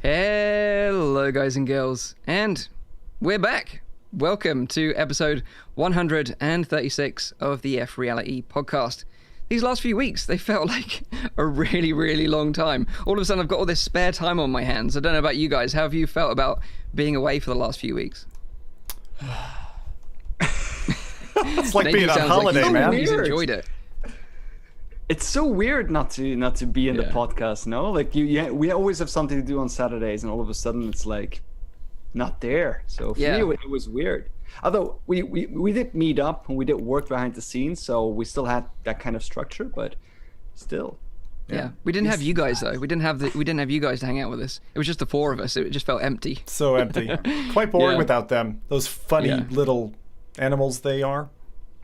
Hello, guys and girls, and we're back. Welcome to episode 136 of the FReality Podcast. These last few weeks, they felt like a really, really long time. All of a sudden, I've got all this spare time on my hands. I don't know about you guys. How have you felt about being away for the last few weeks? It's like being on holiday, man. He's enjoyed it. It's so weird not to be in the podcast, no? Like we always have something to do on Saturdays, and all of a sudden it's like not there. So for me, it was weird. Although we did meet up and we did work behind the scenes, so we still had that kind of structure, but still. Yeah, we didn't have you guys though. We didn't have you guys to hang out with us. It was just the four of us. It just felt empty. So empty. Quite boring without them. Those funny little animals they are.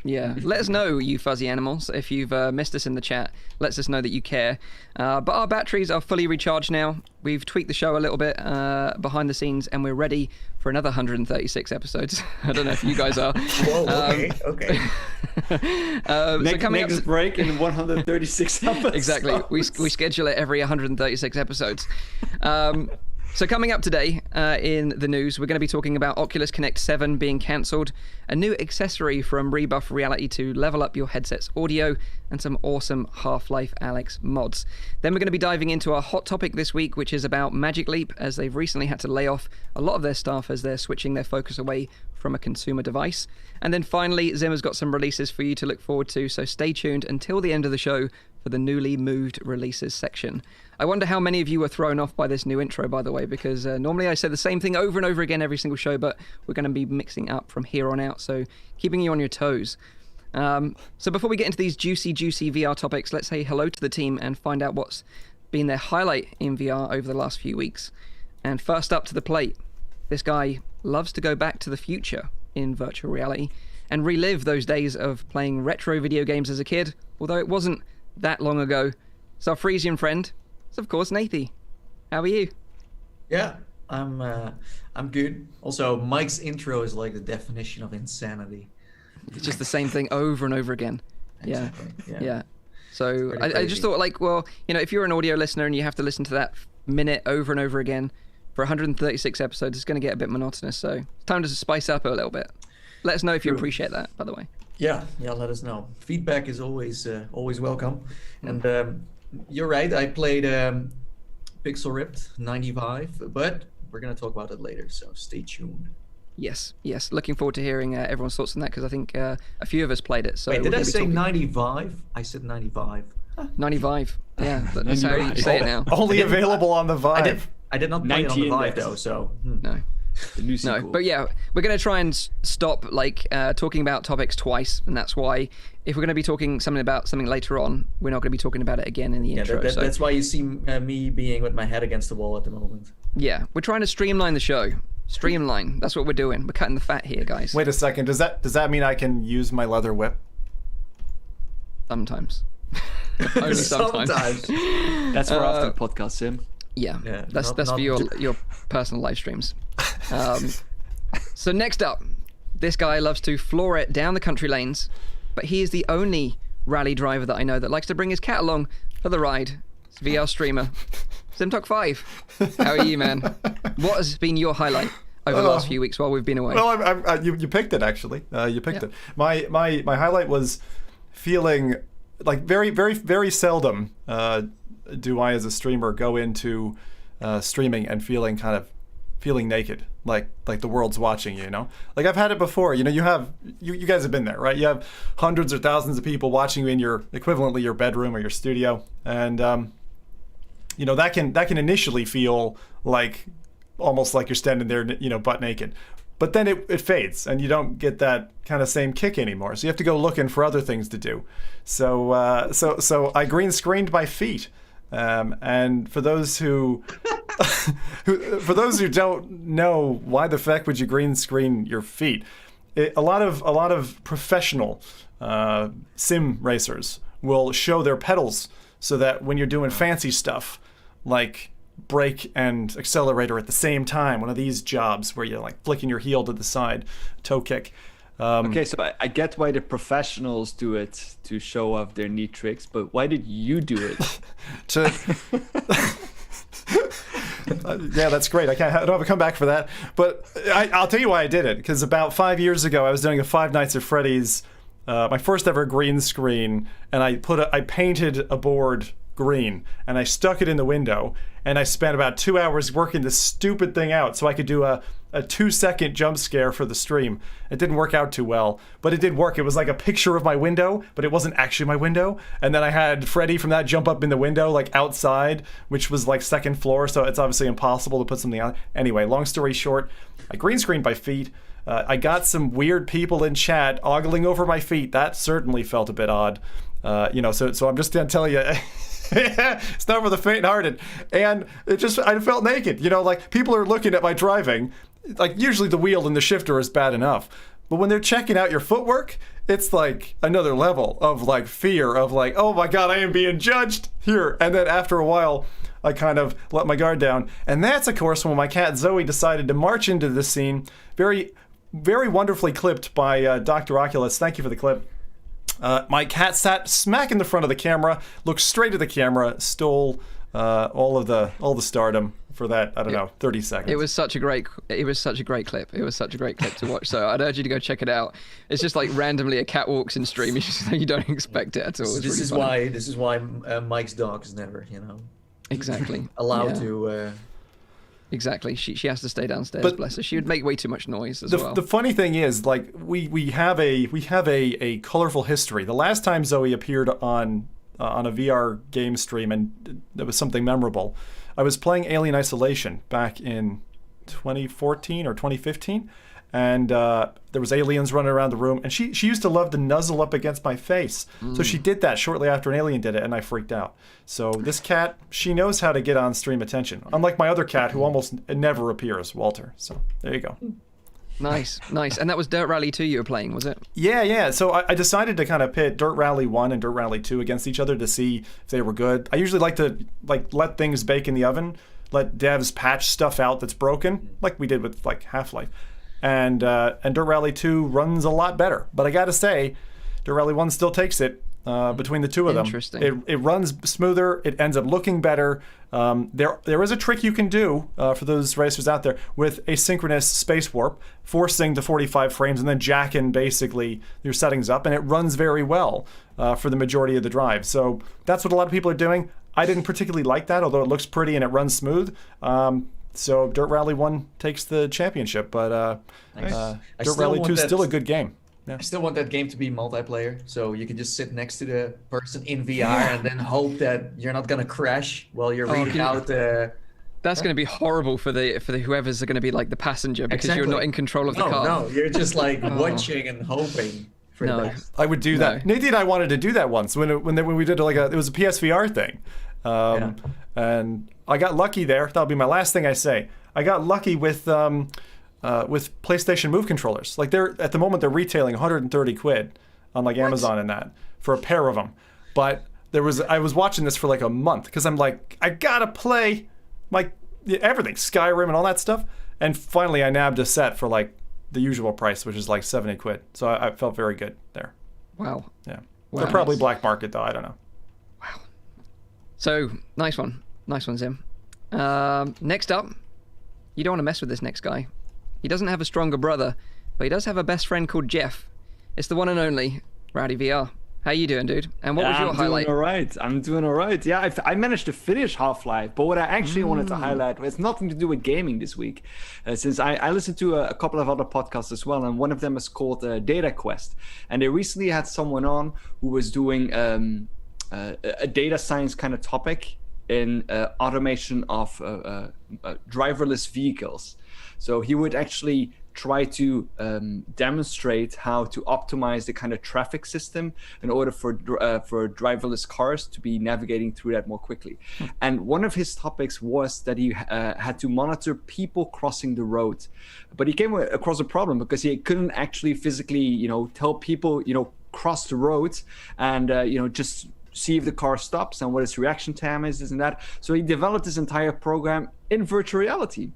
Yeah, let us know, you fuzzy animals, if you've missed us in the chat. Let us know that you care. But our batteries are fully recharged now. We've tweaked the show a little bit behind the scenes, and we're ready for another 136 episodes. I don't know if you guys are. Whoa, okay. Next break in 136 episodes. Exactly. We schedule it every 136 episodes. So coming up today in the news, we're going to be talking about Oculus Connect 7 being cancelled, a new accessory from Rebuff Reality to level up your headset's audio, and some awesome Half-Life Alyx mods. Then we're going to be diving into our hot topic this week, which is about Magic Leap, as they've recently had to lay off a lot of their staff as they're switching their focus away from a consumer device. And then finally, Zim has got some releases for you to look forward to, so stay tuned until the end of the show for the newly moved releases section. I wonder how many of you were thrown off by this new intro, by the way, because normally I say the same thing over and over again every single show, but we're going to be mixing up from here on out, so keeping you on your toes. So before we get into these juicy VR topics, let's say hello to the team and find out what's been their highlight in VR over the last few weeks. And first up to the plate, this guy loves to go back to the future in virtual reality and relive those days of playing retro video games as a kid, although it wasn't that long ago. It's our Frisian friend. It's of course Nathy. How are you? Yeah, I'm good. Also, Mike's intro is like the definition of insanity. It's just the same thing over and over again. Exactly. Yeah. So I just thought, like, well, you know, if you're an audio listener and you have to listen to that minute over and over again for 136 episodes, it's going to get a bit monotonous. So it's time to spice up a little bit. Let us know if you appreciate that, by the way. Yeah, let us know. Feedback is always welcome. And you're right, I played Pixel Ripped 95, but we're going to talk about it later, so stay tuned. Yes. Looking forward to hearing everyone's thoughts on that, because I think a few of us played it. So wait, did I say 95? I said 95. 95. Yeah, that's how you say it now. Only available on the Vive. I did not play it on the Vive though, so No, but yeah, we're going to try and stop talking about topics twice, and that's why if we're going to be talking about something later on, we're not going to be talking about it again in the intro. That's why you see me being with my head against the wall at the moment. Yeah, we're trying to streamline the show. Streamline. That's what we're doing. We're cutting the fat here, guys. Wait a second. Does that mean I can use my leather whip? Sometimes. Only sometimes. That's for after the podcast, Sim. Yeah, that's for your personal live streams. So next up, this guy loves to floor it down the country lanes, but he is the only rally driver that I know that likes to bring his cat along for the ride. It's VR streamer, SimTalk5. How are you, man? What has been your highlight over the last few weeks while we've been away? Well, you picked it actually. You picked it. My highlight was feeling like very, very, very seldom do I as a streamer go into streaming and feeling naked, like the world's watching you, like I've had it before. You guys have been there, right? You have hundreds or thousands of people watching you in your equivalently your bedroom or your studio, and that can initially feel like almost like you're standing there, butt naked, but then it fades and you don't get that kind of same kick anymore, so you have to go looking for other things to do. So I green screened my feet. And for those who don't know, why the fuck would you green screen your feet? A lot of professional sim racers will show their pedals so that when you're doing fancy stuff like brake and accelerator at the same time, one of these jobs where you're like flicking your heel to the side, toe kick. Okay, so I get why the professionals do it to show off their neat tricks, but why did you do it? Yeah, that's great. I don't have a comeback for that. But I'll tell you why I did it. Because about 5 years ago, I was doing a Five Nights at Freddy's, my first ever green screen, and I painted a board green, and I stuck it in the window, and I spent about 2 hours working this stupid thing out so I could do a 2-second jump scare for the stream. It didn't work out too well, but it did work. It was like a picture of my window, but it wasn't actually my window. And then I had Freddy from that jump up in the window, like outside, which was like second floor, so it's obviously impossible to put something on. Anyway, long story short, I green screened my feet. I got some weird people in chat ogling over my feet. That certainly felt a bit odd. So I'm just gonna tell you, it's not for the faint-hearted. And I felt naked. Like people are looking at my driving. Like usually the wheel and the shifter is bad enough, but when they're checking out your footwork, it's like another level of like fear of like, oh my God, I am being judged here. And then after a while, I kind of let my guard down. And that's of course when my cat Zoe decided to march into this scene. Very, very wonderfully clipped by Dr. Oculus. Thank you for the clip. My cat sat smack in the front of the camera, looked straight at the camera, stole all the stardom for that, 30 seconds. It was such a great clip. It was such a great clip to watch. So I'd urge you to go check it out. It's just like randomly a cat walks in stream. You don't expect it at all. This is why Mike's dog is never, exactly allowed to. Exactly. She has to stay downstairs. But bless her. She would make way too much noise as well. The funny thing is, like we have a colorful history. The last time Zoe appeared on a VR game stream, and it was something memorable. I was playing Alien Isolation back in 2014 or 2015, and there was aliens running around the room, and she used to love to nuzzle up against my face. So she did that shortly after an alien did it, and I freaked out. So this cat, she knows how to get on stream attention, unlike my other cat who almost never appears, Walter. So there you go. Nice. And that was Dirt Rally 2 you were playing, was it? Yeah. So I decided to kind of pit Dirt Rally 1 and Dirt Rally 2 against each other to see if they were good. I usually like to let things bake in the oven, let devs patch stuff out that's broken, like we did with like Half-Life. And Dirt Rally 2 runs a lot better. But I gotta say, Dirt Rally 1 still takes it between the two of them. Interesting. It runs smoother. It ends up looking better. There is a trick you can do for those racers out there with asynchronous space warp, forcing the 45 frames and then jacking basically your settings up, and it runs very well for the majority of the drive. So that's what a lot of people are doing. I didn't particularly like that, although it looks pretty and it runs smooth. So Dirt Rally 1 takes the championship, but Dirt Rally 2 is still a good game. Yeah. I still want that game to be multiplayer, so you can just sit next to the person in VR and then hope that you're not gonna crash while you're reading out the. That's going to be horrible for the whoever's going to be like the passenger, because you're not in control of the car. No, you're just like watching and hoping for the best. I would do that. Nadine and I wanted to do that once when we did it was a PSVR thing, and I got lucky there. That'll be my last thing I say. I got lucky with PlayStation Move controllers. Like at the moment they're retailing 130 quid on like Amazon and that for a pair of them. But I was watching this for like a month because I'm like, I gotta play everything, Skyrim and all that stuff. And finally I nabbed a set for like the usual price, which is like 70 quid. So I felt very good there. Wow. Yeah. They're probably black market though, I don't know. Wow. So nice one, Zim. Next up, you don't want to mess with this next guy. He doesn't have a stronger brother, but he does have a best friend called Jeff. It's the one and only Rowdy VR. How you doing, dude? And what was your highlight? I'm doing all right. Yeah, I managed to finish Half-Life, but what I actually wanted to highlight was nothing to do with gaming this week, since I listened to a couple of other podcasts as well, and one of them is called Data Quest. And they recently had someone on who was doing a data science kind of topic in automation of driverless vehicles. So he would actually try to demonstrate how to optimize the kind of traffic system in order for driverless cars to be navigating through that more quickly. And one of his topics was that he had to monitor people crossing the road. But he came across a problem because he couldn't actually physically, tell people, cross the road and, just see if the car stops and what its reaction time is, this and that. So he developed this entire program in virtual reality.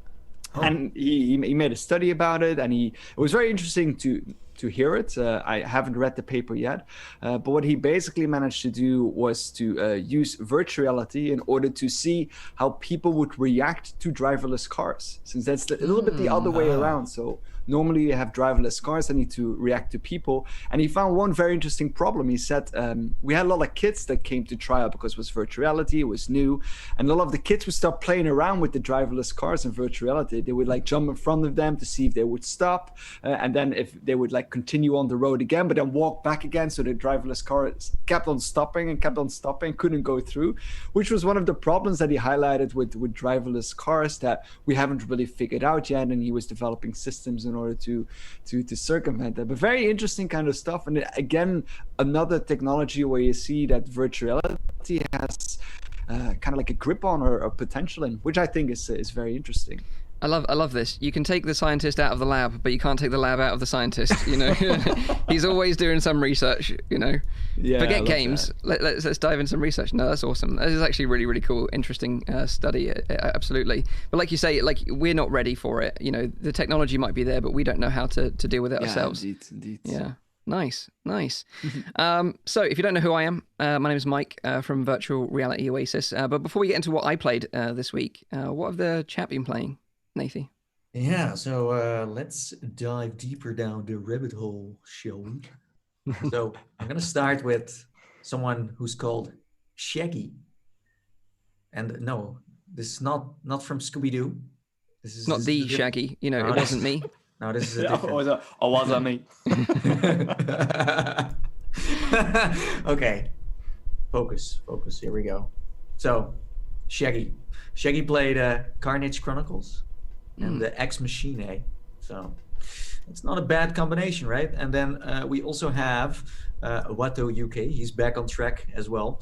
And he made a study about it, and it was very interesting to to hear it. I haven't read the paper yet, but what he basically managed to do was to use virtual reality in order to see how people would react to driverless cars, since that's a little bit the other way around. So normally you have driverless cars that need to react to people. And he found one very interesting problem. He said, we had a lot of kids that came to try out because it was virtual reality, it was new. And a lot of the kids would start playing around with the driverless cars in virtual reality. They would like jump in front of them to see if they would stop. And then if they would like continue on the road again, but then walk back again. So the driverless car kept on stopping, couldn't go through, which was one of the problems that he highlighted with driverless cars that we haven't really figured out yet. And he was developing systems in order to circumvent that. But very interesting kind of stuff. And again, another technology where you see that virtual reality has kind of like a grip on or potential in, which I think is very interesting. I love this. You can take the scientist out of the lab, but you can't take the lab out of the scientist. You know, he's always doing some research. You know, forget games. Let's dive in some research. No, that's awesome. This is actually really, really cool, interesting study. Absolutely. But like you say, like we're not ready for it. You know, the technology might be there, but we don't know how to deal with it ourselves. Indeed. Yeah. Nice. So if you don't know who I am, my name is Mike from Virtual Reality Oasis. But before we get into what I played this week, what have the chat been playing? Nathy? Yeah, so let's dive deeper down the rabbit hole, shall we? So I'm going to start with someone who's called Shaggy. And no, this is not from Scooby-Doo. This is not the Shaggy. You know, it wasn't me. No, this is a different... Oh, wasn't me. Okay, focus. Here we go. So, Shaggy played Carnage Chronicles and the Ex Machina. So, it's not a bad combination, right? And then we also have Watto UK. He's back on track as well.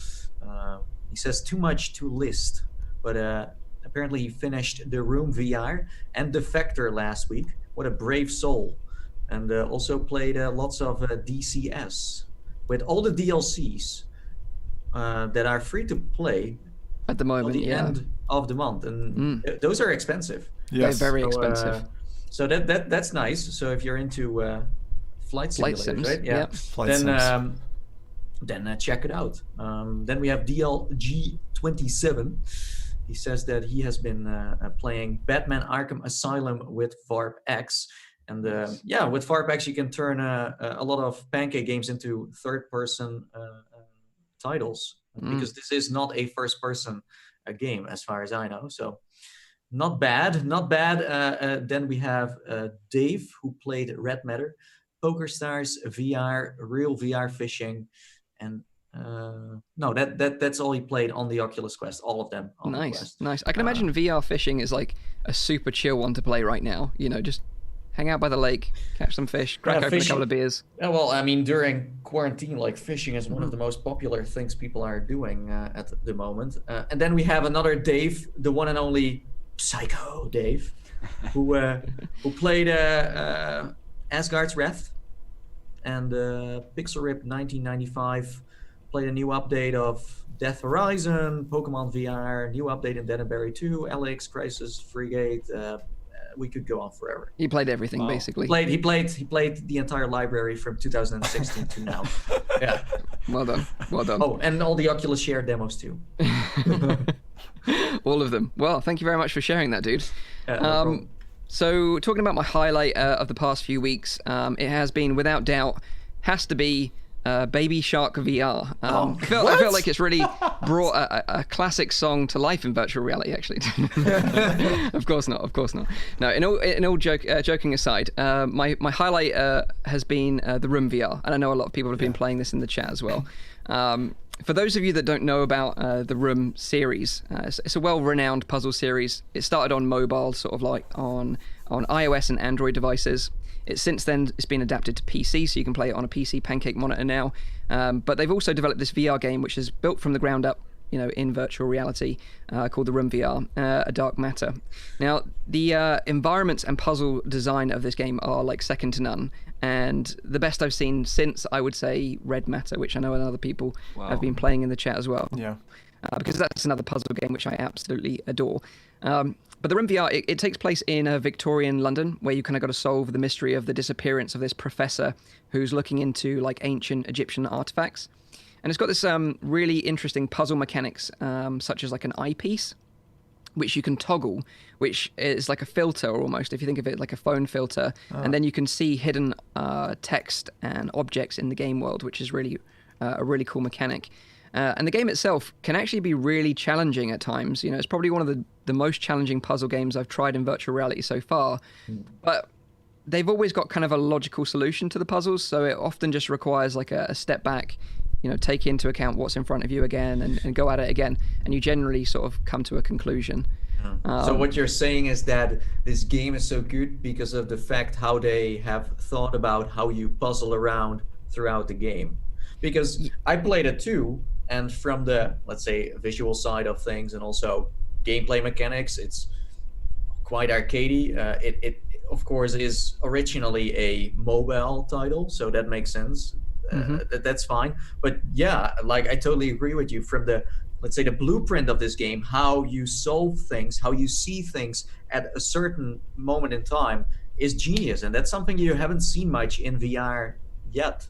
He says too much to list, but apparently he finished The Room VR and Defector last week. What a brave soul. And also played lots of DCS with all the DLCs that are free to play at the moment, at the end of the month. And those are expensive. Yes. They're very expensive. So that's nice. So if you're into flight simulators, right? Yeah. Then check it out. Then we have DLG27. He says that he has been playing Batman Arkham Asylum with VarpX. And with VarpX, you can turn a lot of pancake games into third-person titles. Because this is not a first-person game, as far as I know. So not bad. Then we have Dave, who played Red Matter, PokerStars VR, Real VR Fishing, and that's all he played on the Oculus Quest, all of them on the Quest. Nice. I can imagine VR fishing is like a super chill one to play right now. You know, just hang out by the lake, catch some fish, crack open a couple of beers. Yeah, well, I mean, during quarantine, like fishing is one of the most popular things people are doing at the moment. And then we have another Dave, the one and only Psycho Dave, who played Asgard's Wrath and Pixel Rip 1995. Played a new update of Death Horizon, Pokemon VR, new update in Dead & Buried 2, Alyx, Crisis, Frigate. We could go on forever. He played everything, basically. He played the entire library from 2016 to now. Yeah. Well done. Oh, and all the Oculus Share demos too. All of them. Well, thank you very much for sharing that, dude. No problem. So talking about my highlight of the past few weeks, it has been, without doubt, has to be Baby Shark VR. I feel like it's really brought a classic song to life in virtual reality, actually. Of course not. No, in all joking aside, my highlight has been The Room VR, and I know a lot of people have been playing this in the chat as well. For those of you that don't know about the Room series, it's a well-renowned puzzle series. It started on mobile, sort of like on iOS and Android devices. Since then, it's been adapted to PC, so you can play it on a PC Pancake monitor now. But they've also developed this VR game, which is built from the ground up, you know, in virtual reality, called The Room VR, A Dark Matter. Now, the environments and puzzle design of this game are like second to none, and the best I've seen since, I would say, Red Matter, which I know other people have been playing in the chat as well. Yeah. Because that's another puzzle game which I absolutely adore. But the Room VR, it takes place in a Victorian London, where you kind of got to solve the mystery of the disappearance of this professor who's looking into like ancient Egyptian artifacts. And it's got this really interesting puzzle mechanics, such as like an eyepiece, which you can toggle, which is like a filter almost, if you think of it like a phone filter. And then you can see hidden text and objects in the game world, which is really a really cool mechanic. And the game itself can actually be really challenging at times. You know, it's probably one of the most challenging puzzle games I've tried in virtual reality so far. But they've always got kind of a logical solution to the puzzles, so it often just requires like a step back, you know, take into account what's in front of you again and go at it again, and you generally sort of come to a conclusion. So what you're saying is that this game is so good because of the fact how they have thought about how you puzzle around throughout the game. Because I played it too, and from the, let's say, visual side of things and also gameplay mechanics, it's quite arcadey. It of course is originally a mobile title, so that makes sense. That's fine. But yeah, like I totally agree with you. From the, let's say, the blueprint of this game, how you solve things, how you see things at a certain moment in time is genius, and that's something you haven't seen much in VR yet.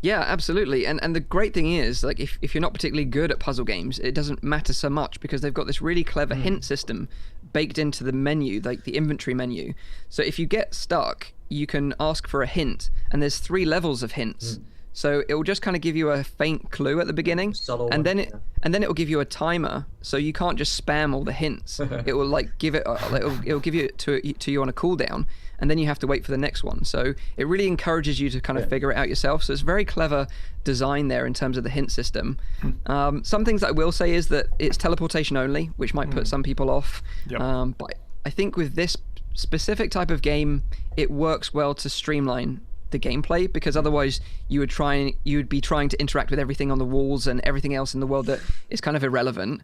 Yeah, absolutely. And the great thing is, like, if you're not particularly good at puzzle games, it doesn't matter so much because they've got this really clever hint system baked into the menu, like the inventory menu. So if you get stuck, you can ask for a hint, and there's 3 levels of hints. So it will just kind of give you a faint clue at the beginning, and then it will give you a timer. So you can't just spam all the hints. It will like give it, it'll give it to you on a cooldown, and then you have to wait for the next one. So it really encourages you to kind of figure it out yourself. So it's very clever design there in terms of the hint system. Some things that I will say is that it's teleportation only, which might put some people off. But I think with this specific type of game, it works well to streamline the gameplay, because otherwise you would be trying to interact with everything on the walls and everything else in the world that is kind of irrelevant.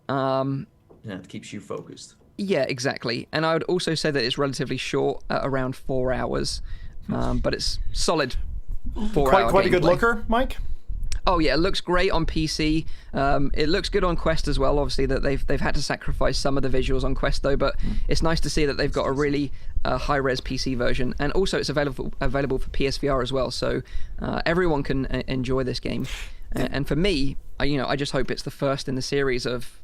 It keeps you focused. Yeah, exactly. And I would also say that it's relatively short, at around 4 hours, but it's solid 4 hour Quite a good gameplay. looker, Mike. Oh yeah, it looks great on PC. It looks good on Quest as well. Obviously, that they've had to sacrifice some of the visuals on Quest though, but it's nice to see that they've got a really high-res PC version, and also it's available for PSVR as well. So everyone can enjoy this game. And for me, I just hope it's the first in the series of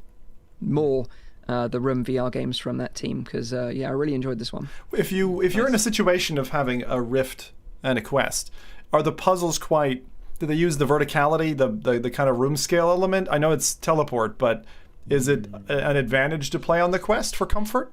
more the Room VR games from that team, because I really enjoyed this one. If you're in a situation of having a Rift and a Quest, are the puzzles quite? Do they use the verticality, the kind of room scale element? I know it's teleport, but is it an advantage to play on the Quest for comfort?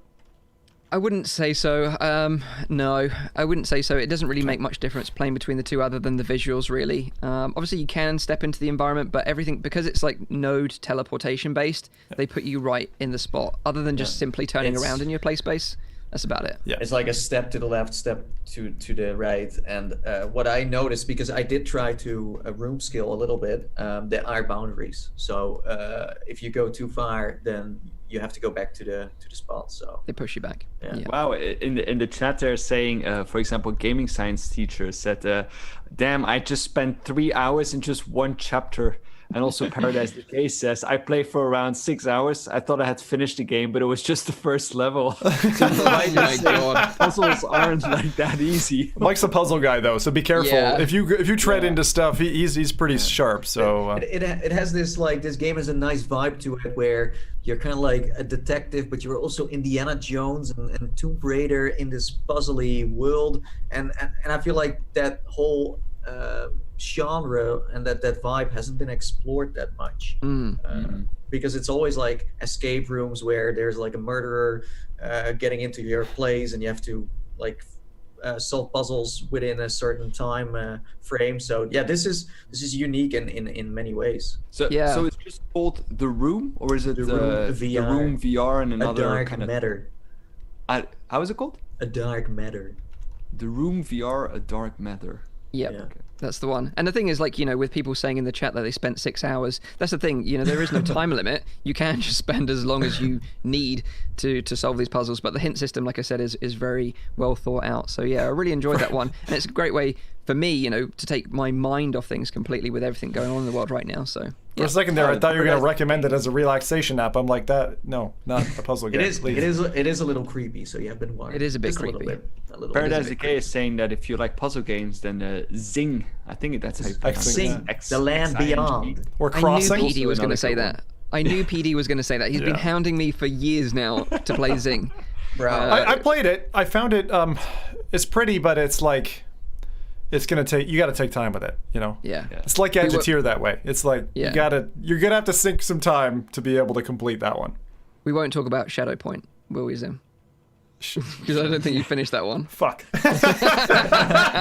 I wouldn't say so. No, I wouldn't say so. It doesn't really make much difference playing between the two other than the visuals, really. Obviously, you can step into the environment, but everything, because it's like node teleportation based, they put you right in the spot, other than just simply turning around in your play space. That's about it. Yeah, it's like a step to the left, step to the right. And what I noticed, because I did try to room scale a little bit, there are boundaries. So if you go too far, then you have to go back to the spot. So they push you back. Yeah. Wow. In the chat they're saying, for example, gaming science teacher said, "Damn, I just spent 3 hours in just one chapter." And also Paradise Decay says, I played for around 6 hours. I thought I had finished the game, but it was just the first level. So oh my God. Puzzles aren't like that easy. Mike's a puzzle guy though, so be careful. Yeah. If you tread into stuff, he's pretty sharp. So it has this, like, this game has a nice vibe to it where you're kind of like a detective, but you're also Indiana Jones and Tomb Raider in this puzzly world, and I feel like that whole genre and that vibe hasn't been explored that much, because it's always like escape rooms where there's like a murderer getting into your place and you have to like solve puzzles within a certain time frame. So yeah, this is unique in many ways. So it's just called The Room, or is it the Room VR and another Dark kind of Matter? How is it called? A Dark Matter. The Room VR, A Dark Matter. Yep. Yeah. Okay. That's the one. And the thing is, like, with people saying in the chat that they spent 6 hours, that's the thing, there is no time limit. You can just spend as long as you need to solve these puzzles. But the hint system, like I said, is very well thought out. So yeah, I really enjoyed that one. And it's a great way for me, to take my mind off things completely with everything going on in the world right now. So for a second there, I thought you were going to recommend it as a relaxation app. I'm like, that, no, not a puzzle game. It is a little creepy, so you have been warned. It is a bit creepy. Paradise Decay is saying that if you like puzzle games, then Zing, I think that's how you pronounce it. Zing, The Land Beyond. Or Crossing. I knew PD was going to say that. I knew PD was going to say that. He's been hounding me for years now to play Zing. Bro. I played it. I found it, it's pretty, but it's like, it's going to take, you got to take time with it, Yeah. It's like Edgeteer that way. It's like, you're going to have to sink some time to be able to complete that one. We won't talk about Shadow Point, will we, Zim? Because I don't think you finished that one. Fuck.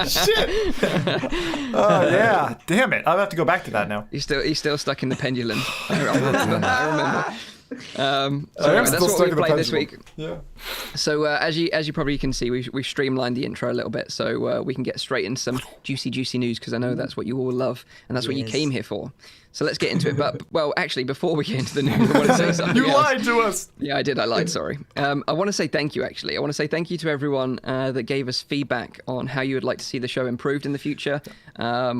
Shit. Oh, yeah. Damn it. I'll have to go back to that now. He's still stuck in the pendulum. I remember. That's what we played this week. Yeah. So as you probably can see, we streamlined the intro a little bit, so we can get straight into some juicy news, because I know that's what you all love and that's what you came here for. So let's get into it. But actually, before we get into the news, I want to say something. You lied to us. Yeah, I did. I lied. Sorry. I want to say thank you. Actually, I want to say thank you to everyone that gave us feedback on how you would like to see the show improved in the future.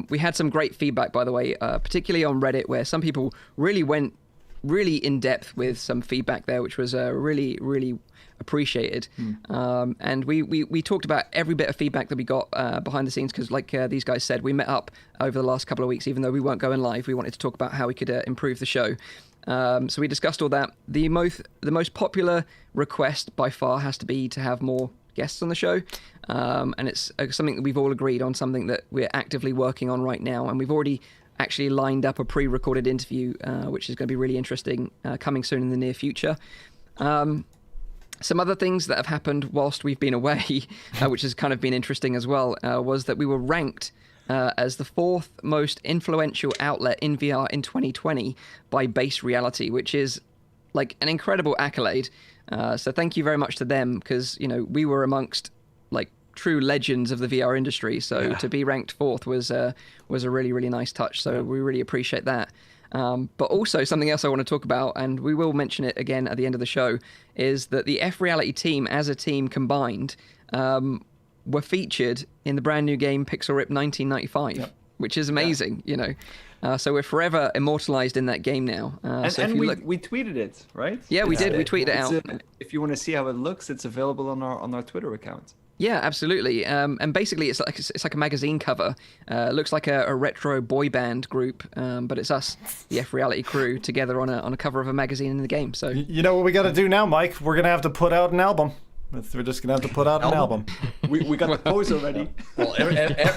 We had some great feedback, by the way, particularly on Reddit, where some people really went in depth with some feedback there, which was really appreciated. And we talked about every bit of feedback that we got behind the scenes, because like these guys said, we met up over the last couple of weeks. Even though we weren't going live, we wanted to talk about how we could improve the show. So we discussed all that. The most popular request by far has to be to have more guests on the show, and it's something that we've all agreed on, something that we're actively working on right now, and we've already actually lined up a pre-recorded interview, which is going to be really interesting, coming soon in the near future. Some other things that have happened whilst we've been away, which has kind of been interesting as well, was that we were ranked as the 4th most influential outlet in VR in 2020 by FReality, which is like an incredible accolade. So thank you very much to them, because we were amongst like true legends of the VR industry. So to be ranked 4th was a really nice touch. So we really appreciate that. But also something else I want to talk about, and we will mention it again at the end of the show, is that the FReality team as a team combined were featured in the brand new game Pixel Rip 1995, which is amazing, So we're forever immortalized in that game now. And we tweeted it, right? Yeah, we did. We tweeted it out. If you want to see how it looks, it's available on our Twitter account. Yeah, absolutely. And basically, it's like a magazine cover. It looks like a retro boy band group, but it's us, the FReality crew, together on a cover of a magazine in the game. So you know what we got to do now, Mike? We're gonna have to put out an album. We're just gonna have to put out an album. We got the pose already. Well,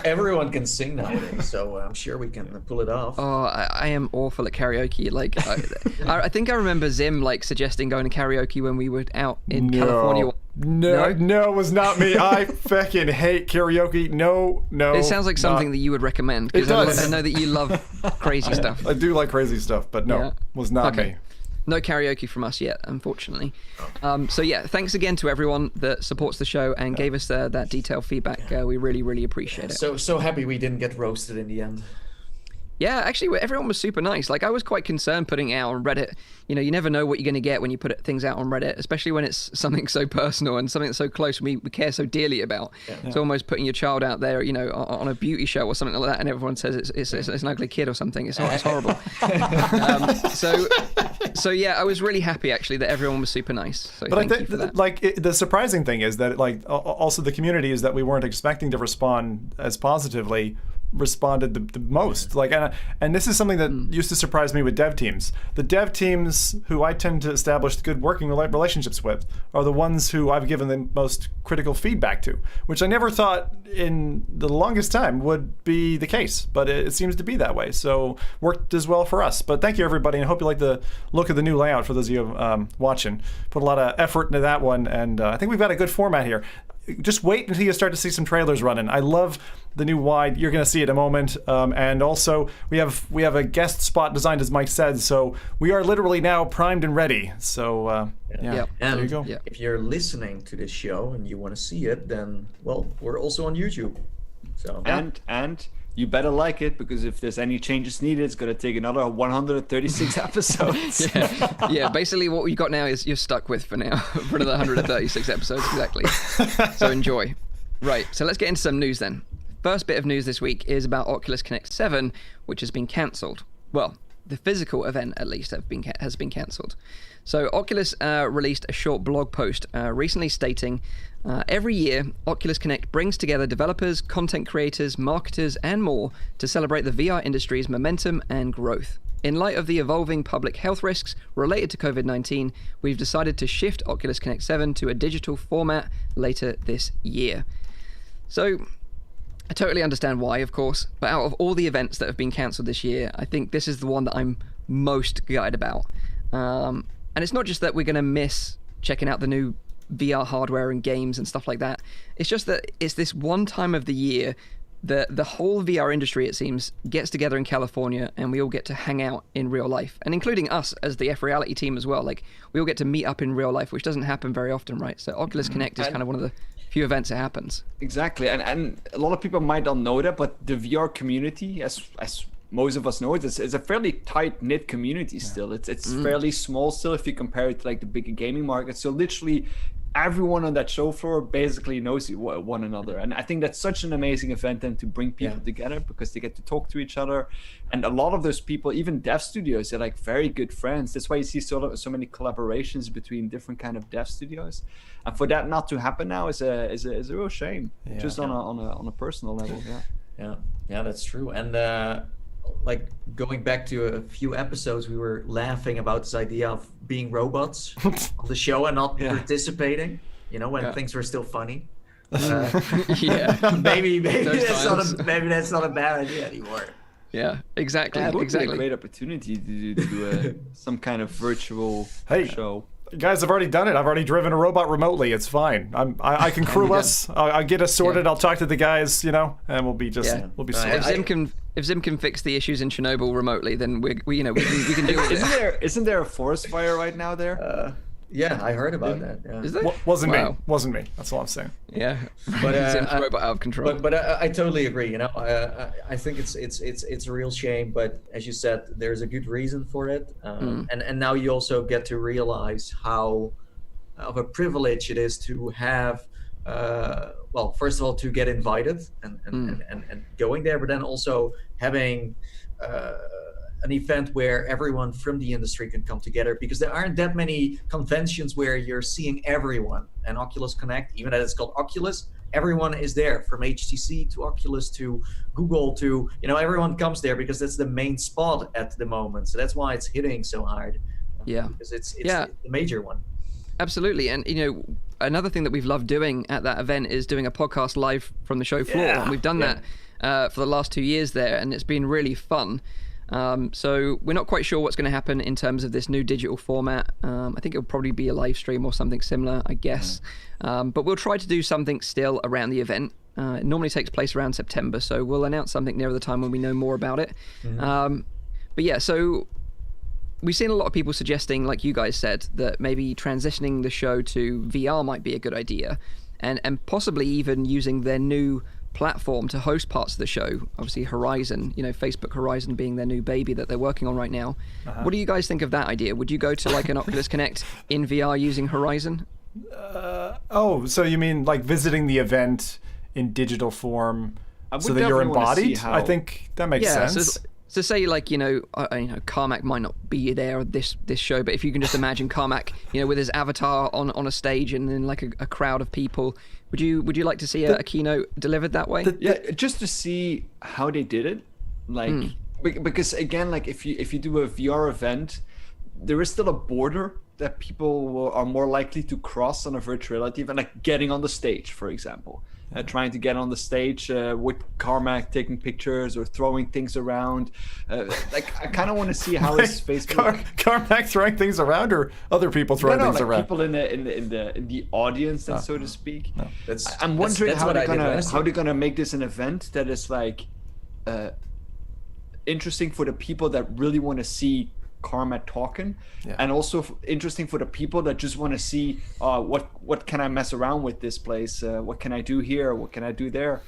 everyone can sing nowadays, so I'm sure we can pull it off. Oh, I am awful at karaoke. Like, I think I remember Zim suggesting going to karaoke when we were out in California. No, it was not me. I fucking hate karaoke. No. It sounds like something that you would recommend, because I know that you love crazy stuff. I do like crazy stuff, but no, was not me. No karaoke from us yet, unfortunately. So yeah, thanks again to everyone that supports the show and gave us that detailed feedback. We really appreciate it. So happy we didn't get roasted in the end. Yeah, actually, everyone was super nice. Like, I was quite concerned putting it out on Reddit. You never know what you're going to get when you put things out on Reddit, especially when it's something so personal and something that's so close we care so dearly about. Yeah. It's almost putting your child out there, on a beauty show or something like that, and everyone says it's an ugly kid or something. It's horrible. So yeah, I was really happy actually that everyone was super nice. So but thank you for that. The surprising thing is that also the community is that we weren't expecting to respond as positively responded the most. And this is something that used to surprise me with dev teams. The dev teams who I tend to establish good working relationships with are the ones who I've given the most critical feedback to, which I never thought in the longest time would be the case, but it seems to be that way. So worked as well for us. But thank you everybody, and I hope you like the look of the new layout for those of you watching. Put a lot of effort into that one, and I think we've got a good format here. Just wait until you start to see some trailers running. I love the new wide. You're going to see it in a moment. And also, we have a guest spot designed, as Mike said. So we are literally now primed and ready. So and there you go. If you're listening to this show and you want to see it, then we're also on YouTube. So and you better like it, because if there's any changes needed, it's going to take another 136 episodes. Yeah, basically what we got now is you're stuck with for now, for another 136 episodes, exactly. So enjoy. Right, so let's get into some news then. first bit of news this week is about Oculus Connect 7, which has been cancelled. Well, the physical event, at least, has been cancelled. So Oculus released a short blog post recently stating, every year, Oculus Connect brings together developers, content creators, marketers, and more to celebrate the VR industry's momentum and growth. In light of the evolving public health risks related to COVID-19, we've decided to shift Oculus Connect 7 to a digital format later this year. So, I totally understand why, of course, but out of all the events that have been cancelled this year, I think this is the one that I'm most gutted about. And it's not just that we're going to miss checking out the new VR hardware and games and stuff like that. It's just that it's this one time of the year that the whole VR industry, it seems, gets together in California and we all get to hang out in real life. And including us as the FReality team as well. Like, we all get to meet up in real life, which doesn't happen very often, right? So Oculus Connect is kind of one of the few events it happens. Exactly. And a lot of people might not know that, but the VR community, as most of us know, it's a fairly tight-knit community still. It's fairly small still if you compare it to like the bigger gaming market. So literally everyone on that show floor basically knows one another. And I think that's such an amazing event then to bring people together because they get to talk to each other. And a lot of those people, even dev studios, they're like very good friends. That's why you see so many collaborations between different kind of dev studios. And for that not to happen now is a real shame, just on a personal level. Yeah, that's true. And like going back to a few episodes, we were laughing about this idea of being robots on the show and not participating, when things were still funny. Maybe that's not a bad idea anymore. Yeah, exactly. That would exactly. be a great opportunity to do some kind of virtual show. Guys, I've already done it. I've already driven a robot remotely. It's fine. I can crew us. I'll get us sorted. I'll talk to the guys, and we'll be sorted. If Zim can fix the issues in Chernobyl remotely, then we can do it. Isn't there a forest fire right now there? Yeah, I heard about that. Yeah. Is there? Wasn't me. That's all I'm saying. Yeah, but Zim's robot out of control. But I totally agree. I think it's a real shame. But as you said, there's a good reason for it. And now you also get to realize how of a privilege it is to have. Well, first of all, to get invited and going there, but then also having an event where everyone from the industry can come together, because there aren't that many conventions where you're seeing everyone. And Oculus Connect, even as it's called Oculus, everyone is there, from HTC to Oculus to Google to, everyone comes there because that's the main spot at the moment. So that's why it's hitting so hard. Because it's the major one. Absolutely. And, another thing that we've loved doing at that event is doing a podcast live from the show floor. And we've done that for the last 2 years there, and it's been really fun. So we're not quite sure what's going to happen in terms of this new digital format. I think it'll probably be a live stream or something similar, I guess. But we'll try to do something still around the event. It normally takes place around September, so we'll announce something nearer the time when we know more about it. But yeah, so we've seen a lot of people suggesting, like you guys said, that maybe transitioning the show to VR might be a good idea, and possibly even using their new platform to host parts of the show. Obviously Horizon, Facebook Horizon being their new baby that they're working on right now. What do you guys think of that idea? Would you go to like an Oculus Connect in VR using Horizon? So you mean like visiting the event in digital form so that you're embodied? I think that makes sense. So say like, Carmack might not be there this show, but if you can just imagine Carmack, with his avatar on a stage and then like a crowd of people, would you like to see a keynote delivered that way? Just to see how they did it, like because again, like if you do a VR event, there is still a border that people are more likely to cross on a virtuality event, like getting on the stage, for example. Trying to get on the stage with Carmack taking pictures or throwing things around. I kind of want to see how his face. Carmack throwing things around, or other people throwing things around? People in the audience, so to speak. No. I'm wondering how they're gonna make this an event that is like interesting for the people that really want to see Carmack talking, and also interesting for the people that just want to see what can I mess around with this place, what can I do here, what can I do there.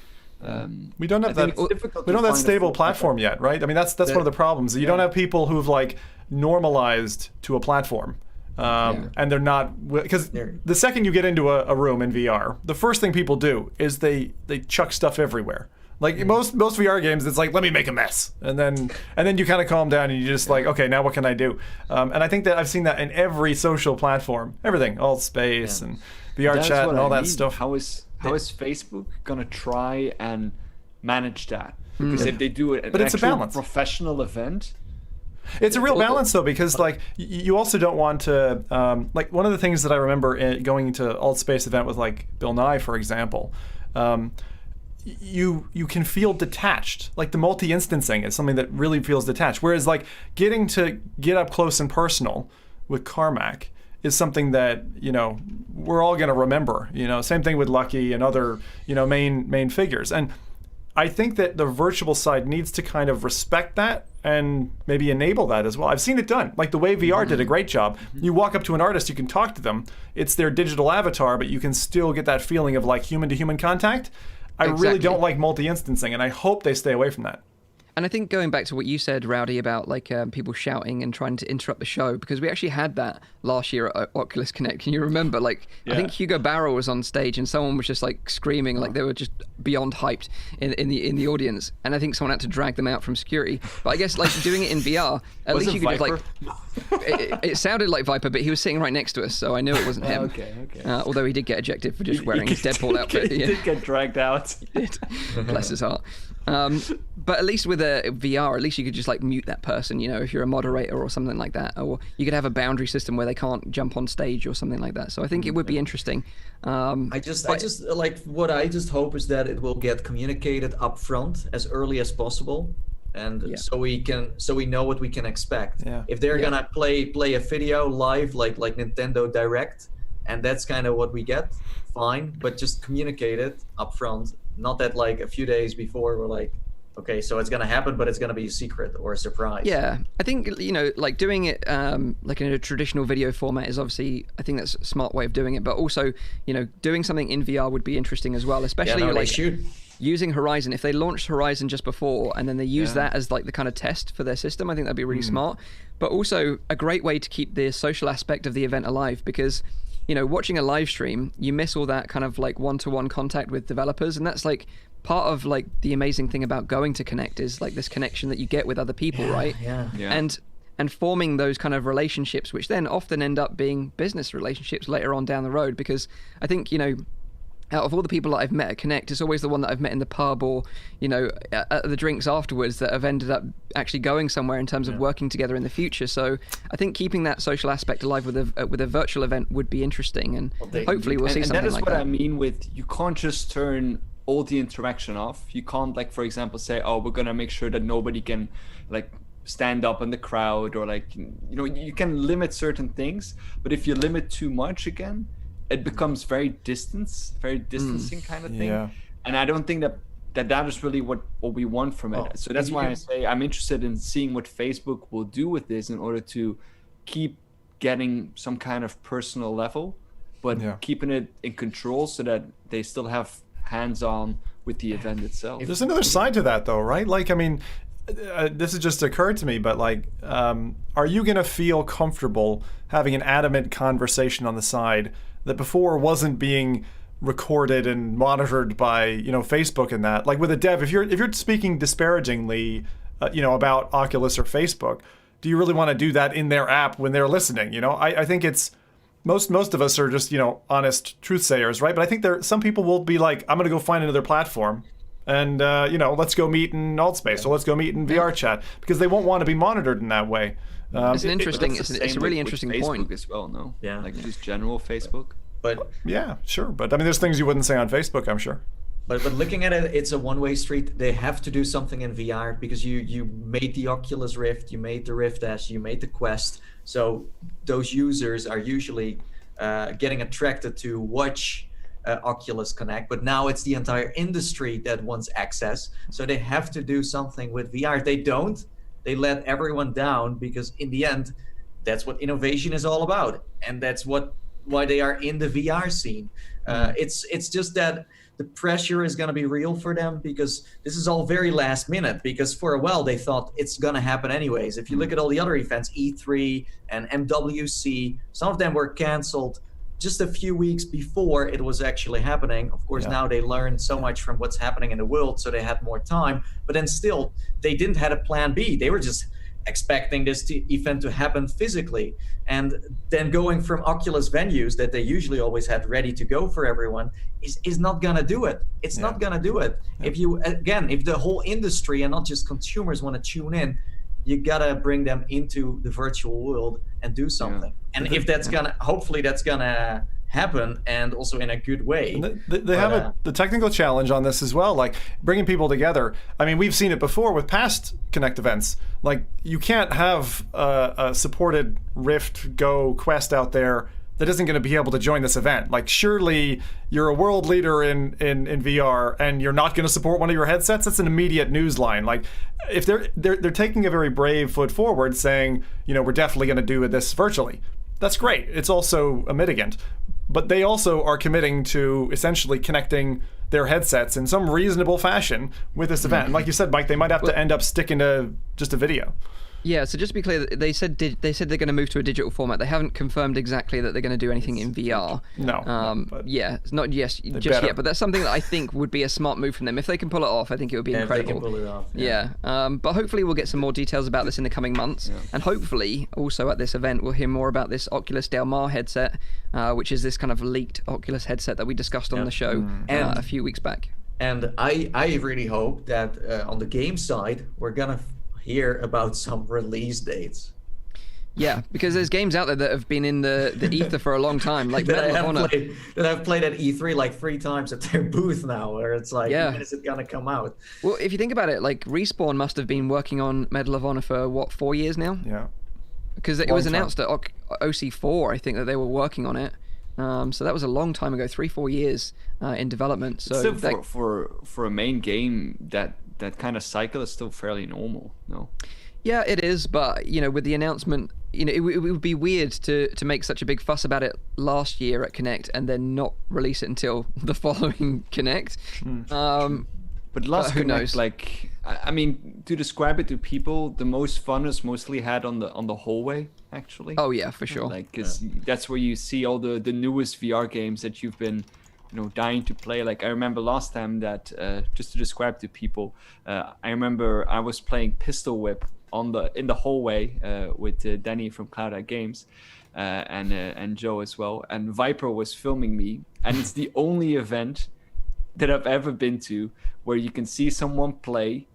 We don't have that stable platform yet, right? I mean, that's one of the problems. You don't have people who've like normalized to a platform, and they're not, because the second you get into a room in VR, the first thing people do is they chuck stuff everywhere. Like most VR games, it's like, let me make a mess, and then you kind of calm down and you just like, okay, now what can I do? And I think that I've seen that in every social platform, everything, all space and VR chat and all that stuff. How is Facebook gonna try and manage that? Because if they do it, but it's a balance. Professional event. It's a real balance though, because like you also don't want to like one of the things that I remember going to Alt Space event with like Bill Nye, for example. You can feel detached. Like the multi-instancing is something that really feels detached. Whereas like getting to get up close and personal with Carmack is something that, you know, we're all going to remember. You know, same thing with Lucky and other, you know, main figures. And I think that the virtual side needs to kind of respect that and maybe enable that as well. I've seen it done. Like the way VR did a great job. You walk up to an artist, you can talk to them. It's their digital avatar, but you can still get that feeling of like human-to-human contact. I really don't like multi-instancing, and I hope they stay away from that. And I think going back to what you said, Rowdy, about like people shouting and trying to interrupt the show, because we actually had that last year at Oculus Connect. Can you remember? Like, I think Hugo Barrow was on stage and someone was just like screaming, like they were just beyond hyped in the audience. And I think someone had to drag them out from security. But I guess like doing it in VR, at least you could Viper? just like. It sounded like Viper, but he was sitting right next to us, so I knew it wasn't him. Okay. Although he did get ejected for just wearing his Deadpool outfit. He did get dragged out. He did. Bless his heart. But at least with a VR, at least you could just like mute that person, you know, if you're a moderator or something like that, or you could have a boundary system where they can't jump on stage or something like that. So I think it would be interesting. I just like what I just hope is that it will get communicated upfront as early as possible, and so we know what we can expect. If they're gonna play a video live like Nintendo Direct, and that's kind of what we get, fine, but just communicate it upfront. Not that like a few days before we're like, okay, so it's going to happen, but it's going to be a secret or a surprise. Yeah, I think, you know, like doing it like in a traditional video format is obviously, I think that's a smart way of doing it. But also, you know, doing something in VR would be interesting as well, especially like using Horizon. If they launched Horizon just before and then they use that as like the kind of test for their system, I think that'd be really smart. But also a great way to keep the social aspect of the event alive, because you know, watching a live stream, you miss all that kind of like one-to-one contact with developers, and that's like part of like the amazing thing about going to Connect is like this connection that you get with other people, right? And forming those kind of relationships, which then often end up being business relationships later on down the road. Because I think, you know, out of all the people that I've met at Connect, it's always the one that I've met in the pub or, you know, at the drinks afterwards that have ended up actually going somewhere in terms of working together in the future. So I think keeping that social aspect alive with a virtual event would be interesting, and hopefully we'll see something like that. And that is what I mean with, you can't just turn all the interaction off. You can't, like, for example, say, oh, we're going to make sure that nobody can, like, stand up in the crowd, or like, you know, you can limit certain things, but if you limit too much again, it becomes very distancing kind of thing. And I don't think that is really what we want from it. So that's why I say I'm interested in seeing what Facebook will do with this in order to keep getting some kind of personal level, but keeping it in control so that they still have hands-on with the event itself. There's another side to that though, right? Like, I mean, this has just occurred to me, but like, are you going to feel comfortable having an adamant conversation on the side that before wasn't being recorded and monitored by, you know, Facebook and that? Like with a dev, if you're speaking disparagingly, you know, about Oculus or Facebook, do you really want to do that in their app when they're listening? You know, I think it's most of us are just, you know, honest truth sayers, right? But I think some people will be like, I'm going to go find another platform. And, you know, let's go meet in Alt Space, or let's go meet in VR chat, because they won't want to be monitored in that way. It's an interesting, it's a really interesting point as well, no? Yeah. Like just general Facebook. But yeah, sure. But I mean, there's things you wouldn't say on Facebook, I'm sure. But looking at it, it's a one-way street. They have to do something in VR, because you made the Oculus Rift, you made the Rift S, you made the Quest. So those users are usually getting attracted to watch Oculus Connect, but now it's the entire industry that wants access. So they have to do something with VR. If they don't, they let everyone down, because in the end, that's what innovation is all about, and that's why they are in the VR scene. It's just that the pressure is going to be real for them, because this is all very last minute, because for a while they thought it's going to happen anyways. If you look at all the other events, E3 and MWC, some of them were canceled just a few weeks before it was actually happening. Of course, now they learned so much from what's happening in the world, so they had more time. But then still, they didn't have a plan B. They were just expecting this event to happen physically. And then going from Oculus venues that they usually always had ready to go for everyone is not going to do it. It's not going to do it. Yeah. If the whole industry and not just consumers want to tune in, you got to bring them into the virtual world and do something. Yeah. And if that's hopefully that's going to happen, and also in a good way. They have the technical challenge on this as well, like bringing people together. I mean, we've seen it before with past Connect events. Like, you can't have a supported Rift, Go, Quest out there that isn't going to be able to join this event. Like, surely you're a world leader in VR and you're not going to support one of your headsets? That's an immediate news line. Like, if they're taking a very brave foot forward, saying, we're definitely going to do this virtually. That's great. It's also a mitigant. But they also are committing to essentially connecting their headsets in some reasonable fashion with this event. And like you said, Mike, they might have to end up sticking to just a video. Yeah, so just to be clear, they said they're going to move to a digital format. They haven't confirmed exactly that they're going to do anything in VR. No. Yeah, it's not just yet, but that's something that I think would be a smart move from them. If they can pull it off, I think it would be incredible. If they can pull it off. Yeah. But hopefully we'll get some more details about this in the coming months. Yeah. And hopefully also at this event we'll hear more about this Oculus Del Mar headset, which is this kind of leaked Oculus headset that we discussed on the show a few weeks back. And I really hope that on the game side we're going to hear about some release dates. Yeah, because there's games out there that have been in the ether for a long time, like Medal of Honor. That I've played at E3 like 3 times at their booth now, where it's like, when is it gonna come out? Well, if you think about it, like Respawn must have been working on Medal of Honor for 4 years now? Yeah. Because it was announced at OC4, I think, that they were working on it. So that was a long time ago, 3-4 years in development. So still for a main game, that kind of cycle is still fairly normal, no? Yeah, it is, but with the announcement, it would be weird to make such a big fuss about it last year at Connect and then not release it until the following Connect. But last who Connect, knows? like, I mean, to describe it to people, the most fun is mostly had on the hallway, actually. Oh yeah, for sure. Like, because that's where you see all the newest VR games that you've been dying to play. Like, I remember last time that just to describe to people, I remember I was playing Pistol Whip in the hallway with Danny from Cloud Eye Games and Joe as well, and Viper was filming me, and it's the only event that I've ever been to where you can see someone play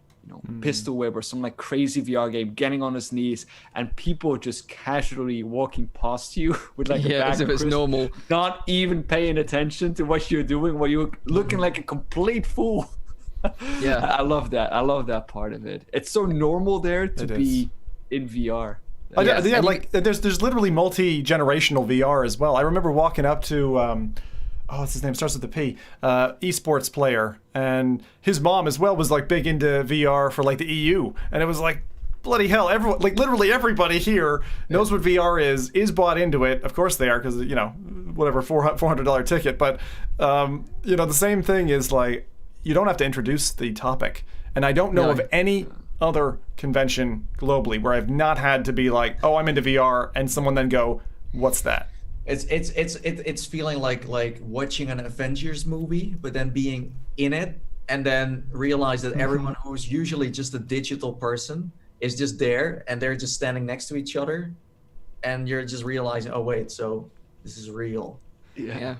Pistol Whip or some like crazy VR game, getting on his knees, and people just casually walking past you with like a bag as if of it's crisps, normal, not even paying attention to what you're doing, while you're looking like a complete fool. Yeah, I love that. I love that part of it. It's so normal there to be in VR. There's literally multi-generational VR as well. I remember walking up to what's his name? Starts with a P. Esports player, and his mom as well was like big into VR for like the EU, and it was like, bloody hell, everyone, like literally everybody here knows what VR is bought into it. Of course they are, because whatever, $400 ticket. But the same thing is like, you don't have to introduce the topic, and I don't know of any other convention globally where I've not had to be like, oh, I'm into VR, and someone then go, what's that? It's feeling like watching an Avengers movie, but then being in it, and then realize that everyone who's usually just a digital person is just there, and they're just standing next to each other, and you're just realizing, oh wait, so this is real. Yeah.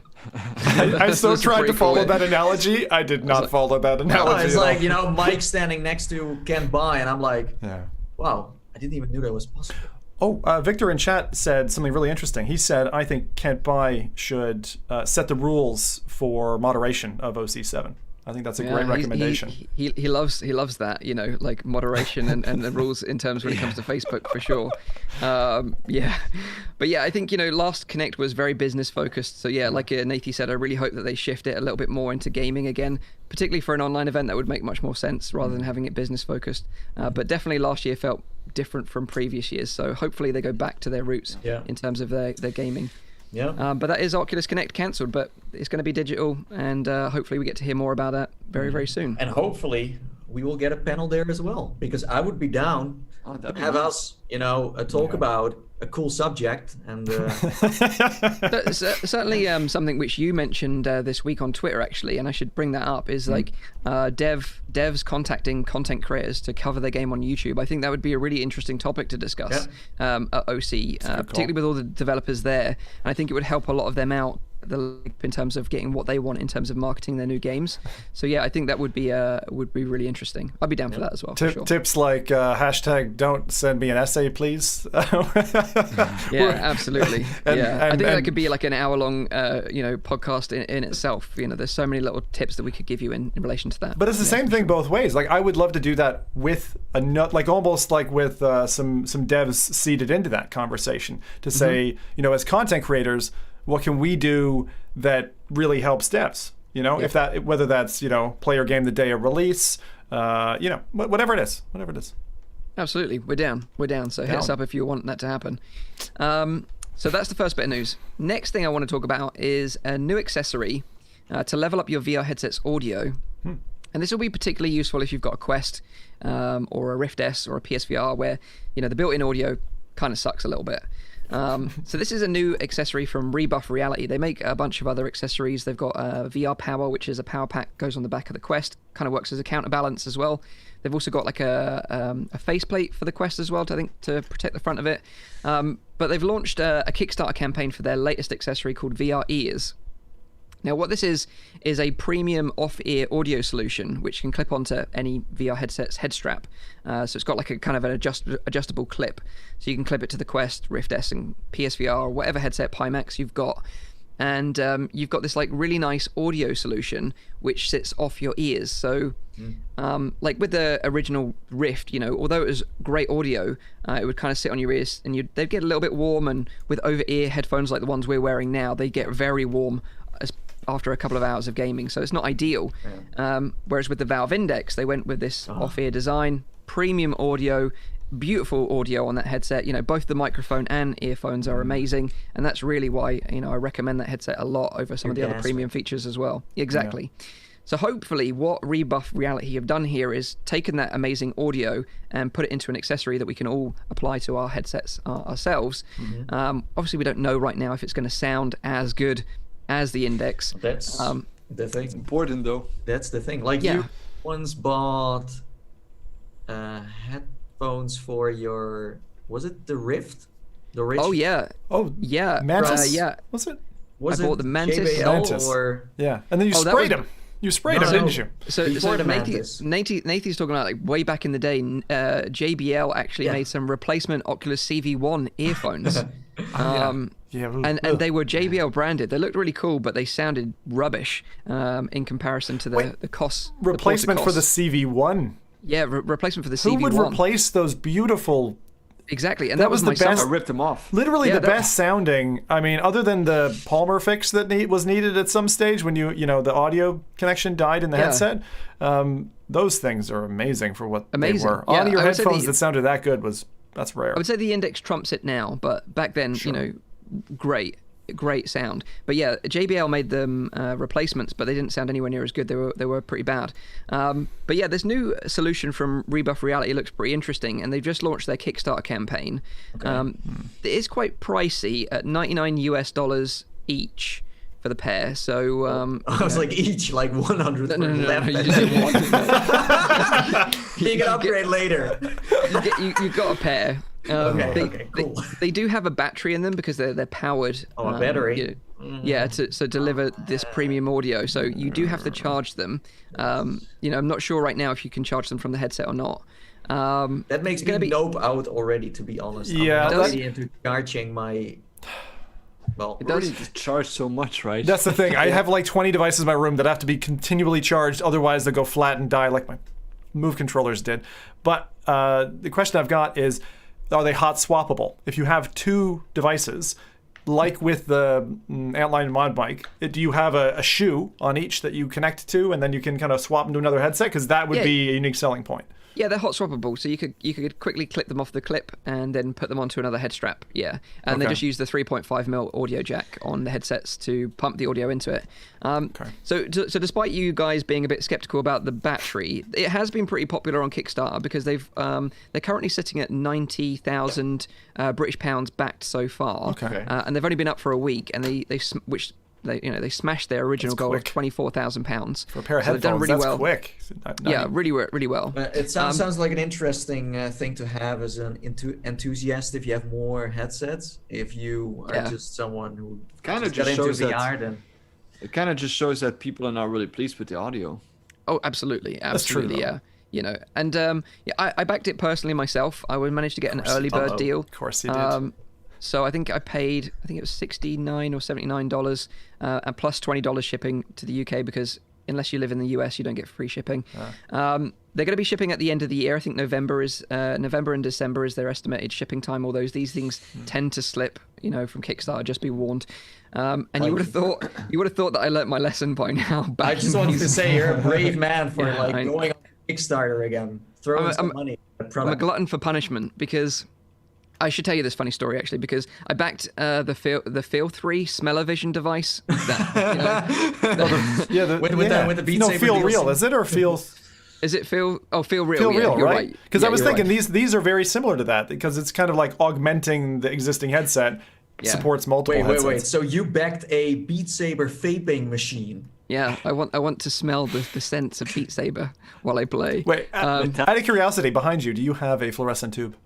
I so tried to follow that analogy. I did not follow that analogy. It's like, Mike standing next to Ken Bai, and I'm like, wow, I didn't even know that was possible. Oh, Victor in chat said something really interesting. He said, I think Kent Bai should set the rules for moderation of OC7. I think that's a great recommendation. He loves that, like moderation and the rules in terms when it comes to Facebook, for sure. But I think, last Connect was very business focused. So like Nathie said, I really hope that they shift it a little bit more into gaming again, particularly for an online event. That would make much more sense rather than having it business focused. But definitely last year felt different from previous years. So hopefully they go back to their roots in terms of their gaming. Yeah. But that is Oculus Connect cancelled, but it's going to be digital, and hopefully we get to hear more about that very, very soon. And hopefully we will get a panel there as well, because I would be down to have us, talk about a cool subject, and certainly something which you mentioned this week on Twitter, actually, and I should bring that up, is like devs contacting content creators to cover their game on YouTube. I think that would be a really interesting topic to discuss at OC, particularly with all the developers there, and I think it would help a lot of them out in terms of getting what they want in terms of marketing their new games. So yeah, I think that would be really interesting. I'd be down for that as well. For sure. Tips like hashtag don't send me an essay, please. Yeah, absolutely. I think that could be like an hour-long podcast in itself. There's so many little tips that we could give you in relation to that. But it's the same thing both ways. Like, I would love to do that with almost like with some devs seeded into that conversation to say, as content creators, what can we do that really helps devs? If that, whether that's play your game the day of release, whatever it is. Absolutely, we're down. So hit us up if you want that to happen. So that's the first bit of news. Next thing I want to talk about is a new accessory to level up your VR headset's audio. And this will be particularly useful if you've got a Quest or a Rift S or a PSVR where the built-in audio kind of sucks a little bit. So this is a new accessory from FReality. They make a bunch of other accessories. They've got VR Power, which is a power pack, goes on the back of the Quest, kind of works as a counterbalance as well. They've also got like a faceplate for the Quest as well, to protect the front of it. But they've launched a Kickstarter campaign for their latest accessory called VR Ears. Now, what this is a premium off-ear audio solution which can clip onto any VR headset's head strap. So it's got like a kind of an adjustable clip. So you can clip it to the Quest, Rift S, and PSVR, or whatever headset Pimax you've got. And you've got this like really nice audio solution which sits off your ears. So like with the original Rift, although it was great audio, it would kind of sit on your ears and they'd get a little bit warm. And with over-ear headphones like the ones we're wearing now, they get very warm after a couple of hours of gaming, so it's not ideal. Whereas with the Valve Index, they went with this off-ear design, premium audio, beautiful audio on that headset. Both the microphone and earphones are amazing, and that's really why I recommend that headset a lot over some of the other premium features as well. Exactly. Yeah. So hopefully what FReality have done here is taken that amazing audio and put it into an accessory that we can all apply to our headsets ourselves. Obviously we don't know right now if it's going to sound as good as the Index. That's the thing. It's important though. That's the thing. Like you once bought headphones for your, was it the Rift? The Rift? Oh yeah. Mantis? Was it? I bought the Mantis. Mantis. And then you sprayed them. You sprayed them, didn't you? So Nathan's talking about like way back in the day, JBL actually made some replacement Oculus CV1 earphones. And they were JBL branded. They looked really cool, but they sounded rubbish in comparison to the costs. Replacement for the CV1? Yeah, replacement for the CV1. Who would replace those beautiful... Exactly, and that was the best. I ripped them off. Literally the best sounding. I mean, other than the Palmer fix that was needed at some stage when the audio connection died in the headset. Those things are amazing for what they were. On-ear headphones that sounded that good that's rare. I would say the Index trumps it now, but back then, great sound. But yeah, JBL made them replacements, but they didn't sound anywhere near as good. They were pretty bad. But yeah, this new solution from FReality looks pretty interesting, and they've just launched their Kickstarter campaign. It is quite pricey at $99 each for the pair. So I was like each like 100. No, you just get one. You can upgrade later. You've got a pair. Cool. They do have a battery in them because they're powered. A battery. To deliver this premium audio. So you do have to charge them. I'm not sure right now if you can charge them from the headset or not. That makes me nope out already, to be honest. Yeah, I'm not really into charging my. Well, it doesn't just charge so much, right? That's the thing. I have like 20 devices in my room that have to be continually charged, otherwise they go flat and die like my Move controllers did. But the question I've got is, are they hot swappable? If you have two devices, like with the Antline Mod Mic, do you have a shoe on each that you connect to, and then you can kind of swap them to another headset? Because that would be a unique selling point. Yeah, they're hot swappable, so you could quickly clip them off the clip and then put them onto another head strap. Yeah, and they just use the 3.5mm audio jack on the headsets to pump the audio into it. So despite you guys being a bit skeptical about the battery, it has been pretty popular on Kickstarter because they're currently sitting at 90,000 British pounds backed so far. And they've only been up for a week, and they smashed their original goal of £24,000 for a pair of headphones. Done really well. Quick. Yeah, really well. It sounds like an interesting thing to have as an enthusiast. If you have more headsets, if you are just someone who kind of just shows VR, then it kind of just shows that people are not really pleased with the audio. Oh, absolutely. That's true, yeah. And I backed it personally myself. I managed to get an early bird deal. Of course you did. So I think it was $69 or $79 and plus $20 shipping to the UK, because unless you live in the US, you don't get free shipping. They're going to be shipping at the end of the year. I think November and December is their estimated shipping time. Although these things tend to slip, from Kickstarter. Just be warned. And you would have thought that I learnt my lesson by now. I just wanted to say you're a brave man for going on Kickstarter again, throwing some money at the product. I'm a glutton for punishment, because I should tell you this funny story actually, because I backed the Feel 3 smell-o-vision device. With the Beat Saber Feel DLC. Real, is it, or Feel? Is it Feel? Oh, Feel Real. Feel Real, you're right? Because I was thinking right. these are very similar to that, because it's kind of like augmenting the existing headset. Supports multiple headsets. Wait. So you backed a Beat Saber vaping machine? Yeah, I want to smell the scents of Beat Saber while I play. Wait, out of curiosity, behind you, do you have a fluorescent tube?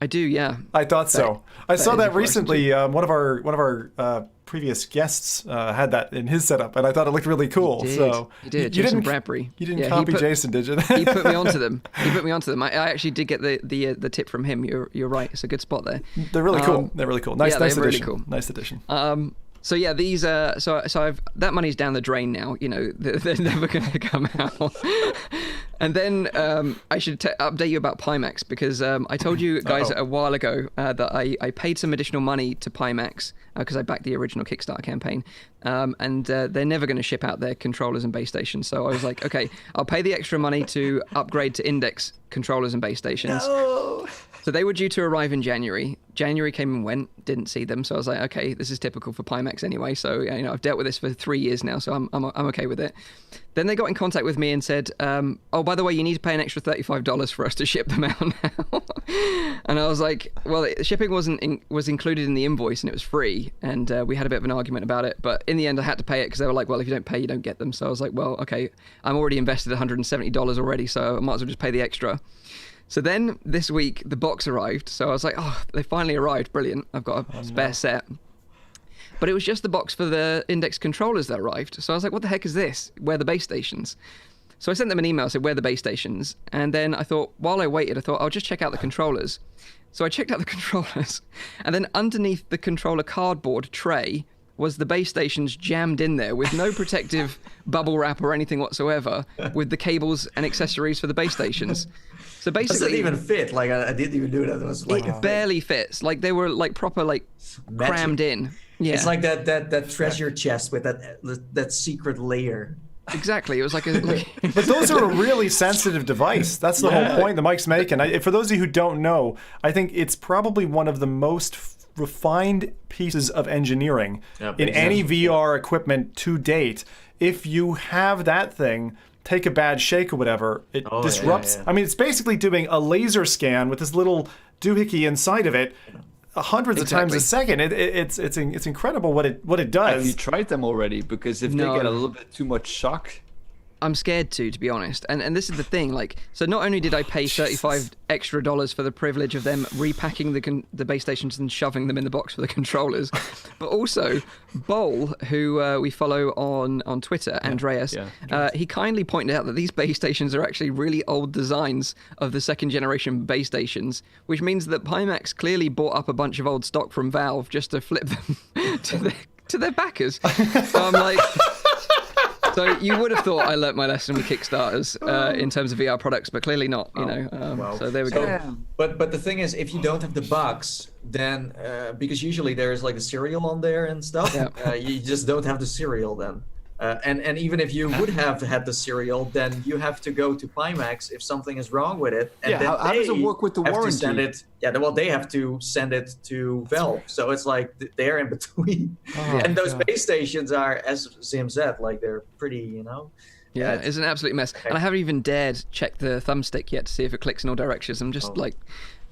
I do, yeah. I thought so. I saw that recently. One of our previous guests had that in his setup, and I thought it looked really cool. You did. Jason Bradbury. You didn't copy Jason, did you? He put me onto them. I actually did get the tip from him. You're right. It's a good spot there. They're really cool. They're really cool. Nice addition. Really cool. Nice addition. So yeah, these so I've that money's down the drain now. They're never going to come out. And then I should update you about Pimax, because I told you guys a while ago that I paid some additional money to Pimax because I backed the original Kickstarter campaign, and they're never going to ship out their controllers and base stations. So I was like, okay, I'll pay the extra money to upgrade to Index controllers and base stations. No. So they were due to arrive in January. January came and went, didn't see them. So I was like, okay, this is typical for Pimax anyway. So I've dealt with this for 3 years now, so I'm okay with it. Then they got in contact with me and said, oh, by the way, you need to pay an extra $35 for us to ship them out now. And I was like, well, shipping was included in the invoice and it was free. And we had a bit of an argument about it. But in the end, I had to pay it because they were like, well, if you don't pay, you don't get them. So I was like, well, okay, I'm already invested $170 already, so I might as well just pay the extra. So then this week, the box arrived. So I was like, oh, they finally arrived. Brilliant. I've got a spare set. But it was just the box for the Index controllers that arrived. So I was like, what the heck is this? Where are the base stations? So I sent them an email, said, where are the base stations? And then I thought, while I waited, I thought, I'll just check out the controllers. So I checked out the controllers. And then underneath the controller cardboard tray was the base stations jammed in there with no protective bubble wrap or anything whatsoever, with the cables and accessories for the base stations. So basically, doesn't even fit. Like I didn't even do that. It was like it barely fits. Like they were like proper crammed in. Yeah, it's like that treasure chest with that secret layer. Exactly. It was like a. But those are a really sensitive device. That's the whole point that Mike's making. For those of you who don't know, I think it's probably one of the most refined pieces of engineering in any VR equipment to date. If you have that thing, take a bad shake or whatever, it disrupts. I mean, it's basically doing a laser scan with this little doohickey inside of it hundreds of times a second. It's incredible what it does. Have you tried them already? Because if they get a little bit too much shock, I'm scared to be honest. And this is the thing, so not only did I pay $35 extra for the privilege of them repacking the base stations and shoving them in the box for the controllers, but also Bowl, who we follow on Twitter, Andreas, he kindly pointed out that these base stations are actually really old designs of the second generation base stations, which means that Pimax clearly bought up a bunch of old stock from Valve just to flip them to their backers. So I'm like... So you would have thought I learnt my lesson with Kickstarters in terms of VR products, but clearly not. So there we go. But the thing is, if you don't have the box, then because usually there's like a serial on there and stuff, you just don't have the serial then. And even if you would have had the serial, then you have to go to Pimax if something is wrong with it. And then how does it work with the warranty? Send it, they have to send it to Valve. So it's like they're in between. And those base stations are, as Zim said, like they're pretty, Yeah, it's an absolute mess. And I haven't even dared check the thumbstick yet to see if it clicks in all directions. I'm just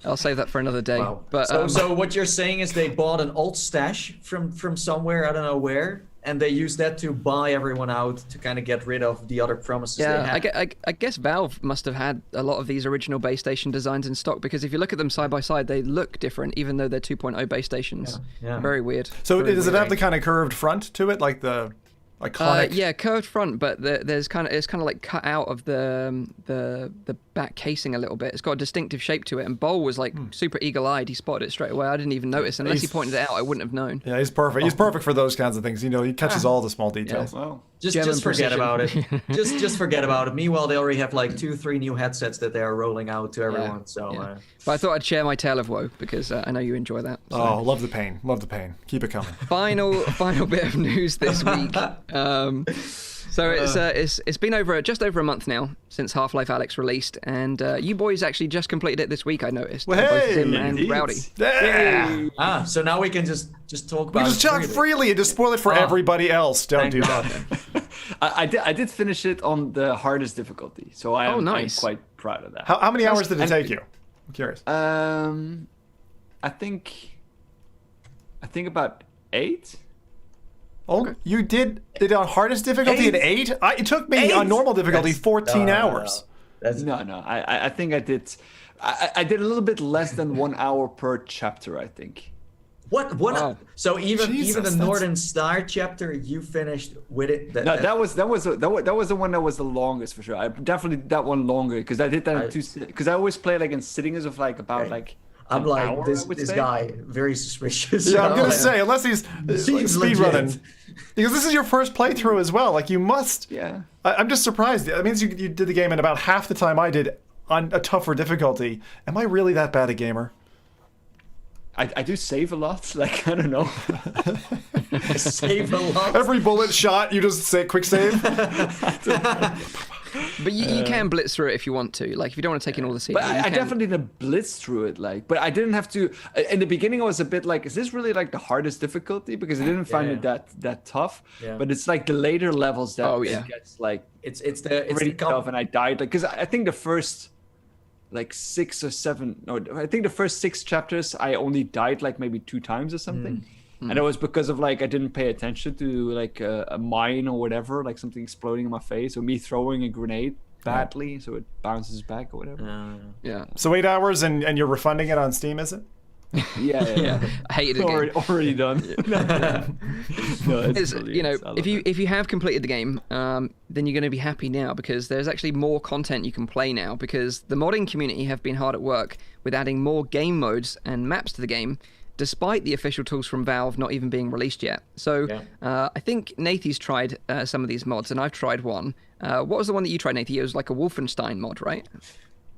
I'll save that for another day. Wow. But so what you're saying is they bought an alt stash from somewhere, I don't know where, and they used that to buy everyone out to kind of get rid of the other promises they had. I guess Valve must have had a lot of these original base station designs in stock, because if you look at them side by side, they look different, even though they're 2.0 base stations. Yeah. Very weird. So does it have the kind of curved front to it, like the iconic? Curved front, but it's kind of like cut out of the back casing a little bit. It's got a distinctive shape to it, and Bol was like super eagle-eyed. He spotted it straight away. I didn't even notice. Unless he pointed it out, I wouldn't have known. Yeah, he's perfect. He's perfect for those kinds of things. He catches all the small details. Yeah. Well, just forget about it. just forget about it. Meanwhile, they already have like 2-3 new headsets that they are rolling out to everyone. Yeah. So, but I thought I'd share my tale of woe, because I know you enjoy that. So. Oh, love the pain. Love the pain. Keep it coming. Final bit of news this week. So it's been just over a month now since Half-Life Alyx released, and you boys actually just completed it this week. I noticed. Well, both Zim and Rowdy. Yeah. So now we can just talk about. We just talk freely and just spoil it for everybody else. Don't do that. I did finish it on the hardest difficulty, so I'm quite proud of that. How many hours did it take you? I'm curious. I think about 8. Oh, okay. You did it on hardest difficulty at 8? It took me on normal difficulty 14 hours. No. I think I did. I did a little bit less than 1 hour per chapter, I think. What? Wow. So even the Northern Star chapter, you finished with it. That was the one that was the longest for sure. I definitely did that one longer, because I did that in 2. Because I always play like in sittings of like about like. I'm like, this guy, very suspicious. Yeah, I'm going to say, unless he's speedrunning. Because this is your first playthrough as well. Like, you must. Yeah. I'm just surprised. That means you did the game in about half the time I did on a tougher difficulty. Am I really that bad a gamer? I do save a lot. Like, I don't know. Save a lot? Every bullet shot, you just say quick save? But you can blitz through it if you want to. Like, if you don't want to take in all the scenes. But I definitely didn't blitz through it. Like, but I didn't have to. In the beginning, I was a bit like, is this really like the hardest difficulty? Because I didn't find it that tough. Yeah. But it's like the later levels that it gets like it's really tough. And I died because I think the first like 6 or 7. No, I think the first 6 chapters I only died like maybe 2 times or something. And it was because of like I didn't pay attention to like a mine or whatever, like something exploding in my face, or me throwing a grenade badly, so it bounces back or whatever. Yeah. So 8 hours and you're refunding it on Steam, is it? Yeah. I hated it. Already done. No, if you have completed the game, then you're going to be happy now, because there's actually more content you can play now, because the modding community have been hard at work with adding more game modes and maps to the game, despite the official tools from Valve not even being released yet. So I think Nathy's tried some of these mods, and I've tried one. What was the one that you tried, Nathy? It was like a Wolfenstein mod, right?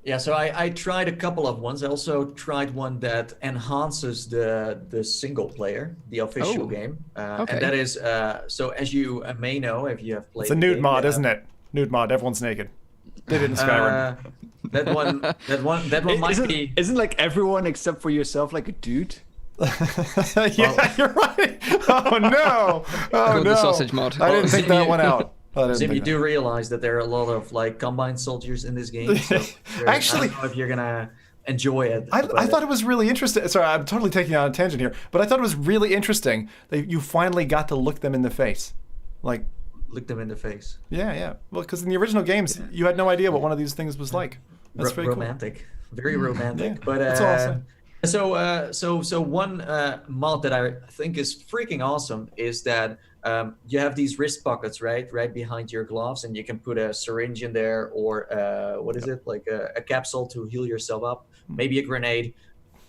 Yeah, so I tried a couple of ones. I also tried one that enhances the single player, the official game. And that is, so as you may know, if you have played it's a nude mod, isn't it? Nude mod, everyone's naked. They did in Skyrim. That one might be... Isn't like everyone except for yourself like a dude? You're right. Oh no! Oh no! The sausage mod. I didn't think that one out. Zim, you do realize that there are a lot of like combined soldiers in this game. So actually, I don't know if you're gonna enjoy it. I thought it was really interesting. Sorry, I'm totally taking on a tangent here, but I thought it was really interesting that you finally got to look them in the face, like. Look them in the face. Yeah. Well, because in the original games, you had no idea what one of these things was like. That's very romantic. Cool. Very romantic. Yeah, but that's awesome. So one mod that I think is freaking awesome is that you have these wrist pockets right behind your gloves, and you can put a syringe in there, or what is it, like a capsule to heal yourself up, maybe a grenade,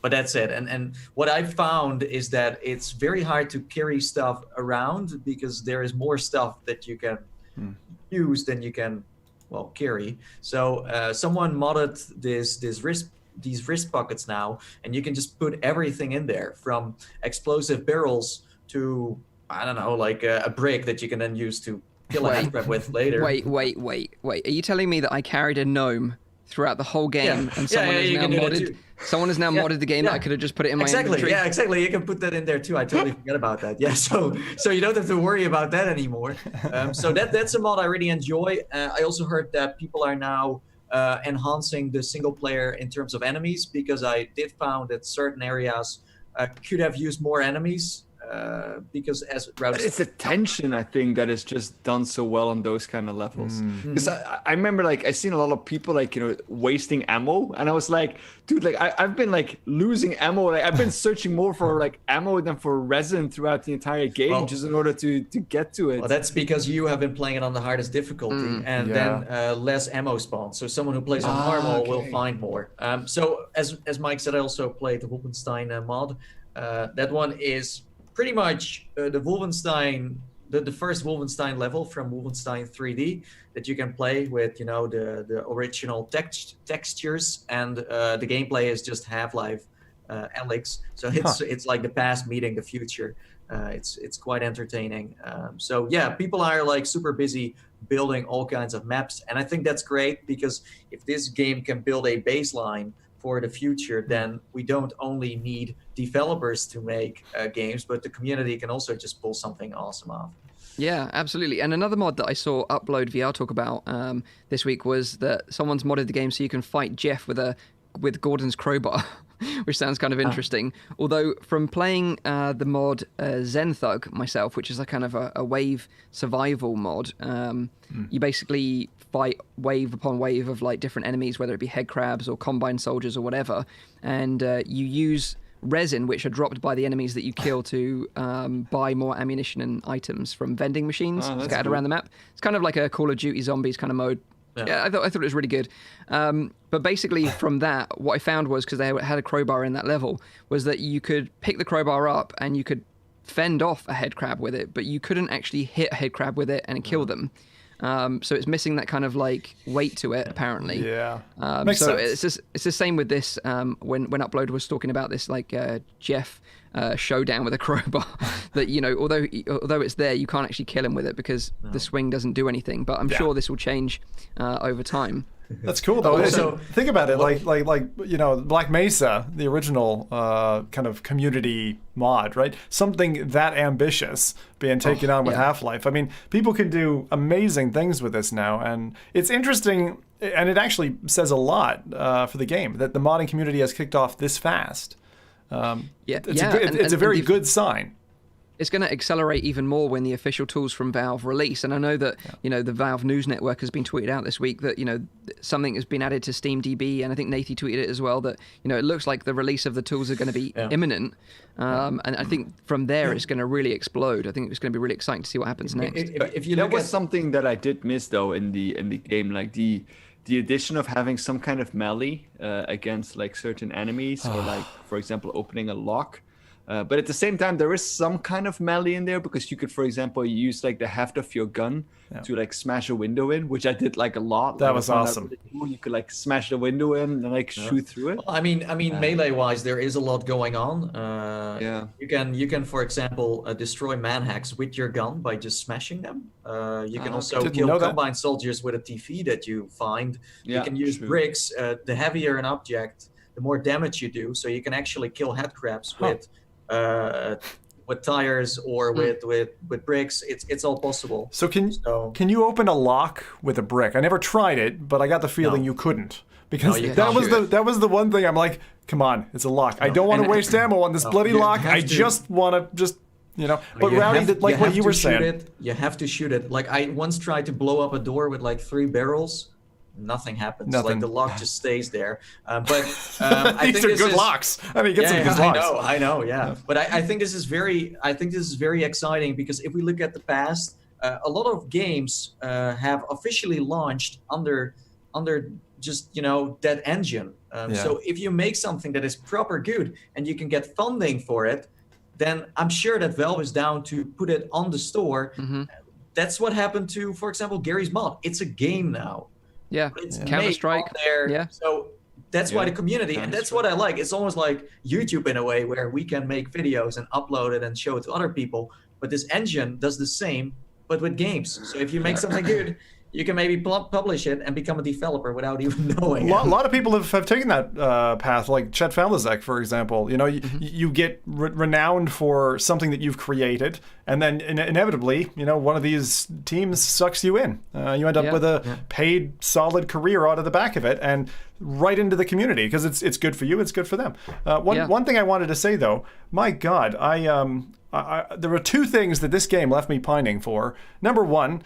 but that's it. And what I found is that it's very hard to carry stuff around, because there is more stuff that you can use than you can carry. So someone modded these wrist pockets now, and you can just put everything in there, from explosive barrels to, I don't know, like a brick that you can then use to kill a headcrab with later. Wait. Are you telling me that I carried a gnome throughout the whole game and someone has now modded? Someone has now modded the game that I could have just put it in my inventory. Yeah, exactly. You can put that in there too. I totally forgot about that. Yeah, so you don't have to worry about that anymore. So that's a mod I really enjoy. I also heard that people are now enhancing the single player in terms of enemies, because I did found that certain areas could have used more enemies. Because as it's the tension, I think, that is just done so well on those kind of levels. Because I remember, like, I seen a lot of people, like, wasting ammo, and I was like, dude, like, I've been like losing ammo. Like, I've been searching more for like ammo than for resin throughout the entire game, just in order to get to it. Well, that's because you have been playing it on the hardest difficulty, and then less ammo spawns. So someone who plays on normal will find more. So as Mike said, I also played the Wolfenstein mod. That one is pretty much the Wolfenstein, the first Wolfenstein level from Wolfenstein 3D that you can play with, the original textures, and the gameplay is just Half-Life Alyx. So it's like the past meeting the future. It's quite entertaining. So yeah, people are like super busy building all kinds of maps, and I think that's great, because if this game can build a baseline for the future, then we don't only need developers to make games, but the community can also just pull something awesome off. Yeah, absolutely. And another mod that I saw Upload VR talk about this week was that someone's modded the game so you can fight Jeff with Gordon's crowbar, which sounds kind of interesting. Although from playing the mod Zen Thug myself, which is a kind of a wave survival mod, you basically fight wave upon wave of like different enemies, whether it be head crabs or combine soldiers or whatever, and you use resin, which are dropped by the enemies that you kill, to buy more ammunition and items from vending machines scattered around the map. It's kind of like a Call of Duty Zombies kind of mode. Yeah, I thought it was really good. But basically from that, what I found was, because they had a crowbar in that level, was that you could pick the crowbar up and you could fend off a head crab with it, but you couldn't actually hit a head crab with it and kill them. So it's missing that kind of like weight to it, apparently. Yeah. Makes sense. It's the same with this. When Upload was talking about this, like Jeff showdown with a crowbar, that although it's there, you can't actually kill him with it because the swing doesn't do anything. But I'm sure this will change over time. That's cool though. Also, think about it, like Black Mesa, the original kind of community mod, right? Something that ambitious being taken on with Half-Life. I mean, people can do amazing things with this now, and it's interesting, and it actually says a lot for the game that the modding community has kicked off this fast. It's a very good sign. It's going to accelerate even more when the official tools from Valve release. And I know that, the Valve News Network has been tweeted out this week that, something has been added to SteamDB. And I think Nathy tweeted it as well, that, it looks like the release of the tools are going to be imminent. And I think from there, it's going to really explode. I think it's going to be really exciting to see what happens next. If you look at something that I did miss, though, in the game, like the addition of having some kind of melee against like certain enemies, or like, for example, opening a lock. But at the same time, there is some kind of melee in there, because you could, for example, use like the heft of your gun to like smash a window in, which I did like a lot. That was awesome. You could like smash the window in and like shoot through it. Well, I mean, melee-wise, there is a lot going on. You can, for example, destroy manhacks with your gun by just smashing them. You can also kill combine soldiers with a TV that you find. You can use bricks. The heavier an object, the more damage you do. So you can actually kill headcrabs with tires or with bricks. It's all possible. So can you open a lock with a brick? I never tried it, but I got the feeling you couldn't, because that was the one thing I'm like, come on, it's a lock. I don't want to waste ammo on this bloody lock. I just want to But Rowdy, like what you were saying, you have to shoot it. Like I once tried to blow up a door with like 3 barrels. Nothing happens. Like the lock just stays there. But I these think are good locks. I mean, get some of these locks. I know. Yeah. But I think this is very exciting, because if we look at the past, a lot of games have officially launched under just that engine. So if you make something that is proper good and you can get funding for it, then I'm sure that Valve is down to put it on the store. That's what happened to, for example, Gary's mod. It's a game now. Yeah, it's Counter-Strike. Yeah. So that's why the community, and that's what I like. It's almost like YouTube in a way, where we can make videos and upload it and show it to other people. But this engine does the same but with games. So if you make something good, you can maybe publish it and become a developer without even knowing. A lot of people have taken that path, like Chet Falazek, for example. You know, you get renowned for something that you've created, and then inevitably, you know, one of these teams sucks you in. You end up with a paid, solid career out of the back of it, and right into the community, because it's good for you, it's good for them. One thing I wanted to say, though, my God, there were two things that this game left me pining for. Number one,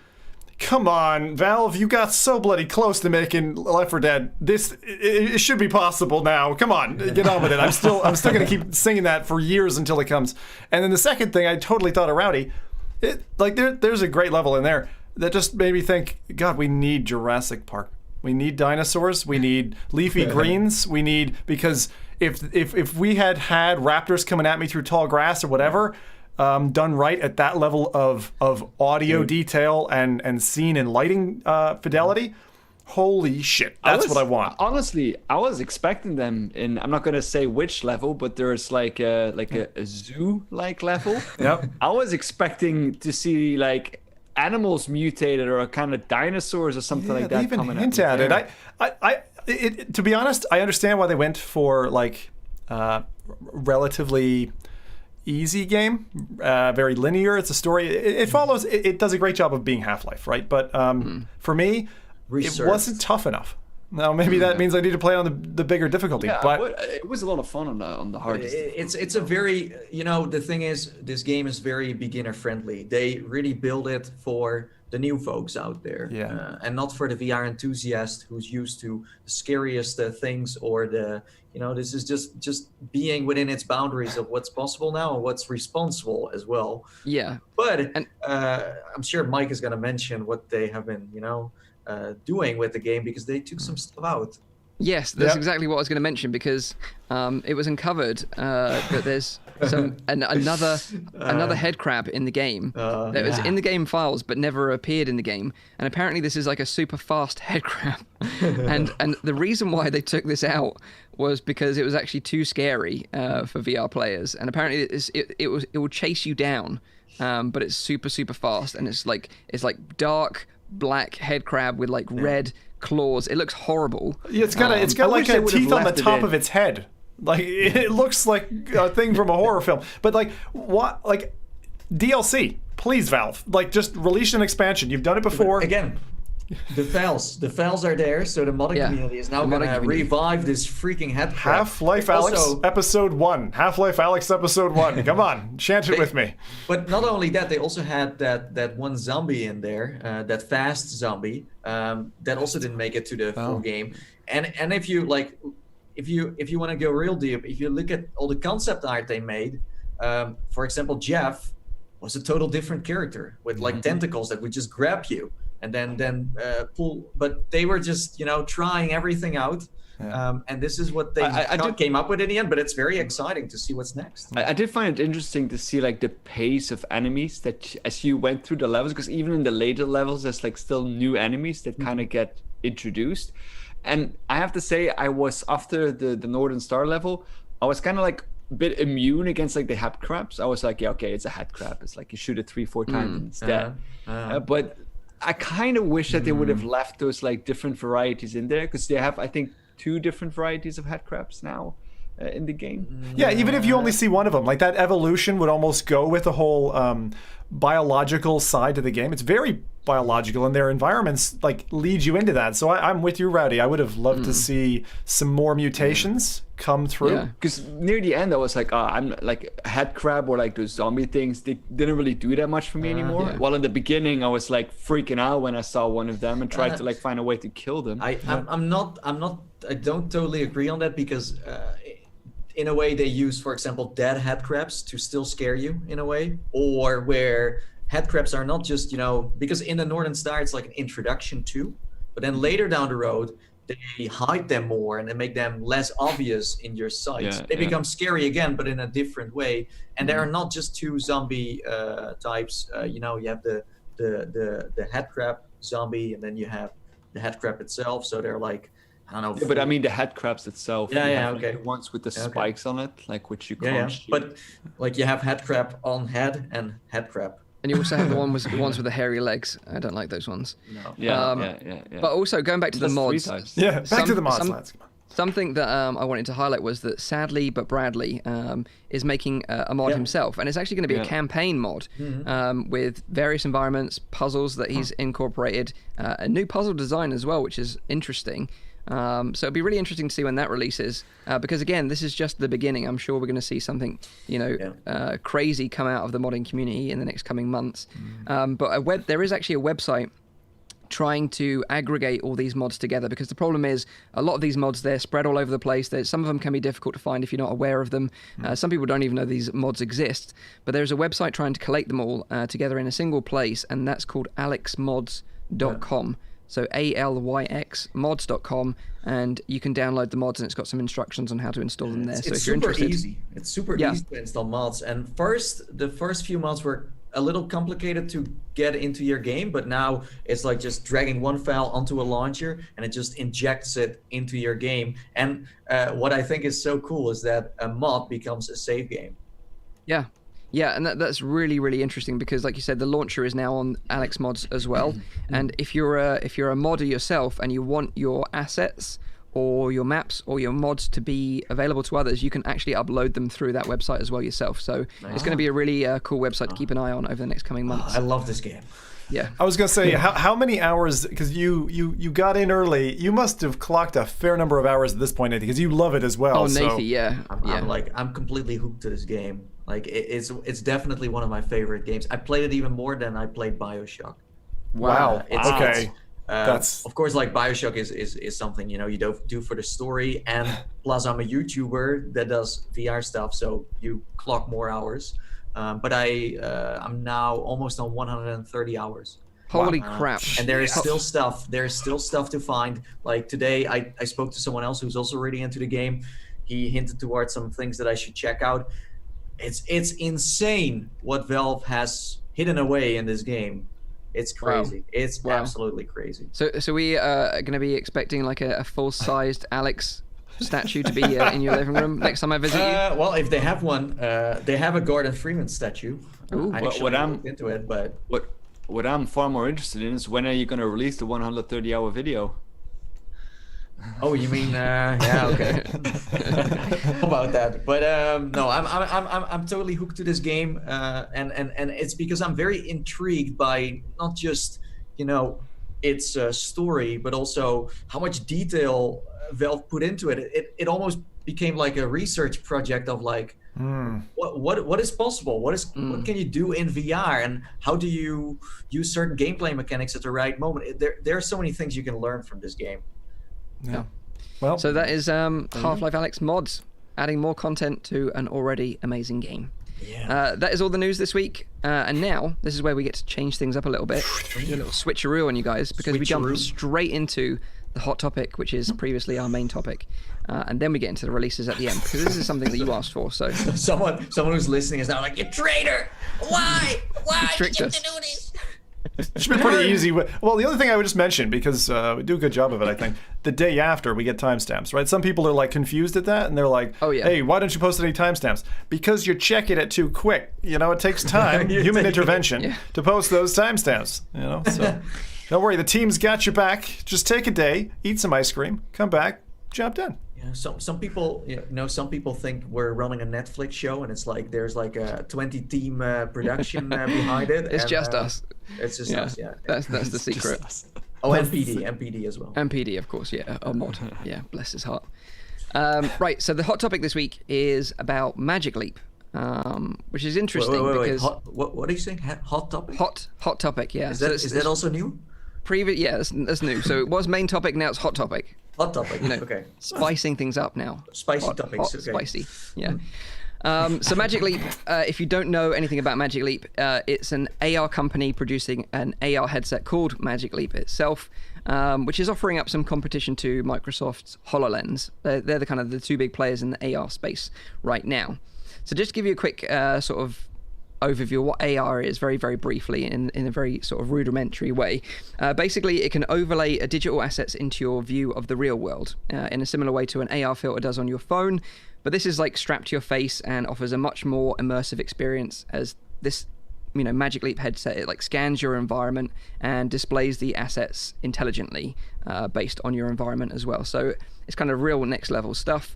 come on, Valve, you got so bloody close to making Left 4 Dead. It should be possible now. Come on, get on with it. I'm still going to keep singing that for years until it comes. And then the second thing, I totally thought of Rowdy. There's a great level in there that just made me think, God, we need Jurassic Park. We need dinosaurs. We need leafy greens. We need, because if we had raptors coming at me through tall grass or whatever, done right at that level of audio detail and scene and lighting fidelity, holy shit, that's what I want. Honestly, I was expecting them in, I'm not going to say which level, but there's like a zoo-like level. Yep. I was expecting to see like animals mutated or kind of dinosaurs or something like that. They even coming hint at it. To be honest, I understand why they went for like relatively easy game, very linear. It's a story. It follows. It does a great job of being Half-Life, right? But for me, it wasn't tough enough. Now maybe that means I need to play on the bigger difficulty. Yeah, but it was a lot of fun on the hardest. It's a very, you know, the thing is, this game is very beginner friendly. They really build it for the new folks out there, and not for the VR enthusiast who's used to the scariest things, or the, you know, this is just being within its boundaries of what's possible now and what's responsible as well. Yeah. But I'm sure Mike is going to mention what they have been, you know, doing with the game, because they took some stuff out. Yes, that's exactly what I was going to mention, because it was uncovered that there's another head crab in the game that was in the game files but never appeared in the game, and apparently this is like a super fast head crab, and the reason why they took this out was because it was actually too scary for VR players, and apparently it will chase you down, but it's super fast, and it's like dark black head crab with like red claws. It looks horrible. Yeah, it's got like a teeth on the top of its head. Like it looks like a thing from a horror film. But like what? Like DLC, please, Valve. Like just release an expansion. You've done it before. Again, the files are there, so the modding community is now going to revive this freaking head crab. Half-Life Alyx Episode 1. Half-Life Alyx Episode 1. Come on, chant it with me. But not only that, they also had that one zombie in there, that fast zombie, that also didn't make it to the full game. And if you like, if you want to go real deep, if you look at all the concept art they made, for example, Jeff was a total different character with like tentacles that would just grab you and then pull. But they were just, you know, trying everything out. And this is what they came up with in the end, but it's very exciting to see what's next. I did find it interesting to see like the pace of enemies that as you went through the levels, because even in the later levels there's like still new enemies that kind of get introduced. And I have to say, I was, after the Northern Star level, I was kind of like a bit immune against like the head crabs. I was like, yeah, okay, it's a head crab. It's like you shoot it 3-4 times and it's dead. But I kind of wish that they would have left those like different varieties in there, because they have, I think, 2 different varieties of head crabs now in the game. Yeah, even if you only see one of them, like that evolution would almost go with the whole biological side to the game. It's very biological, and their environments like lead you into that. So I'm with you, Rowdy. I would have loved to see some more mutations come through. Because near the end, I was like, I'm like head crab or like those zombie things. They didn't really do that much for me anymore. While in the beginning, I was like freaking out when I saw one of them and tried to like find a way to kill them. I don't totally agree on that, because in a way they use, for example, dead head crabs to still scare you in a way, or where head crabs are not just, you know, because in the Northern Star it's like an introduction to, but then later down the road they hide them more and they make them less obvious in your sight. They become scary again, but in a different way. And there are not just 2 zombie types. You know, you have the head crab zombie, and then you have the head crab itself. So they're like, I don't know. Yeah, but I mean the head crabs itself. Okay. The ones with the spikes on it, like which you crunch. But like you have head crab on head and head crab. And you also have the ones with the hairy legs. I don't like those ones. No. Yeah. But also going back to the mods. Yeah, back to the mods, lads. Come on. Something that I wanted to highlight was that sadly, but Bradley is making a mod himself, and it's actually going to be a campaign mod with various environments, puzzles that he's incorporated, a new puzzle design as well, which is interesting. So it'll be really interesting to see when that releases, because again, this is just the beginning. I'm sure we're going to see something, crazy come out of the modding community in the next coming months. But there is actually a website trying to aggregate all these mods together, because the problem is a lot of these mods, they're spread all over the place. Some of them can be difficult to find if you're not aware of them. Some people don't even know these mods exist, but there's a website trying to collate them all together in a single place, and that's called alyxmods.com. So ALYX mods.com, and you can download the mods, and it's got some instructions on how to install them there. So if you're interested, it's super easy to install mods. And the first few mods were a little complicated to get into your game, but now it's like just dragging one file onto a launcher and it just injects it into your game. And what I think is so cool is that a mod becomes a save game. Yeah, and that's really, really interesting, because like you said, the launcher is now on Alyx Mods as well. And if you're a modder yourself and you want your assets or your maps or your mods to be available to others, you can actually upload them through that website as well yourself. So it's going to be a really cool website to keep an eye on over the next coming months. I love this game. Yeah. I was going to say, how many hours, because you got in early, you must have clocked a fair number of hours at this point, Nathan, because you love it as well. Oh, Nathan, yeah. I'm completely hooked to this game. Like, it's definitely one of my favorite games. I played it even more than I played BioShock. Wow. Okay. That's of course, like, BioShock is something you do for the story, and plus I'm a YouTuber that does VR stuff, so you clock more hours. But I'm now almost on 130 hours. Holy crap! And there is still stuff. There's still stuff to find. Like today, I spoke to someone else who's also really into the game. He hinted towards some things that I should check out. It's insane what Valve has hidden away in this game. It's crazy. Wow. It's absolutely crazy. So we are going to be expecting like a full-sized Alyx statue to be in your living room next time I visit you? Well, if they have one, they have a Gordon Freeman statue. Ooh. What I'm into it, but what I'm far more interested in is, when are you going to release the 130-hour video? Oh, you mean okay. How about that? But no, I'm totally hooked to this game, and it's because I'm very intrigued by not just its story, but also how much detail Valve put into it. It almost became like a research project of like what is possible, what can you do in VR, and how do you use certain gameplay mechanics at the right moment. There are so many things you can learn from this game. Yeah. Well, so that is Half-Life Alyx Mods, adding more content to an already amazing game. Yeah. That is all the news this week. And now, this is where we get to change things up a little bit. Do a little switcheroo on you guys, because we jump straight into the hot topic, which is previously our main topic. And then we get into the releases at the end, because this is something that you asked for. So someone who's listening is now like, "You traitor! Why did you have to do this?" It should be pretty easy. Well, the other thing I would just mention, because we do a good job of it, I think, the day after we get timestamps, right? Some people are like confused at that, and they're like, "Oh yeah, hey, why don't you post any timestamps?" Because you're checking it too quick. It takes time, human intervention, to post those timestamps. So don't worry, the team's got your back. Just take a day, eat some ice cream, come back, job done. Yeah, some people, some people think we're running a Netflix show, and it's like there's like a 20-team production behind it. It's just us. It's just us. Yeah, that's the secret. Oh, MPD as well. MPD, of course. Yeah, a mod. Yeah, bless his heart. Right. So the hot topic this week is about Magic Leap, which is interesting because what are you saying? Hot topic. Hot topic. Yeah. Is that also new? Yeah, that's new. So it was main topic. Now it's hot topic. Hot topic. Okay. Spicing things up now. Spicy topics. Okay. Spicy. Yeah. So Magic Leap, if you don't know anything about Magic Leap, it's an AR company producing an AR headset called Magic Leap itself, which is offering up some competition to Microsoft's HoloLens. They're the kind of the two big players in the AR space right now. So just to give you a quick sort of overview of what AR is, very, very briefly, in a very sort of rudimentary way. Basically, it can overlay digital assets into your view of the real world in a similar way to an AR filter does on your phone. But this is like strapped to your face and offers a much more immersive experience, as this Magic Leap headset, it like scans your environment and displays the assets intelligently based on your environment as well. So it's kind of real next level stuff.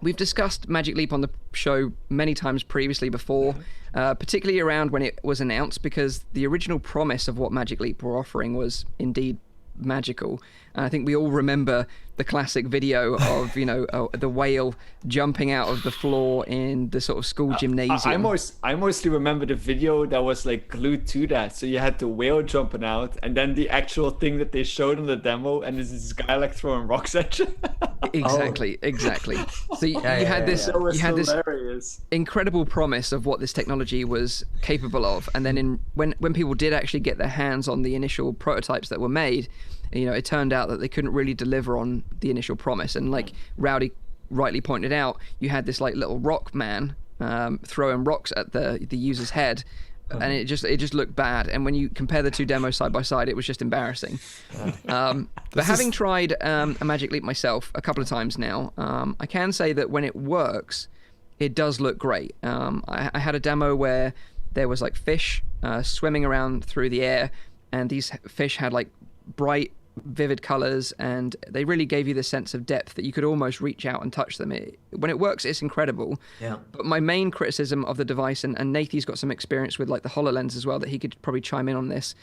We've discussed Magic Leap on the show many times previously before, particularly around when it was announced, because the original promise of what Magic Leap were offering was indeed magical. And I think we all remember the classic video of the whale jumping out of the floor in the sort of school gymnasium. I mostly remember the video that was like glued to that. So you had the whale jumping out, and then the actual thing that they showed in the demo, and there's this guy like throwing rocks at you. Exactly. So you had this incredible promise of what this technology was capable of, and then when people did actually get their hands on the initial prototypes that were made, it turned out that they couldn't really deliver on the initial promise. And like Rowdy rightly pointed out, you had this like little rock man throwing rocks at the user's head, and it just looked bad. And when you compare the two demos side by side, it was just embarrassing. But having tried a Magic Leap myself a couple of times now, I can say that when it works, it does look great. I had a demo where there was like fish swimming around through the air, and these fish had like bright, vivid colors, and they really gave you the sense of depth that you could almost reach out and touch them. When it works, it's incredible. Yeah. But my main criticism of the device, and Nathy's got some experience with like the HoloLens as well, that he could probably chime in on this,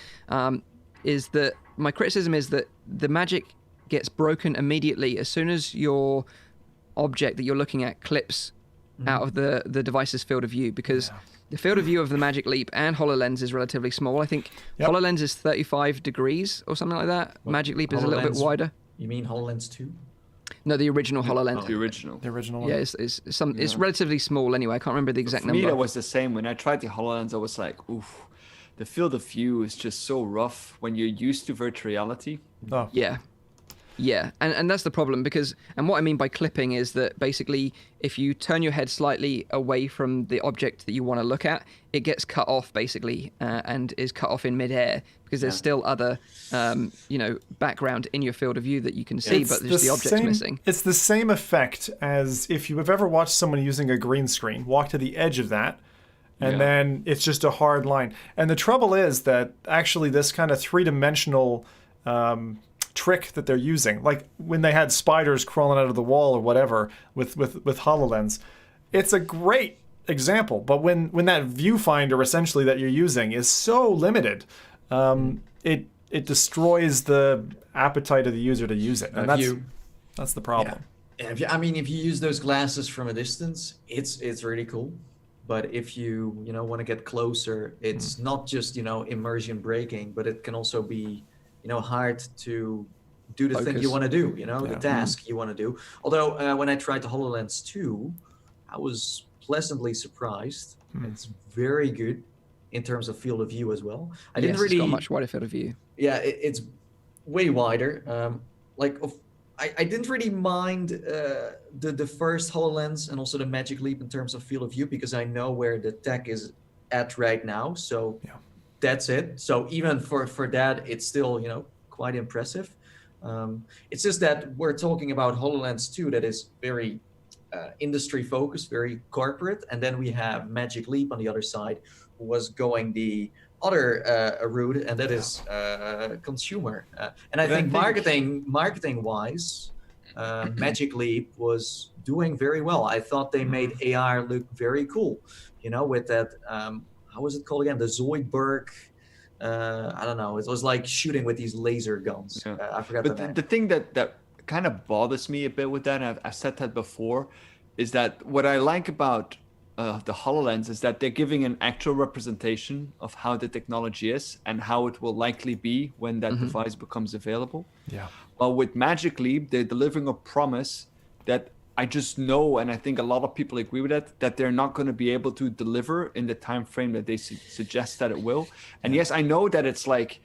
is that my criticism is that the magic gets broken immediately as soon as your object that you're looking at clips out of the device's field of view, because the field of view of the Magic Leap and HoloLens is relatively small. I think HoloLens is 35 degrees or something like that. Magic Leap is a little bit wider. You mean HoloLens 2? No, the original HoloLens. The original one. Yeah, it's relatively small anyway. I can't remember the exact number. For me, that was the same. When I tried the HoloLens, I was like, oof, the field of view is just so rough when you're used to virtual reality. Oh. Yeah, and that's the problem, and what I mean by clipping is that basically if you turn your head slightly away from the object that you want to look at, it gets cut off basically and is cut off in midair, because there's still other background in your field of view that you can see, but just the object's missing. It's the same effect as if you have ever watched someone using a green screen, walk to the edge of that, and then it's just a hard line. And the trouble is that actually this kind of three-dimensional trick that they're using, like when they had spiders crawling out of the wall or whatever with HoloLens, it's a great example. But when that viewfinder essentially that you're using is so limited, it destroys the appetite of the user to use it, and that's the problem. Yeah. If you use those glasses from a distance, it's really cool. But if you want to get closer, it's not just immersion breaking, but it can also be hard to do the thing you want to do, the task you want to do. Although when I tried the HoloLens 2, I was pleasantly surprised. It's very good in terms of field of view as well. It's got a much wider field of view. Yeah, it's way wider. I didn't really mind the first HoloLens and also the Magic Leap in terms of field of view, because I know where the tech is at right now. So that's it. So even for that, it's still quite impressive. It's just that we're talking about HoloLens 2 that is very industry focused, very corporate, and then we have Magic Leap on the other side, who was going the other route, and that is consumer. And I think marketing wise, Magic Leap was doing very well. I thought they made AR look very cool, with that how was it called again? The Zoidberg. I don't know. It was like shooting with these laser guns. I forgot the name. The thing that kind of bothers me a bit with that, and I've said that before, is that what I like about the HoloLens is that they're giving an actual representation of how the technology is and how it will likely be when that device becomes available. Yeah. While with Magic Leap, they're delivering a promise that I just know, and I think a lot of people agree with that they're not going to be able to deliver in the time frame that they suggest that it will. And yes, I know that it's like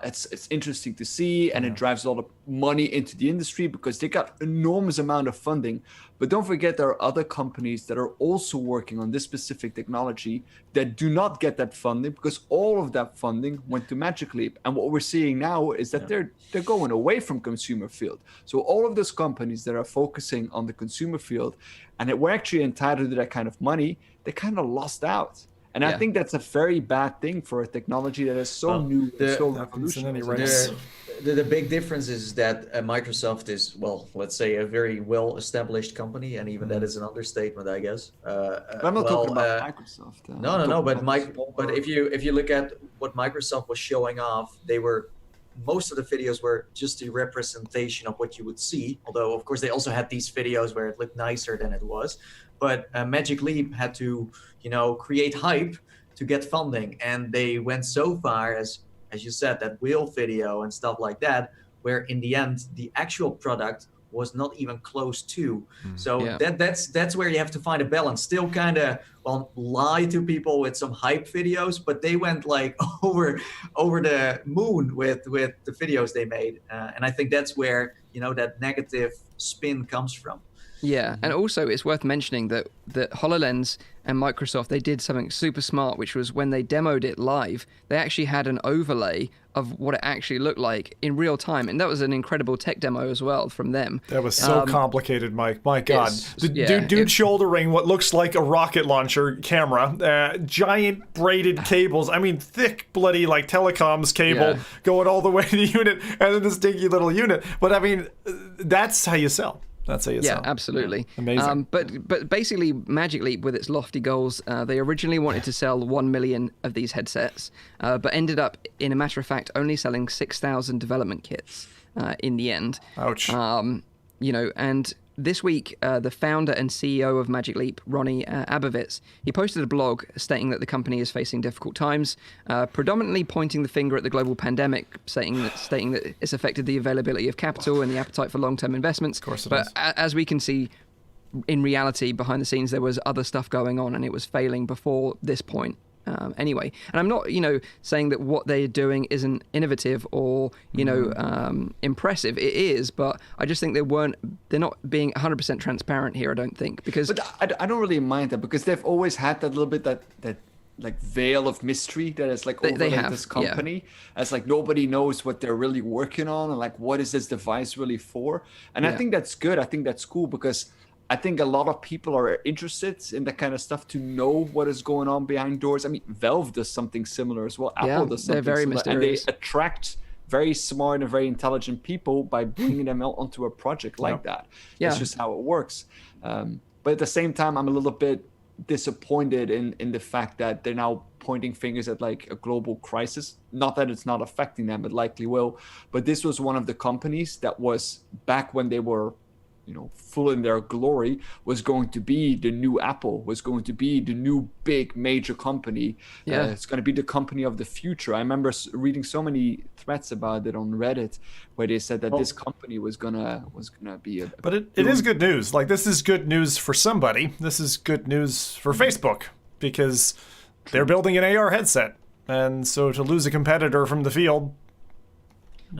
it's interesting to see, and it drives a lot of money into the industry because they got enormous amount of funding. But don't forget, there are other companies that are also working on this specific technology that do not get that funding, because all of that funding went to Magic Leap. And what we're seeing now is that they're going away from consumer field. So all of those companies that are focusing on the consumer field and that were actually entitled to that kind of money, they kind of lost out. And I think that's a very bad thing for a technology that is so new, so revolutionary. The big difference is that Microsoft is, well, let's say a very well-established company, and even that is an understatement, I guess. I'm not talking about Microsoft. No. But if you look at what Microsoft was showing off, most of the videos were just a representation of what you would see. Although, of course, they also had these videos where it looked nicer than it was. But Magic Leap had to, create hype to get funding, and they went so far as you said, that wheel video and stuff like that, where in the end the actual product was not even close to. So that's where you have to find a balance. Still kind of lie to people with some hype videos, but they went like over the moon with the videos they made, and I think that's where that negative spin comes from. Yeah, and also it's worth mentioning that HoloLens and Microsoft, they did something super smart, which was when they demoed it live, they actually had an overlay of what it actually looked like in real time. And that was an incredible tech demo as well from them. That was so complicated, Mike. My God. Dude shouldering what looks like a rocket launcher camera, giant braided cables. I mean, thick, bloody, like telecoms cable going all the way to the unit, and then this dinky little unit. But I mean, that's how you sell. That's how you sell. Yeah, absolutely. Amazing. But basically, Magic Leap, with its lofty goals, they originally wanted to sell 1 million of these headsets, but ended up, in a matter of fact, only selling 6,000 development kits in the end. Ouch. And this week, the founder and CEO of Magic Leap, Ronnie Abovitz, he posted a blog stating that the company is facing difficult times, predominantly pointing the finger at the global pandemic, stating that it's affected the availability of capital and the appetite for long-term investments. Of course it but is. As we can see, in reality, behind the scenes, there was other stuff going on, and it was failing before this point. Anyway, and I'm not, saying that what they're doing isn't innovative or, impressive. It is, but I just think they're not being 100% transparent here, I don't think, because... But I don't really mind that, because they've always had that little bit that like veil of mystery that is like over this company, as like nobody knows what they're really working on, and like what is this device really for. And I think that's good. I think that's cool, because I think a lot of people are interested in that kind of stuff, to know what is going on behind doors. I mean, Valve does something similar as well. Apple does something they're very similar, mysterious. and they attract very smart and very intelligent people by bringing them out onto a project like that. Yeah. That's just how it works. But at the same time, I'm a little bit disappointed in the fact that they're now pointing fingers at like a global crisis. Not that it's not affecting them, it likely will. But this was one of the companies that was, back when they were full in their glory, was going to be the new Apple, was going to be the new big major company. It's going to be the company of the future. I remember reading so many threads about it on Reddit, where they said that this company was gonna be a... But it is good news. Like, this is good news for somebody. This is good news for Facebook, because they're building an AR headset. And so to lose a competitor from the field...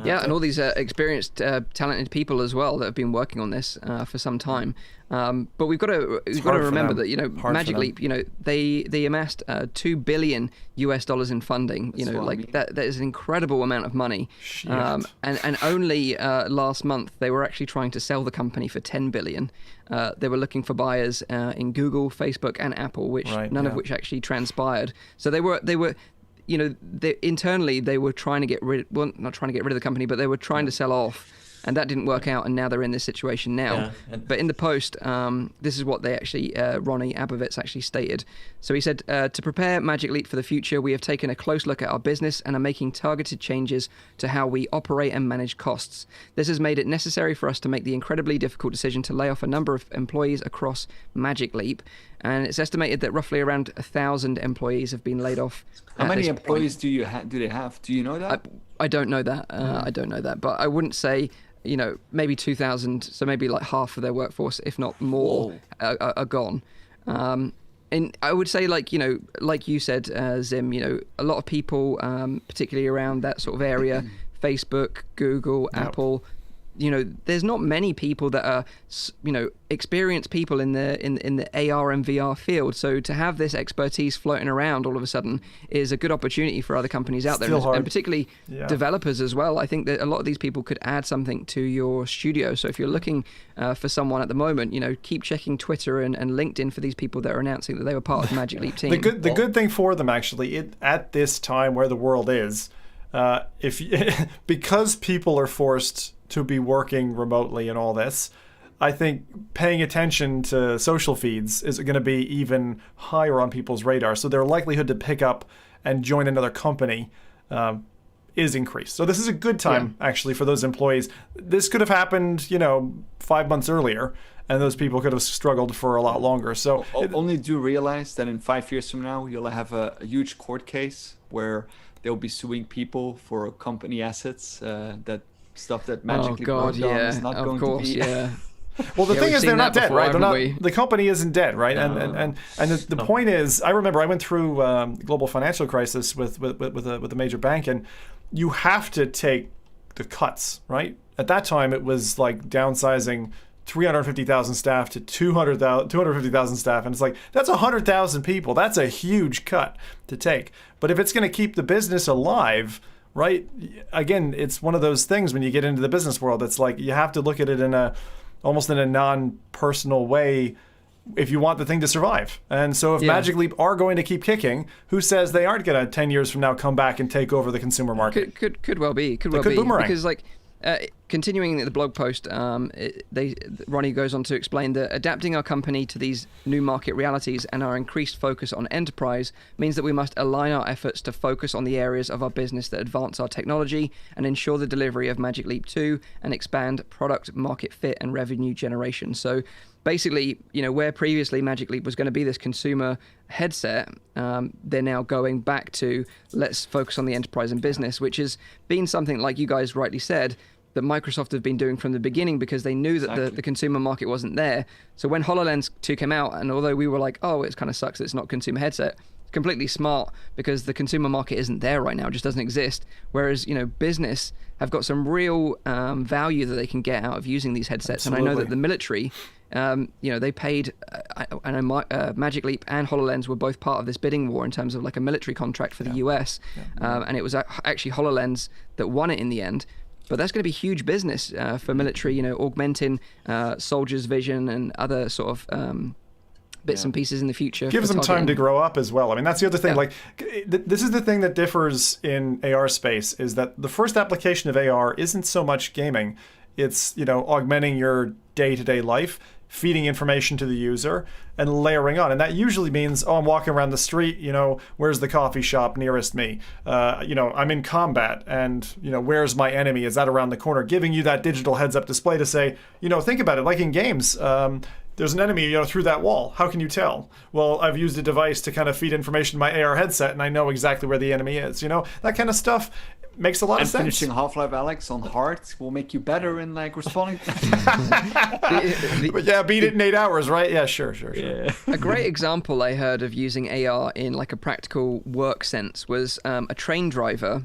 Yeah, and all these experienced, talented people as well that have been working on this for some time. But we've got to remember that Magic Leap, they amassed $2 billion in funding. That is an incredible amount of money. And only last month they were actually trying to sell the company for $10 billion. They were looking for buyers in Google, Facebook, and Apple, which none of which actually transpired. So they were. Internally they were trying to not trying to get rid of the company, but they were trying to sell off, and that didn't work out, and now they're in this situation now. But in the post, this is what they actually, Ronnie Abovitz actually stated. So he said, to prepare Magic Leap for the future, we have taken a close look at our business and are making targeted changes to how we operate and manage costs. This has made it necessary for us to make the incredibly difficult decision to lay off a number of employees across Magic Leap. And it's estimated that roughly around 1,000 employees have been laid off. How many employees do they have? Do you know that? I don't know that. I don't know that, but I wouldn't say, maybe 2,000. So maybe like half of their workforce, if not more, are gone. And I would say, like you said, Zim, a lot of people, particularly around that sort of area, Facebook, Google, Apple, there's not many people that are, experienced people in the AR and VR field. So to have this expertise floating around all of a sudden is a good opportunity for other companies out there, and particularly developers as well. I think that a lot of these people could add something to your studio. So if you're looking for someone at the moment, keep checking Twitter and LinkedIn for these people that are announcing that they were part of the Magic Leap team. The good thing for them, actually, at this time where the world is, because people are forced to be working remotely and all this, I think paying attention to social feeds is going to be even higher on people's radar. So their likelihood to pick up and join another company is increased. So this is a good time, actually, for those employees. This could have happened, 5 months earlier, and those people could have struggled for a lot longer. So only do realize that in 5 years from now, you'll have a huge court case where they'll be suing people for company assets, that stuff that magically worked on is not going to be. Well, the thing is, they're not dead, right? They're not. The company isn't dead, right? No. And the point is, I remember I went through global financial crisis with a major bank, and you have to take the cuts, right? At that time, it was like downsizing 350,000 staff to 250,000 staff, and it's like that's 100,000 people. That's a huge cut to take. But if it's going to keep the business alive, right? Again, it's one of those things when you get into the business world. It's like you have to look at it almost in a non-personal way if you want the thing to survive. And so if Magic Leap are going to keep kicking, who says they aren't going to 10 years from now come back and take over the consumer market? Could well be. Could boomerang. Because continuing the blog post, Ronnie goes on to explain that adapting our company to these new market realities and our increased focus on enterprise means that we must align our efforts to focus on the areas of our business that advance our technology and ensure the delivery of Magic Leap 2 and expand product market fit and revenue generation. So basically, where previously Magic Leap was going to be this consumer headset, they're now going back to let's focus on the enterprise and business, which has been something, like you guys rightly said, that Microsoft have been doing from the beginning because they knew that the consumer market wasn't there. So when HoloLens 2 came out, and although we were like, oh, it kind of sucks that it's not a consumer headset, it's completely smart because the consumer market isn't there right now, it just doesn't exist. Whereas, business have got some real value that they can get out of using these headsets. Absolutely. And I know that the military, they paid, I know Magic Leap and HoloLens were both part of this bidding war in terms of like a military contract for the US. And it was actually HoloLens that won it in the end. But that's going to be huge business for military, augmenting soldiers' vision and other sort of bits and pieces in the future. Gives them time to grow up as well. I mean, that's the other thing. Like, this is the thing that differs in AR space, is that the first application of AR isn't so much gaming. It's, augmenting your day-to-day life, feeding information to the user, and layering on. And that usually means, I'm walking around the street, where's the coffee shop nearest me? I'm in combat, and, where's my enemy? Is that around the corner? Giving you that digital heads-up display to say, think about it, like in games, there's an enemy, through that wall. How can you tell? Well, I've used a device to kind of feed information to my AR headset, and I know exactly where the enemy is. That kind of stuff makes a lot of sense. And finishing Half-Life Alyx on hard will make you better in responding. Beat it in 8 hours, right? Yeah, sure. Yeah. A great example I heard of using AR in like a practical work sense was a train driver.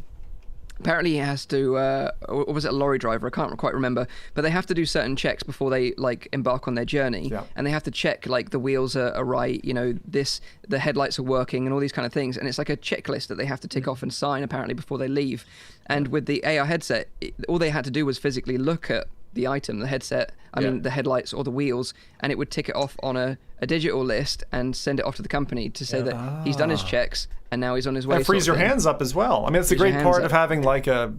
Apparently he has to, or was it a lorry driver? I can't quite remember. But they have to do certain checks before they embark on their journey, and they have to check the wheels are right, the headlights are working, and all these kind of things. And it's like a checklist that they have to tick off and sign apparently before they leave. And with the AR headset, all they had to do was physically look at the item, the headset, the headlights or the wheels, and it would tick it off on a digital list and send it off to the company to say that he's done his checks and now he's on his way. That frees your hands up as well. I mean, it's a great part of having like a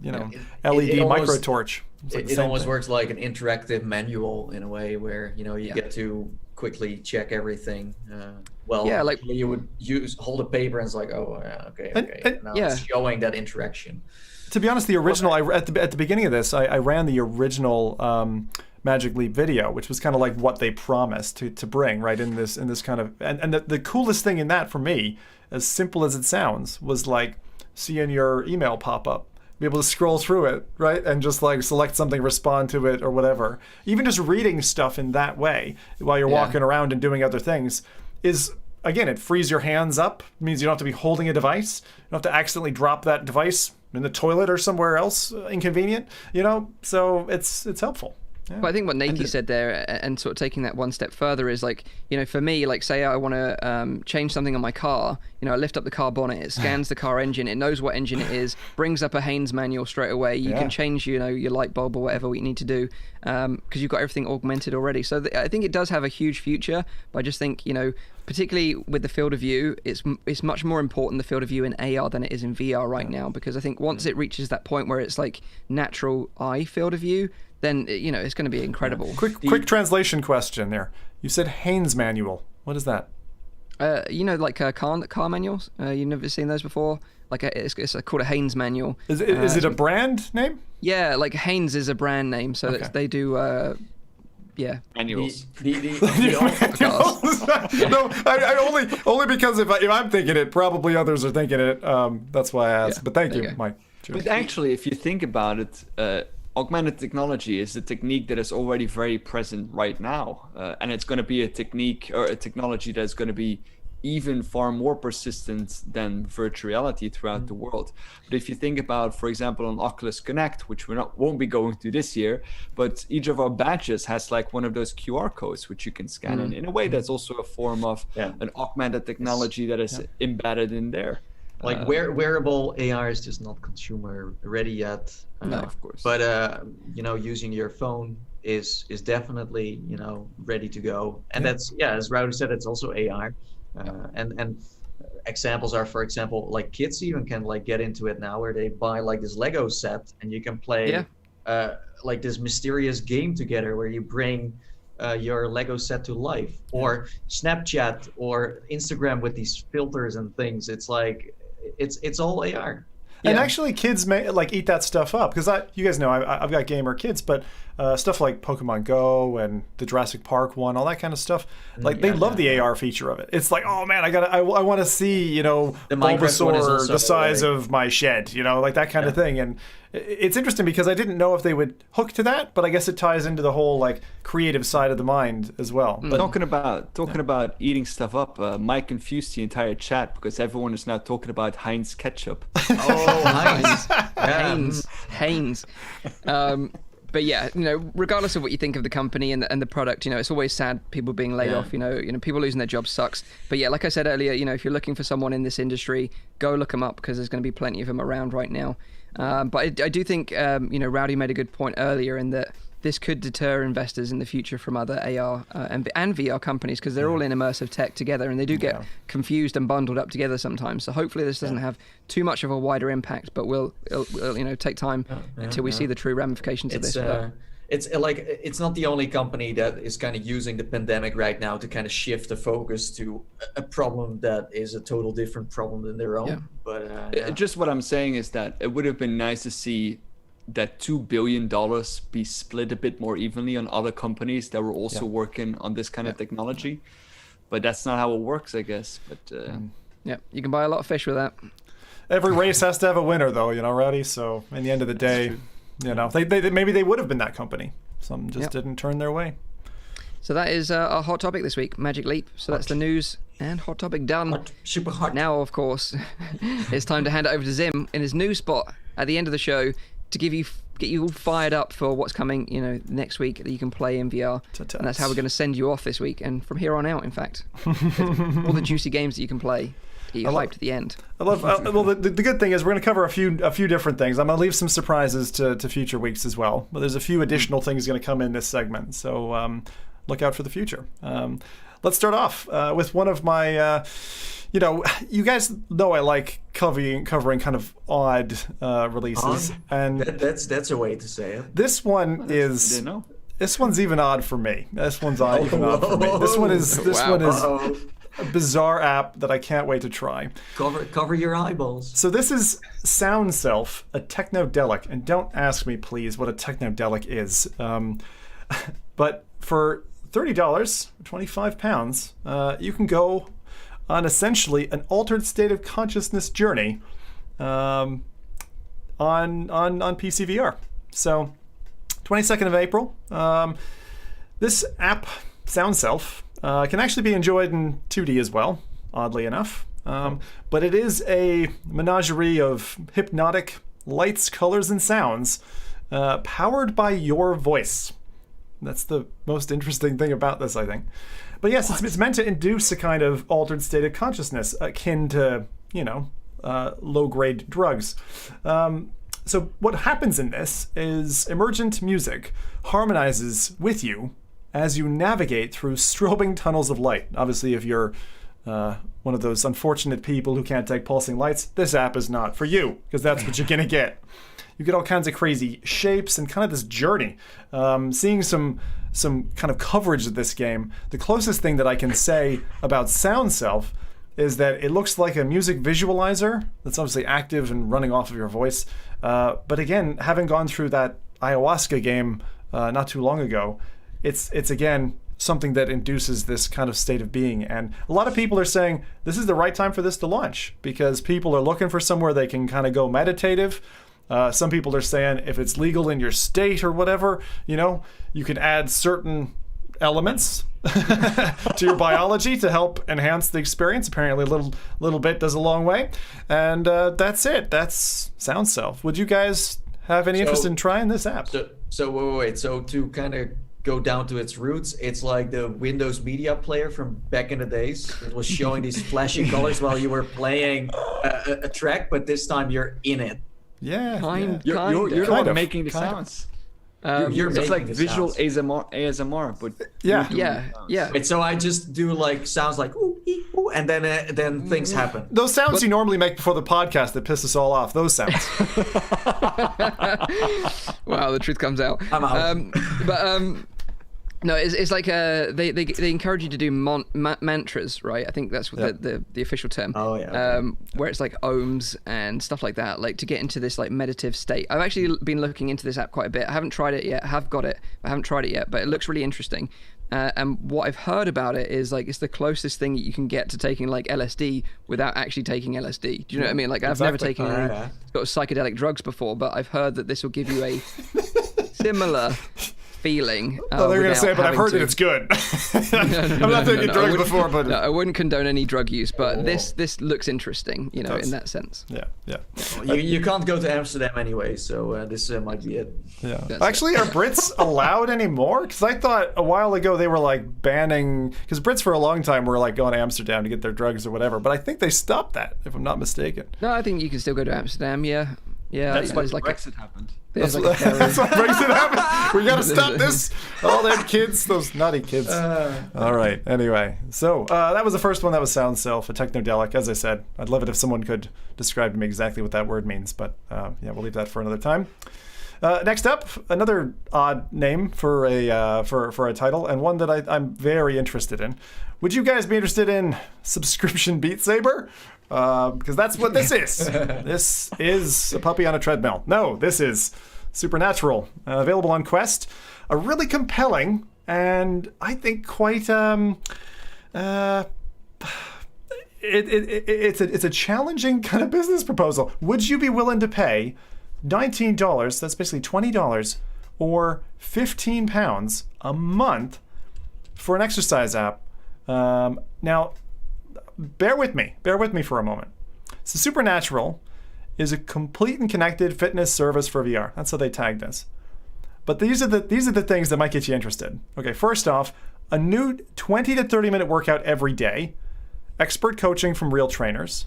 LED micro torch. It almost works like an interactive manual in a way where you get to quickly check everything. You would hold a paper and it's like, okay. Now it's showing that interaction. To be honest, the original, at the beginning of this, I ran the original Magic Leap video, which was kind of like what they promised to bring, right, in this kind of, and the coolest thing in that for me, as simple as it sounds, was like seeing your email pop up, be able to scroll through it, right, and just like select something, respond to it or whatever. Even just reading stuff in that way while you're walking around and doing other things is, again, it frees your hands up. It means you don't have to be holding a device. You don't have to accidentally drop that device in the toilet or somewhere else inconvenient, so it's helpful. Yeah. But I think what Nakey said there, and sort of taking that one step further, is like, for me, like say I want to change something on my car, I lift up the car bonnet, it scans the car engine, it knows what engine it is, brings up a Haynes manual straight away. You can change, your light bulb or whatever we need to do, because you've got everything augmented already. So I think it does have a huge future, but I just think, particularly with the field of view, it's much more important, the field of view in AR than it is in VR right now, because I think once it reaches that point where it's like natural eye field of view, then it's going to be incredible. Quick translation question there. You said Haynes manual. What is that? Like car manuals. You've never seen those before. Like it's called a Haynes manual. Is it a brand name? Yeah, like Haynes is a brand name, so they do. Manuals. No, I only because if I'm thinking it, probably others are thinking it. That's why I asked. But thank you, Mike. But actually, if you think about it, augmented technology is a technique that is already very present right now, and it's going to be a technique or a technology that's going to be even far more persistent than virtual reality throughout the world. But if you think about, for example, on Oculus Connect, which won't be going to this year, but each of our badges has like one of those QR codes which you can scan in a way that's also a form of an augmented technology that is embedded in there. Like wearable AR is just not consumer ready yet. No, of course. But using your phone is definitely ready to go. And that's as Rowdy said, it's also AR. And examples are, for example, like kids even can like get into it now, where they buy like this Lego set and you can play like this mysterious game together where you bring your Lego set to life, or Snapchat or Instagram with these filters and things. It's like it's all AR. And actually, kids may like eat that stuff up, because you guys know I've got gamer kids, but stuff like Pokemon Go and the Jurassic Park one, all that kind of stuff, like they love the AR feature of it. It's like, oh man, I want to see Bulbasaur the size of my shed, like that kind of thing. And it's interesting because I didn't know if they would hook to that, but I guess it ties into the whole like creative side of the mind as well. But talking about eating stuff up, Mike confused the entire chat because everyone is now talking about Heinz ketchup. Haynes. But yeah, regardless of what you think of the company and the product, it's always sad people being laid off. People losing their jobs sucks. But yeah, like I said earlier, if you're looking for someone in this industry, go look them up, because there's going to be plenty of them around right now. But I do think Rowdy made a good point earlier in that this could deter investors in the future from other AR and VR companies, because they're all in immersive tech together, and they do get confused and bundled up together sometimes. So hopefully this doesn't have too much of a wider impact, but we'll take time until we see the true ramifications of this. It's not the only company that is kind of using the pandemic right now to kind of shift the focus to a problem that is a total different problem than their own. Yeah. But just what I'm saying is that it would have been nice to see that $2 billion be split a bit more evenly on other companies that were also working on this kind of technology. But that's not how it works, I guess. But you can buy a lot of fish with that. Every race has to have a winner, though, Rowdy. So in the end of the day, they maybe they would have been that company. Some just didn't turn their way. So that is our hot topic this week, Magic Leap. So that's the news and hot topic done. Super hot. Now, of course, it's time to hand it over to Zim in his new spot at the end of the show to get you all fired up for what's coming, next week that you can play in VR. And that's how we're going to send you off this week, and from here on out, in fact, all the juicy games that you can play. You hyped at the end. I love. Well, the good thing is we're going to cover a few different things. I'm going to leave some surprises to future weeks as well. But there's a few additional things going to come in this segment, so look out for the future. Let's start off with one of my. You guys know I like covering kind of odd releases, and that's a way to say it. This one is. This one's even odd for me. This one's odd for me. This one is. A bizarre app that I can't wait to try. Cover your eyeballs. So this is SoundSelf, a technodelic, and don't ask me, please, what a technodelic is. But for $30, £25, you can go on essentially an altered state of consciousness journey on PCVR. So, 22nd of April. This app, SoundSelf, can actually be enjoyed in 2D as well, oddly enough. But it is a menagerie of hypnotic lights, colors, and sounds, powered by your voice. That's the most interesting thing about this, I think. But yes, it's meant to induce a kind of altered state of consciousness akin to, low-grade drugs. So what happens in this is emergent music harmonizes with you as you navigate through strobing tunnels of light. Obviously, if you're one of those unfortunate people who can't take pulsing lights, this app is not for you, because that's what you're going to get. You get all kinds of crazy shapes and kind of this journey. Seeing some kind of coverage of this game, the closest thing that I can say about SoundSelf is that it looks like a music visualizer that's obviously active and running off of your voice. But again, having gone through that ayahuasca game not too long ago, it's again something that induces this kind of state of being. And a lot of people are saying this is the right time for this to launch because people are looking for somewhere they can kind of go meditative. Some people are saying if it's legal in your state or whatever, you can add certain elements to your biology to help enhance the experience. Apparently a little bit does a long way. And that's it. That's SoundSelf. Would you guys have any interest in trying this app? So wait. So to kind of go down to its roots, it's like the Windows Media Player from back in the days. It was showing these flashy colors while you were playing a track, but this time you're in it. Yeah. You're the one making the sounds. It's like visual ASMR, but yeah. Wait, so I just do like sounds like ooh, ee, ooh, and then things happen. Those sounds you normally make before the podcast that piss us all off. Those sounds. Wow, the truth comes out. I'm out. No, it's like they encourage you to do mantras, right? I think that's what the official term. Oh yeah. Where it's like ohms and stuff like that, like to get into this like meditative state. I've actually been looking into this app quite a bit. I haven't tried it yet. I have got it. I haven't tried it yet, but it looks really interesting. And what I've heard about it is like it's the closest thing that you can get to taking like LSD without actually taking LSD. Do you know what I mean? Like I've never taken any sort of psychedelic drugs before, but I've heard that this will give you a similar feeling. They're going to say, but I've heard that it's good. I'm not taking drugs before, but no, I wouldn't condone any drug use. But this looks interesting, in that sense. Yeah. You can't go to Amsterdam anyway, so this might be it. Yeah. Actually, are Brits allowed anymore? Because I thought a while ago they were like banning. Because Brits for a long time were like going to Amsterdam to get their drugs or whatever. But I think they stopped that, if I'm not mistaken. No, I think you can still go to Amsterdam. Yeah. That's why Brexit happened. That's why Brexit happened. We gotta stop this. All them kids, those naughty kids. All right. Anyway, so that was the first one. That was SoundSelf, a technodelic. As I said, I'd love it if someone could describe to me exactly what that word means. But we'll leave that for another time. Next up, another odd name for a title, and one that I'm very interested in. Would you guys be interested in subscription Beat Saber? Because that's what this is. This is a puppy on a treadmill. No, this is Supernatural, available on Quest. A really compelling and I think quite it's a challenging kind of business proposal. Would you be willing to pay $19? That's basically $20 or £15 a month for an exercise app. Now, bear with me for a moment. So Supernatural is a complete and connected fitness service for VR. That's how they tagged this. But these are the things that might get you interested. Okay, first off, a new 20 to 30 minute workout every day, expert coaching from real trainers,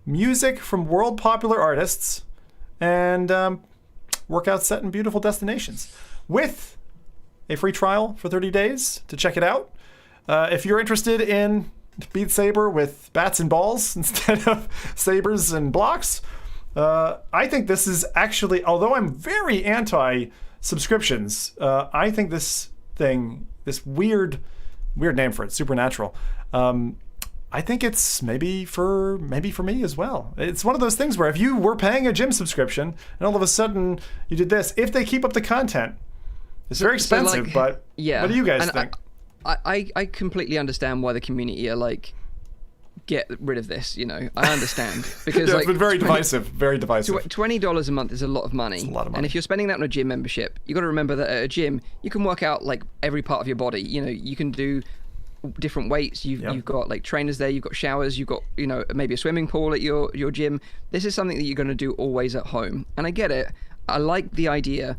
music from world popular artists, and workouts set in beautiful destinations, with a free trial for 30 days to check it out. If you're interested in Beat Saber with bats and balls instead of sabers and blocks, I think this is actually, although I'm very anti-subscriptions, I think this weird name for it, Supernatural, I think it's maybe for me as well. It's one of those things where if you were paying a gym subscription and all of a sudden you did this, if they keep up the content, it's very expensive, but what do you guys think? I completely understand why the community are like, get rid of this, I understand. Because it's been very divisive. $20 a month is a lot of money. It's a lot of money. And if you're spending that on a gym membership, you got to remember that at a gym, you can work out like every part of your body. You can do different weights. You've got like trainers there. You've got showers. You've got maybe a swimming pool at your gym. This is something that you're going to do always at home. And I get it. I like the idea,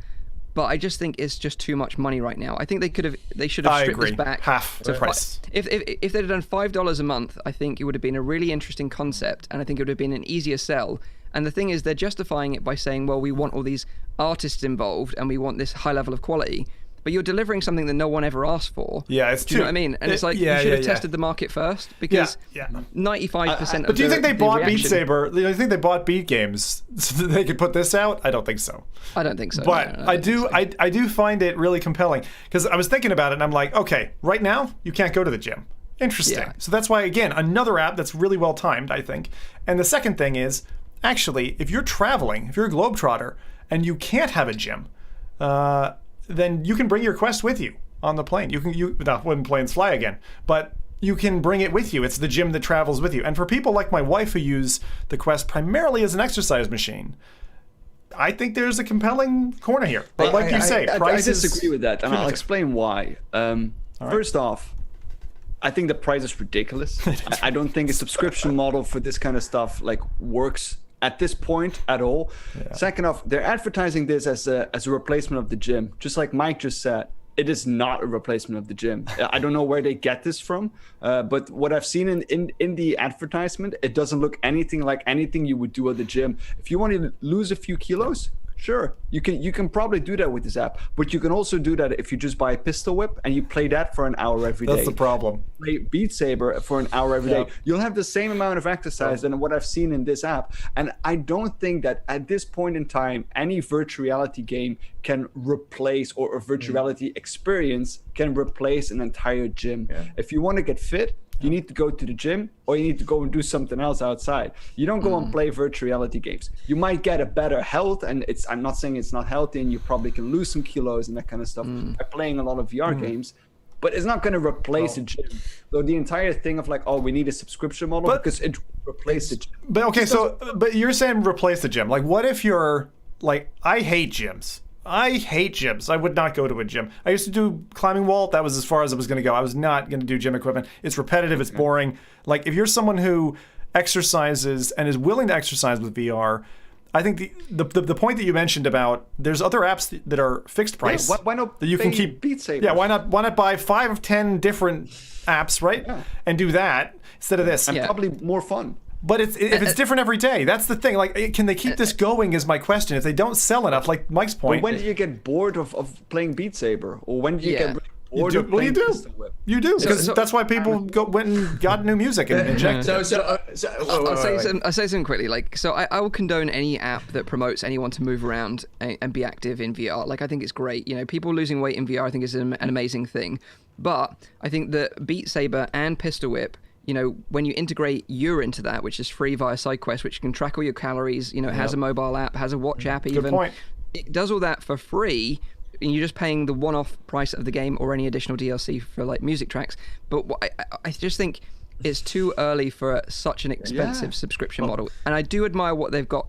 but I just think it's just too much money right now. I think they should have stripped this back half the price. If they'd have done $5 a month, I think it would have been a really interesting concept, and I think it would have been an easier sell. And the thing is, they're justifying it by saying, well, we want all these artists involved and we want this high level of quality. But you're delivering something that no one ever asked for. Yeah, it's true. Do you know what I mean? And it's like, you should have tested the market first, because 95% of But do you think they bought Beat Saber? Do you think they bought Beat Games so that they could put this out? I don't think so. I don't think so. But I do find it really compelling, because I was thinking about it and I'm like, okay, right now you can't go to the gym. Interesting. Yeah. So that's why, again, another app that's really well timed, I think. And the second thing is, actually, if you're traveling, if you're a globetrotter and you can't have a gym, then you can bring your Quest with you on the plane. When planes fly again, but you can bring it with you. It's the gym that travels with you. And for people like my wife who use the Quest primarily as an exercise machine, I think there's a compelling corner here. But like you say, prices... I disagree with that, and I'll explain why. First off, I think the price is ridiculous. I don't think a subscription model for this kind of stuff works at this point at all. Yeah. Second off, they're advertising this as a replacement of the gym. Just like Mike just said, it is not a replacement of the gym. I don't know where they get this from, but what I've seen in the advertisement, it doesn't look anything like anything you would do at the gym. If you want to lose a few kilos, sure, you can probably do that with this app, but you can also do that if you just buy a pistol whip and you play that for an hour every day. That's the problem. Play Beat Saber for an hour every day. You'll have the same amount of exercise than what I've seen in this app. And I don't think that at this point in time, any virtual reality game can replace, or a virtual reality experience can replace an entire gym. Yeah. If you want to get fit, you need to go to the gym, or you need to go and do something else outside. You don't go and play virtual reality games. You might get a better health, and I'm not saying it's not healthy, and you probably can lose some kilos and that kind of stuff by playing a lot of VR games, but it's not going to replace a gym. So the entire thing of we need a subscription model, because it replaces the gym. But okay, but you're saying replace the gym. What if you're I hate gyms. I would not go to a gym. I used to do climbing wall. That was as far as I was going to go. I was not going to do gym equipment. It's repetitive. It's boring. If you're someone who exercises and is willing to exercise with VR, I think the point that you mentioned about there's other apps that are fixed price. Why not that you can keep Beat Saber? Yeah, why not buy 5 of 10 different apps, right? Yeah. And do that instead of this. And probably more fun. But if it's different every day, that's the thing. Can they keep this going is my question. If they don't sell enough, like Mike's point. But when do you get bored of playing Beat Saber? Or when do you get bored of playing Pistol Whip? You do, because that's why people went and got new music and checked. I'll say something quickly. I will condone any app that promotes anyone to move around and be active in VR. I think it's great. People losing weight in VR, I think is an amazing thing. But I think that Beat Saber and Pistol Whip, when you integrate You're into that, which is free via SideQuest, which can track all your calories, it has a mobile app, has a watch app even. Good point. It does all that for free, and you're just paying the one-off price of the game or any additional DLC for music tracks. But I just think it's too early for such an expensive subscription model. And I do admire what they've got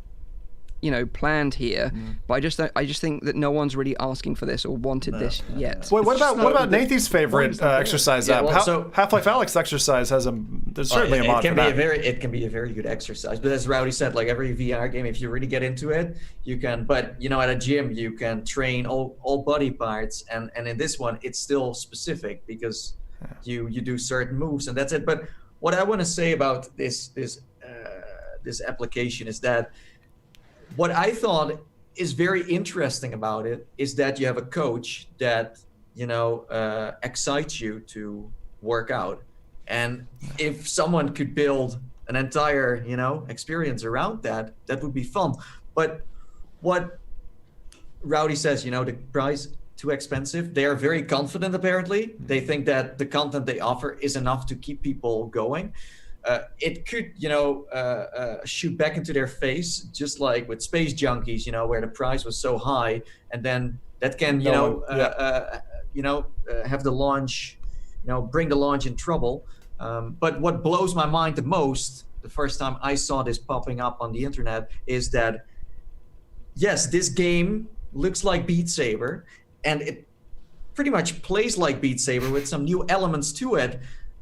planned here, but I just think that no one's really asking for this or wanted this yet. Wait, what about Nathan's favorite exercise app? Half-Life Alyx exercise has there's certainly a mod for that. It can be a very good exercise, but as Rowdy said, every VR game, if you really get into it, you can. But at a gym, you can train all body parts, and in this one, it's still specific because you do certain moves, and that's it. But what I want to say about this application is that what I thought is very interesting about it is that you have a coach that excites you to work out, and if someone could build an entire experience around that would be fun. But what Rowdy says, the price too expensive. They are very confident. Apparently, they think that the content they offer is enough to keep people going. It could, shoot back into their face, just like with Space Junkies, where the price was so high, and then that can, have the launch, bring the launch in trouble. But what blows my mind the most, the first time I saw this popping up on the internet, is that, yes, this game looks like Beat Saber, and it pretty much plays like Beat Saber with some new elements to it.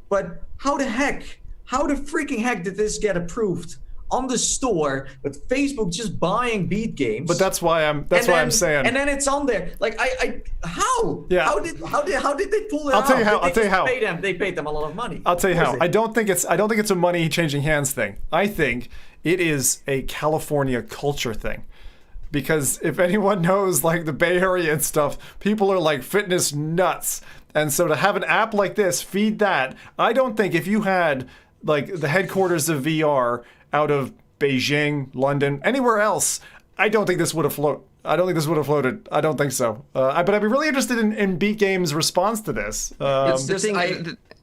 But how the freaking heck did this get approved on the store with Facebook just buying Beat games? But that's why I'm saying. And then it's on there. Like how? Yeah. How did they pull it I'll out? tell you how. They paid them a lot of money. I'll tell you how. I don't think it's a money changing hands thing. I think it is a California culture thing. Because if anyone knows like the Bay Area and stuff, people are like fitness nuts. And so to have an app like this feed that, I don't think if you had like the headquarters of VR out of Beijing, London, anywhere else, I don't think this would have floated. I don't think so. But I'd be really interested in Beat Game's response to this.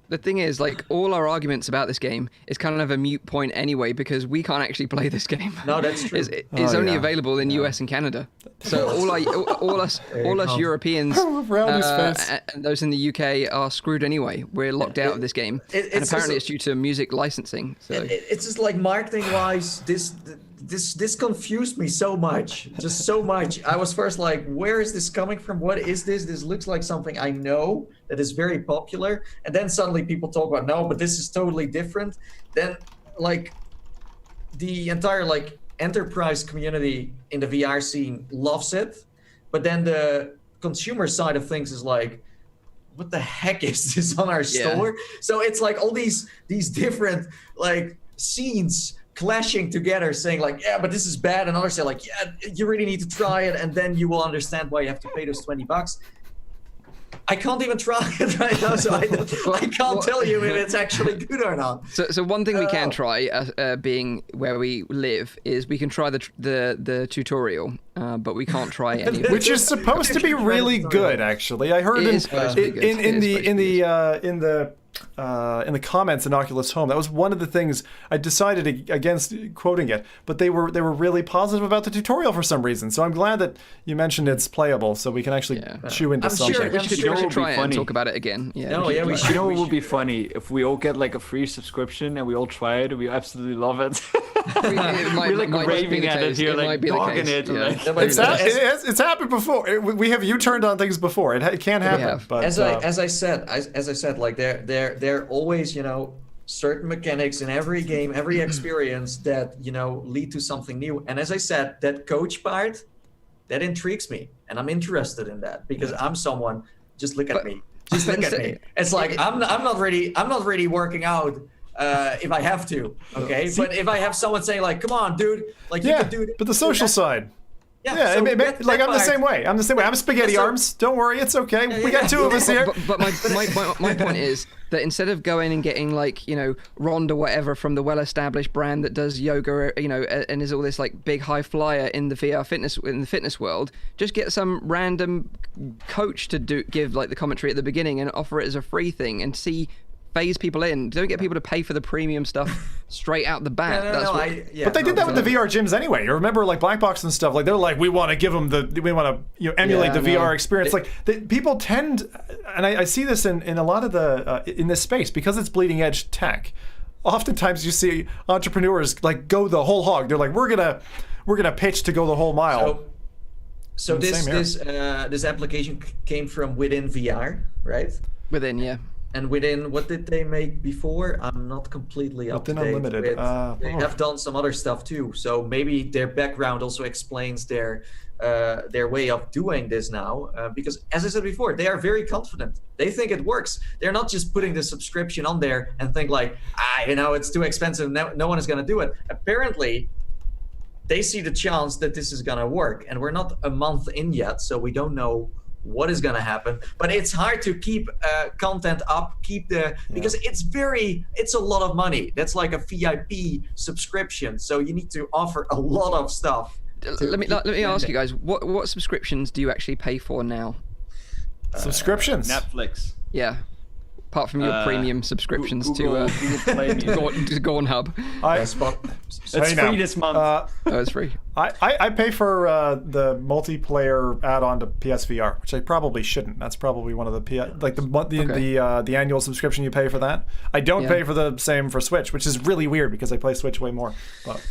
The thing is, like, all our arguments about this game is kind of a moot point anyway, because we can't actually play this game. No, that's true. It's only available in US and Canada. So all us Europeans and those in the UK are screwed anyway. We're locked out of this game. And apparently it's due to music licensing. So it's just like marketing-wise, this confused me so much, just so much. I was first like, where is this coming from? What is this? This looks like something I know that is very popular. And then suddenly people talk about, no, but this is totally different. Then like the entire like enterprise community in the VR scene loves it. But then the consumer side of things is like, what the heck is this on our store? So it's like all these different like scenes clashing together, saying like, yeah, but this is bad, and others say like, yeah, you really need to try it, and then you will understand why you have to pay those $20. I can't even try it right now, so I can't tell you if it's actually good or not. So one thing we can try, being where we live, is we can try the tutorial, but we can't try any of it. Which is supposed to be really good, actually. I heard in the comments in Oculus Home, that was one of the things I decided against quoting it, but they were really positive about the tutorial for some reason. So I'm glad that you mentioned it's playable, so we can actually chew into something. We should try it and talk about it again. You know what would be funny? If we all get like a free subscription and we all try it and we absolutely love it. We're like raving at it here, like dogging it. It's happened before. We have U-turned on things before. It can happen. But as I said, like there always, certain mechanics in every game, every experience that, lead to something new. And as I said, that coach part, that intrigues me. And I'm interested in that because I'm someone, just look at me. Just look at me. It's like, I'm not really working out if I have to. Okay. But if I have someone saying like, come on, dude, like you can do it. But the social side. Yeah, so I'm the same way. I'm spaghetti arms. Don't worry, it's okay. We got two of us here. But my point is that instead of going and getting like, Rond or whatever from the well-established brand that does yoga, and is all this like big high flyer in the VR fitness world, just get some random coach to give like the commentary at the beginning and offer it as a free thing and phase people in. Don't get people to pay for the premium stuff straight out the bat. But they did that with the VR gyms anyway. You remember like Black Box and stuff. Like they're like, we want to give them emulate the VR experience. People tend, and I see this in a lot of the in this space because it's bleeding edge tech. Oftentimes you see entrepreneurs like go the whole hog. They're like, we're gonna pitch to go the whole mile. So this application came from within VR, right? Within, yeah. And within, what did they make before? I'm not completely up to date. Unlimited. They have done some other stuff too. So maybe their background also explains their way of doing this now. Because as I said before, they are very confident. They think it works. They're not just putting the subscription on there and think like, it's too expensive. No one is going to do it. Apparently, they see the chance that this is going to work. And we're not a month in yet, so we don't know what is going to happen, but it's hard to keep content up, because it's a lot of money. That's like a VIP subscription, so you need to offer a lot of stuff. Let me ask you guys, what subscriptions do you actually pay for now? Subscriptions? Netflix. Yeah. Apart from your premium subscriptions to Gornhub. It's free this month. It's free. I pay for the multiplayer add-on to PSVR, which I probably shouldn't. That's probably one of the annual subscription you pay for that. I don't pay for the same for Switch, which is really weird because I play Switch way more.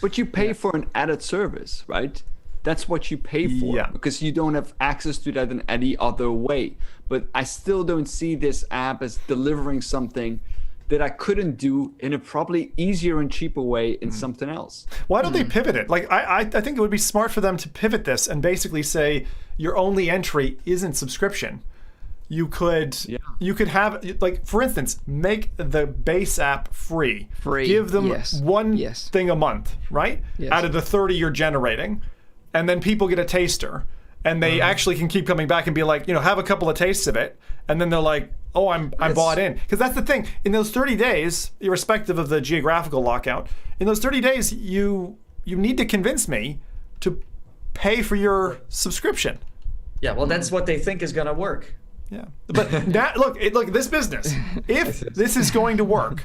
But you pay for an added service, right? that's what you pay for, because you don't have access to that in any other way. But I still don't see this app as delivering something that I couldn't do in a probably easier and cheaper way in something else. Why don't they pivot it? Like, I think it would be smart for them to pivot this and basically say your only entry isn't subscription. You could have, like, for instance, make the base app free. Give them one thing a month, right? Out of the 30 you're generating. And then people get a taster. And they actually can keep coming back and be like, have a couple of tastes of it. And then they're like, oh, I'm bought in. Because that's the thing. In those 30 days, irrespective of the geographical lockout, in those 30 days, you need to convince me to pay for your subscription. Yeah, well, that's what they think is going to work. Yeah, but now, look, this business, if this is going to work,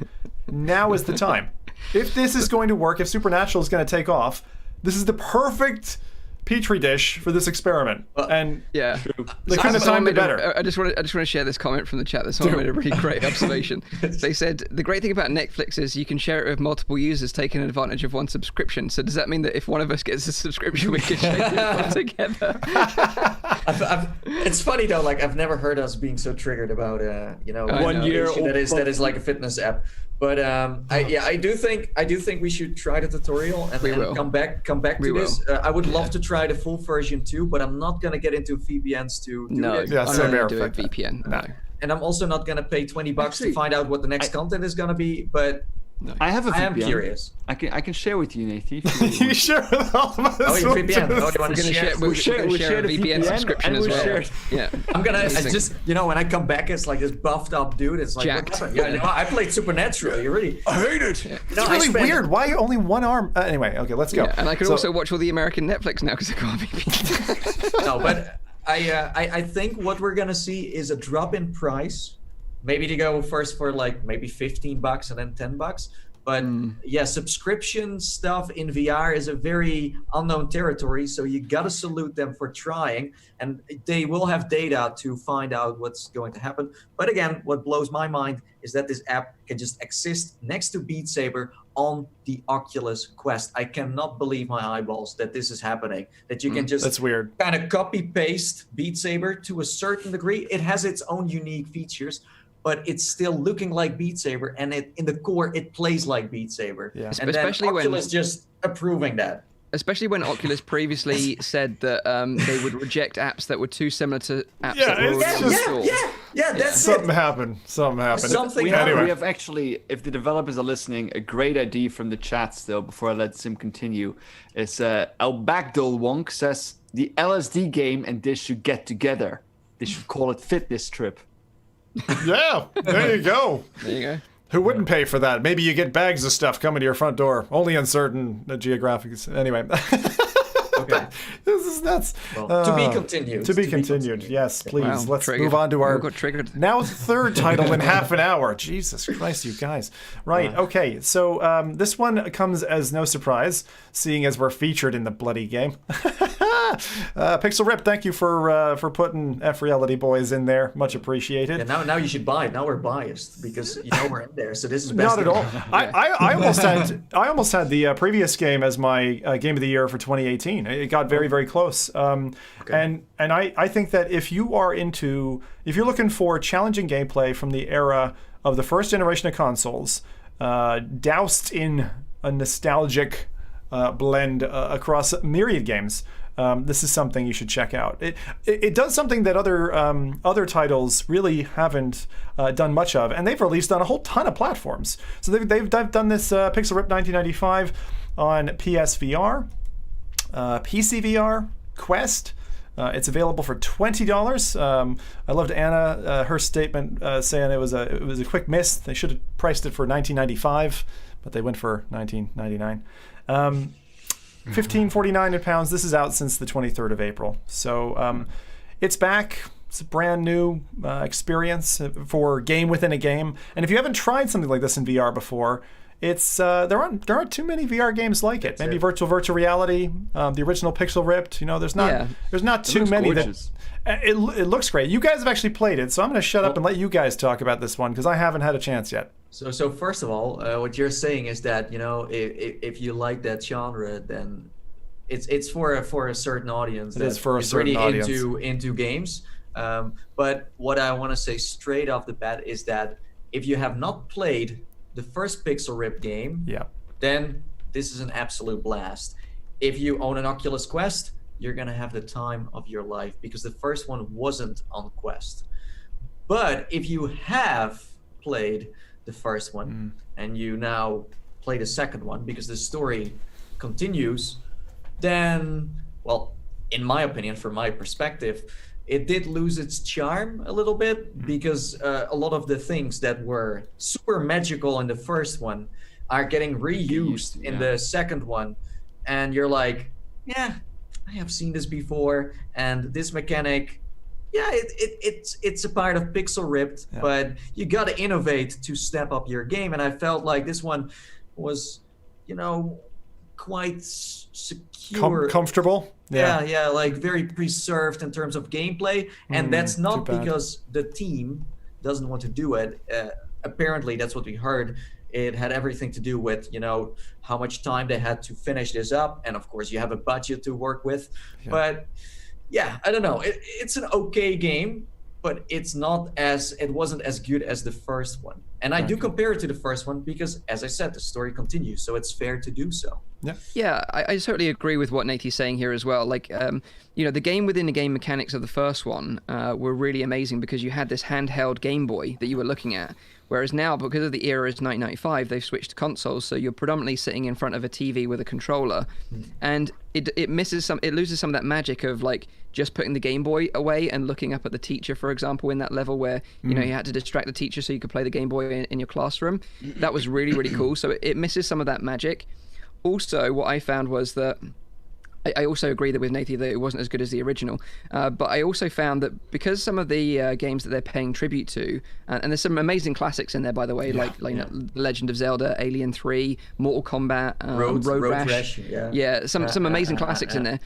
now is the time. If this is going to work, if Supernatural is going to take off, this is the perfect petri dish for this experiment. And they kind of timed it better. I just want to share this comment from the chat. Someone made a really great observation. They said the great thing about Netflix is you can share it with multiple users taking advantage of one subscription. So does that mean that if one of us gets a subscription, we can share it together? It's funny though. Like, I've never heard us being so triggered about 1 year that is like a fitness app. But I do think we should try the tutorial and come back to this. I would love to try the full version too, but I'm not gonna get into VPNs to do this. I'm not gonna do a VPN. No. And I'm also not gonna pay $20 to find out what the next content is gonna be. But I have a VPN. I am curious. I can share with you, Nathan. You share with all of us. Oh, your VPN. Oh, you want to share? We'll share a VPN subscription as well. Yeah. I'm gonna. I just when I come back, it's like this buffed up dude. It's like, jacked. Yeah, I played Supernatural. You really? I hate it. Yeah. It's really weird. Why only one arm? Anyway, okay, let's go. Yeah, and I can also watch all the American Netflix now because I got a VPN. No, but I think what we're gonna see is a drop in price. Maybe to go first for like maybe $15 and then $10. But subscription stuff in VR is a very unknown territory. So you got to salute them for trying. And they will have data to find out what's going to happen. But again, what blows my mind is that this app can just exist next to Beat Saber on the Oculus Quest. I cannot believe my eyeballs that this is happening. That you can just that's weird. Kind of copy paste Beat Saber to a certain degree. It has its own unique features, but it's still looking like Beat Saber, and in the core, it plays like Beat Saber. Yeah. And especially then Oculus just approving that. Especially when Oculus previously said that they would reject apps that were too similar to apps that were already installed. Yeah, that's Something happened. We have actually, if the developers are listening, a great idea from the chat still, before I let Sim continue, is Al-Bagdul Wonk says, the LSD game and this should get together. They should call it Fitness Trip. Yeah, there you go. There you go. Who wouldn't pay for that? Maybe you get bags of stuff coming to your front door, only in certain geographics. Anyway. Okay. This is nuts. Well, to be continued. To be continued. Yes, please. Wow, let's triggered. move on to our got triggered. now third title in half an hour. Jesus Christ, you guys. Right, okay. So this one comes as no surprise, seeing as we're featured in the bloody game. Pixel Rip, thank you for putting FReality boys in there. Much appreciated. Yeah, now you should buy it. Now we're biased because we're in there. So this is best. Not at all. I almost had the previous game as my game of the year for 2018. It got very, very close. And I think that if you're looking for challenging gameplay from the era of the first generation of consoles, doused in a nostalgic blend across myriad games, this is something you should check out. It does something that other titles really haven't done much of, and they've released on a whole ton of platforms. So they've done this Pixel Rip 1995 on PSVR, PC VR, Quest. It's available for $20. I loved Anna, her statement saying it was a quick miss. They should have priced it for $19.95, but they went for $19.99. $15.49 in pounds. This is out since the 23rd of April. So it's back. It's a brand new experience for game within a game. And if you haven't tried something like this in VR before, it's there aren't too many VR games like it. Maybe virtual reality, the original Pixel Ripped. There's not too many gorgeous. that. It looks great. You guys have actually played it, so I'm going to shut up and let you guys talk about this one because I haven't had a chance yet. So first of all, what you're saying is that if you like that genre, then it's for a certain audience. It is for a certain really audience. into games. But what I want to say straight off the bat is that if you have not played the first Pixel Rip game, then this is an absolute blast. If you own an Oculus Quest, you're gonna have the time of your life, because the first one wasn't on Quest. But if you have played the first one and you now play the second one because the story continues, then, well, in my opinion, from my perspective, it did lose its charm a little bit, because a lot of the things that were super magical in the first one are getting reused in the second one. And you're like, yeah, I have seen this before, and this mechanic, it's a part of Pixel Ripped, but you got to innovate to step up your game. And I felt like this one was, quite secure, comfortable. Yeah, like very preserved in terms of gameplay, and that's not because the team doesn't want to do it. Apparently, that's what we heard. It had everything to do with, how much time they had to finish this up. And of course, you have a budget to work with. Yeah. But yeah, I don't know. It's an okay game, but it wasn't as good as the first one. And I do compare it to the first one because, as I said, the story continues. So it's fair to do so. Yeah, I totally agree with what Natey's saying here as well. Like, the game within the game mechanics of the first one were really amazing, because you had this handheld Game Boy that you were looking at. Whereas now, because of the era is 1995, they've switched to consoles, so you're predominantly sitting in front of a TV with a controller, and it loses some of that magic of like just putting the Game Boy away and looking up at the teacher, for example, in that level where you had to distract the teacher so you could play the Game Boy in your classroom. That was really, really cool. So it misses some of that magic. Also, what I found was that I also agree with Natey that it wasn't as good as the original, but I also found that because some of the games that they're paying tribute to, and there's some amazing classics in there, by the way, like Legend of Zelda, Alien 3, Mortal Kombat, Road Rash. Some amazing classics in there,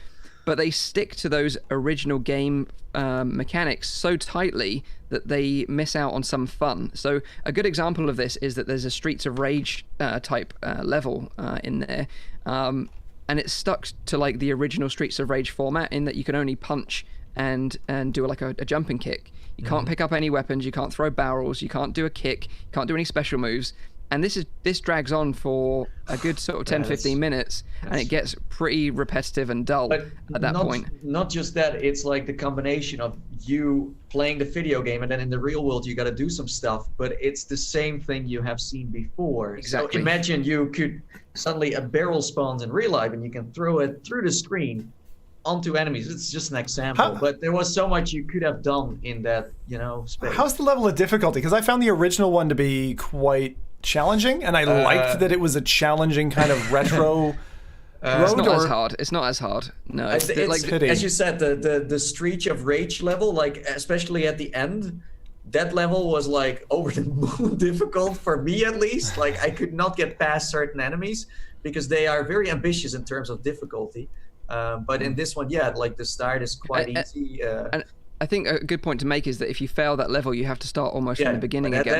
but they stick to those original game mechanics so tightly that they miss out on some fun. So a good example of this is that there's a Streets of Rage type level in there. And it's stuck to like the original Streets of Rage format, in that you can only punch and do like a jumping kick. You can't pick up any weapons, you can't throw barrels, you can't do a kick, you can't do any special moves. And this drags on for a good sort of 10-15 minutes, and it gets pretty repetitive and dull at that point. Not just that, it's like the combination of you playing the video game and then in the real world you got to do some stuff, but it's the same thing you have seen before. Exactly. So imagine you could suddenly a barrel spawns in real life and you can throw it through the screen onto enemies. It's just an example, but there was so much you could have done in that, space. How's the level of difficulty? Because I found the original one to be quite challenging, and I liked that it was a challenging kind of retro it's not as hard. It's not as hard. No, it's like as you said, the Street of Rage level, like especially at the end, that level was like over the moon difficult for me, at least. Like I could not get past certain enemies because they are very ambitious in terms of difficulty. But in this one, like the start is quite easy. And I think a good point to make is that if you fail that level, you have to start almost from the beginning again.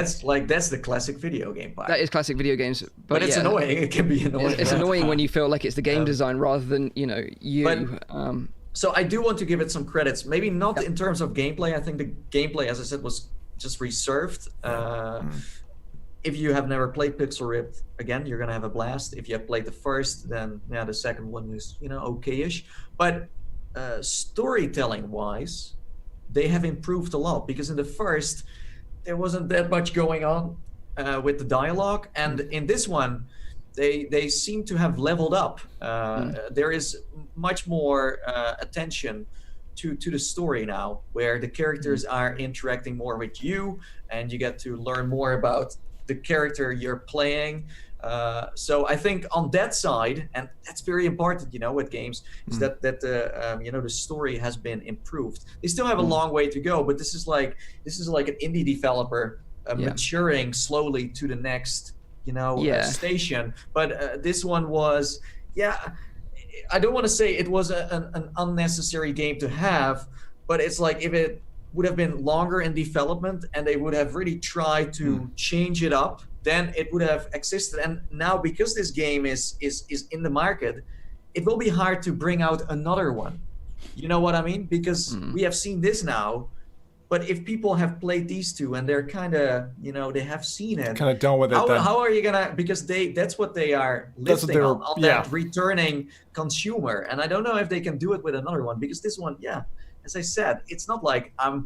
That's the classic video game part. That is classic video games, but it's annoying. It can be annoying. It's annoying when you feel like it's the game design rather than you. So I do want to give it some credits. Maybe not in terms of gameplay. I think the gameplay, as I said, was just reserved. If you have never played Pixel Ripped, again, you're gonna have a blast. If you have played the first, then the second one is okay-ish. But storytelling-wise, they have improved a lot, because in the first there wasn't that much going on with the dialogue, and in this one they seem to have leveled up. There is much more attention to the story now, where the characters are interacting more with you, and you get to learn more about the character you're playing. So I think on that side, and that's very important, with games, is that the story has been improved. They still have a long way to go, but this is like an indie developer maturing slowly to the next station. But this one was I don't want to say it was an unnecessary game to have, but it's like if it would have been longer in development and they would have really tried to change it up, then it would have existed. And now, because this game is in the market, it will be hard to bring out another one. You know what I mean? Because we have seen this now. But if people have played these two and they're kind of, they have seen it. Kind of done with it. How are you going to, because that's what they are listing on that returning consumer. And I don't know if they can do it with another one, because this one, as I said, it's not like I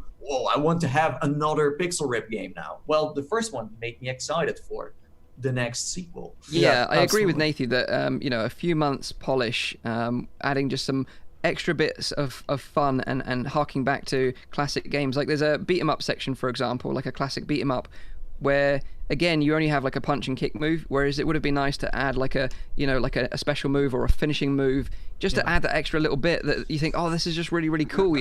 want to have another Pixel Rip game now. Well, the first one made me excited for the next sequel. Yeah, I agree with Nathan that, a few months polish, adding just some extra bits of fun and harking back to classic games. Like there's a beat 'em up section, for example, like a classic beat 'em up, where again you only have like a punch and kick move, whereas it would have been nice to add like a a special move or a finishing move, just to add that extra little bit that you think, oh, this is just really, really cool,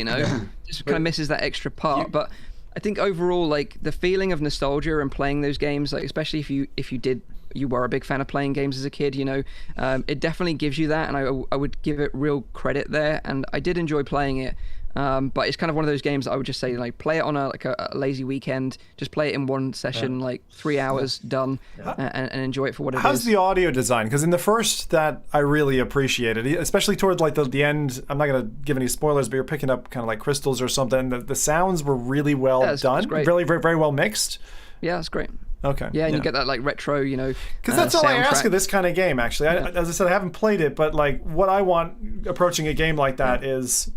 just kind of misses that extra part. But I think overall, like the feeling of nostalgia and playing those games, like especially if you were a big fan of playing games as a kid, it definitely gives you that, and I would give it real credit there, and I did enjoy playing it. But it's kind of one of those games that I would just say, like, play it on a lazy weekend, just play it in one session, like 3 hours, done, and enjoy it for what it is. How's the audio design? Because in the first, that I really appreciated, especially towards like the end. I'm not going to give any spoilers, but you're picking up kind of like crystals or something. The sounds were really well done, really very, very well mixed. Yeah, it's great. Okay. Yeah, and you get that like retro, because that's all I ask of this kind of game. Actually, as I said, I haven't played it, but like what I want approaching a game like that is,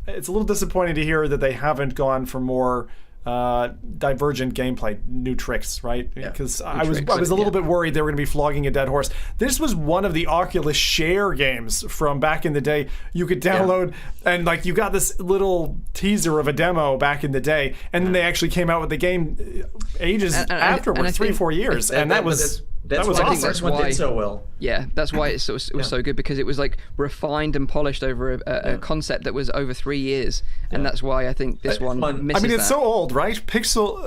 it's a little disappointing to hear that they haven't gone for more divergent gameplay, new tricks, right? Because I was a little bit worried they were going to be flogging a dead horse. This was one of the Oculus Share games from back in the day. You could download, and like you got this little teaser of a demo back in the day, and then they actually came out with the game ages afterwards, 3-4 years, and that was. That's why I think that's what did so well. Yeah, that's why it was so good, because it was like refined and polished over a concept that was over 3 years, and that's why I think this one misses it's that. so old, right? Pixel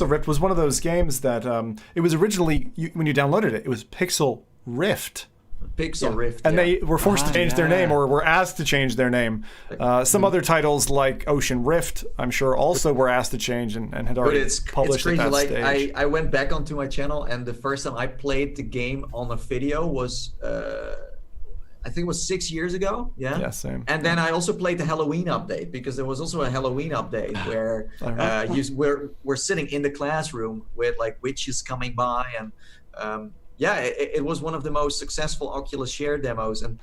Rift was one of those games that it was originally, when you downloaded it, it was Pixel Rift. Pixel Rift. And they were forced to change their name, or were asked to change their name. Some other titles like Ocean Rift, I'm sure, also were asked to change and had already published at that stage. I went back onto my channel, and the first time I played the game on a video was, I think it was 6 years ago. Yeah, same. And then I also played the Halloween update, because there was also a Halloween update where we're sitting in the classroom with like witches coming by, and it was one of the most successful Oculus Share demos, and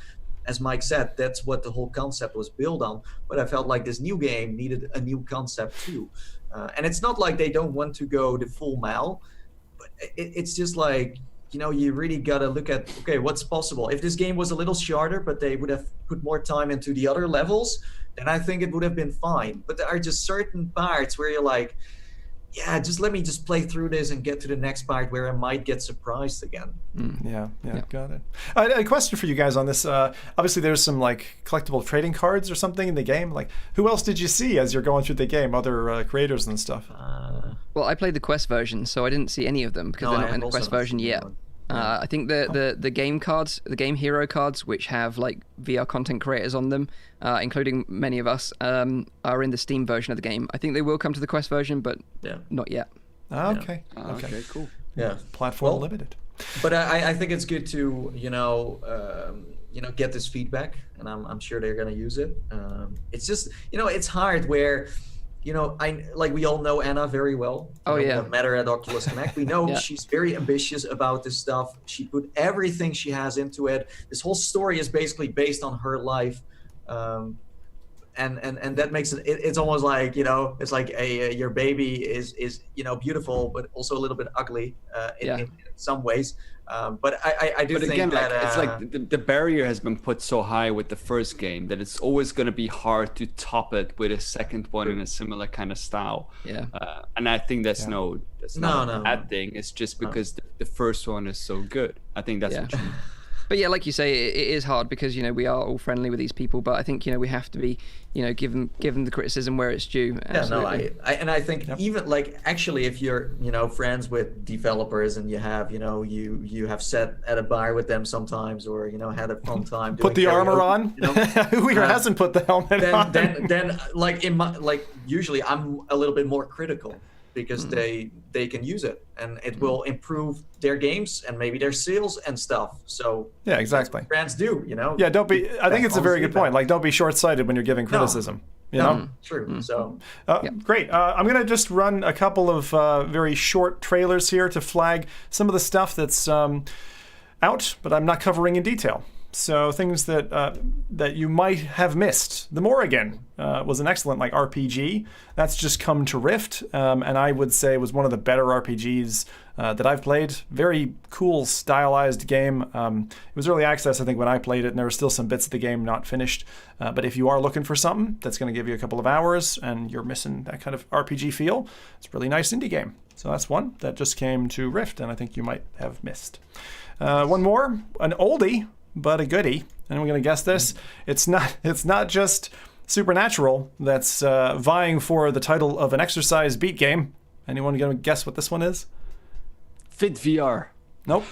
as Mike said, that's what the whole concept was built on. But I felt like this new game needed a new concept too, and it's not like they don't want to go the full mile, but it's just like, you really gotta look at, okay, what's possible. If this game was a little shorter, but they would have put more time into the other levels, then I think it would have been fine. But there are just certain parts where you're like, just let me just play through this and get to the next part where I might get surprised again. Got it. I had a question for you guys on this. Obviously, there's some like collectible trading cards or something in the game. Like, who else did you see as you're going through the game? Other creators and stuff. Well, I played the Quest version, so I didn't see any of them because they're not in the Quest version yet. I think the game cards, the game hero cards, which have like VR content creators on them, including many of us, are in the Steam version of the game. I think they will come to the Quest version, but not yet. Okay, cool. Yeah, platform limited. But I think it's good to get this feedback, and I'm sure they're gonna use it. It's just it's hard where. We all know Anna very well. We met her at Oculus Connect. We know she's very ambitious about this stuff. She put everything she has into it. This whole story is basically based on her life, and that makes it. It's almost like it's like your baby is beautiful, but also a little bit ugly in some ways. But I do think again, that it's like the barrier has been put so high with the first game that it's always going to be hard to top it with a second one in a similar kind of style. And I think that's not a bad thing. It's just because the first one is so good. I think that's what you mean. But yeah, like you say, it is hard because we are all friendly with these people, but I think we have to be give them the criticism where it's due. Absolutely. I think even like actually if you're friends with developers and you have you have sat at a bar with them sometimes or had a fun time. Put the armor on. Who here hasn't put the helmet on? Then like usually I'm a little bit more critical because they can use it, and it will improve their games and maybe their sales and stuff. So yeah, exactly. Brands do, Yeah, don't be. I think it's a very good point. Like, don't be short-sighted when you're giving criticism. You know? True. So great. I'm gonna just run a couple of very short trailers here to flag some of the stuff that's out, but I'm not covering in detail. So things that you might have missed. The Morrigan was an excellent RPG. That's just come to Rift, and I would say was one of the better RPGs that I've played. Very cool, stylized game. It was early access, I think, when I played it, and there were still some bits of the game not finished. But if you are looking for something that's going to give you a couple of hours and you're missing that kind of RPG feel, it's a really nice indie game. So that's one that just came to Rift, and I think you might have missed. One more, an oldie, but a goodie. And we're going to guess this. It's not just Supernatural that's vying for the title of an exercise beat game. Anyone going to guess what this one is? Fit VR. Nope.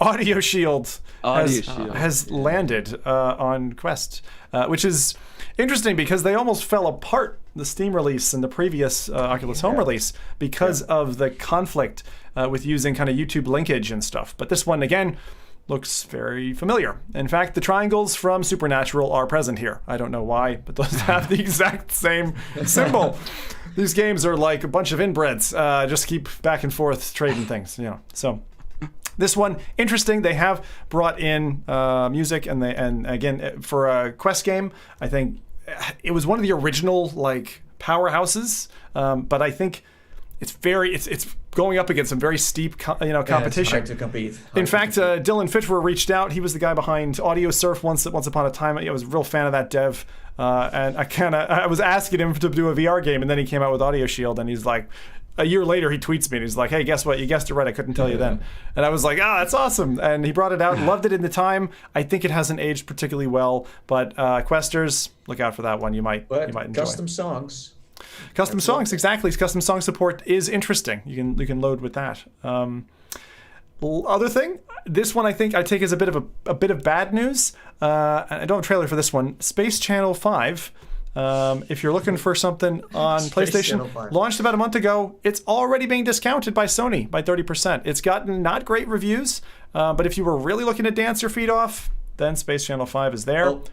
Audio Shield has landed on Quest, which is interesting because they almost fell apart, the Steam release and the previous Oculus Home release, because of the conflict with using kind of YouTube linkage and stuff. But this one, again, looks very familiar. In fact, the triangles from Supernatural are present here. I don't know why, but those have the exact same symbol. These games are like a bunch of inbreds, just keep back and forth trading things, So this one, interesting. They have brought in music, and again, for a Quest game, I think it was one of the original like powerhouses, but I think it's going up against some very steep competition. It's hard to compete. In fact, Dylan Fitchwer reached out. He was the guy behind Audio Surf once upon a time. I was a real fan of that dev, and I was asking him to do a VR game, and then he came out with Audio Shield, and he's like, a year later he tweets me and he's like, hey, guess what? You guessed it right. I couldn't tell you then. And I was like, that's awesome. And he brought it out, loved it in the time. I think it hasn't aged particularly well, but Questers, look out for that one. You might enjoy. Custom songs. Custom songs, exactly. Custom song support is interesting. You can load with that. Other thing, this one I think I take as a bit of bad news. I don't have a trailer for this one. Space Channel 5. If you're looking for something on PlayStation, launched about a month ago, it's already being discounted by Sony by 30%. It's gotten not great reviews, but if you were really looking to dance your feet off, then Space Channel 5 is there. Well,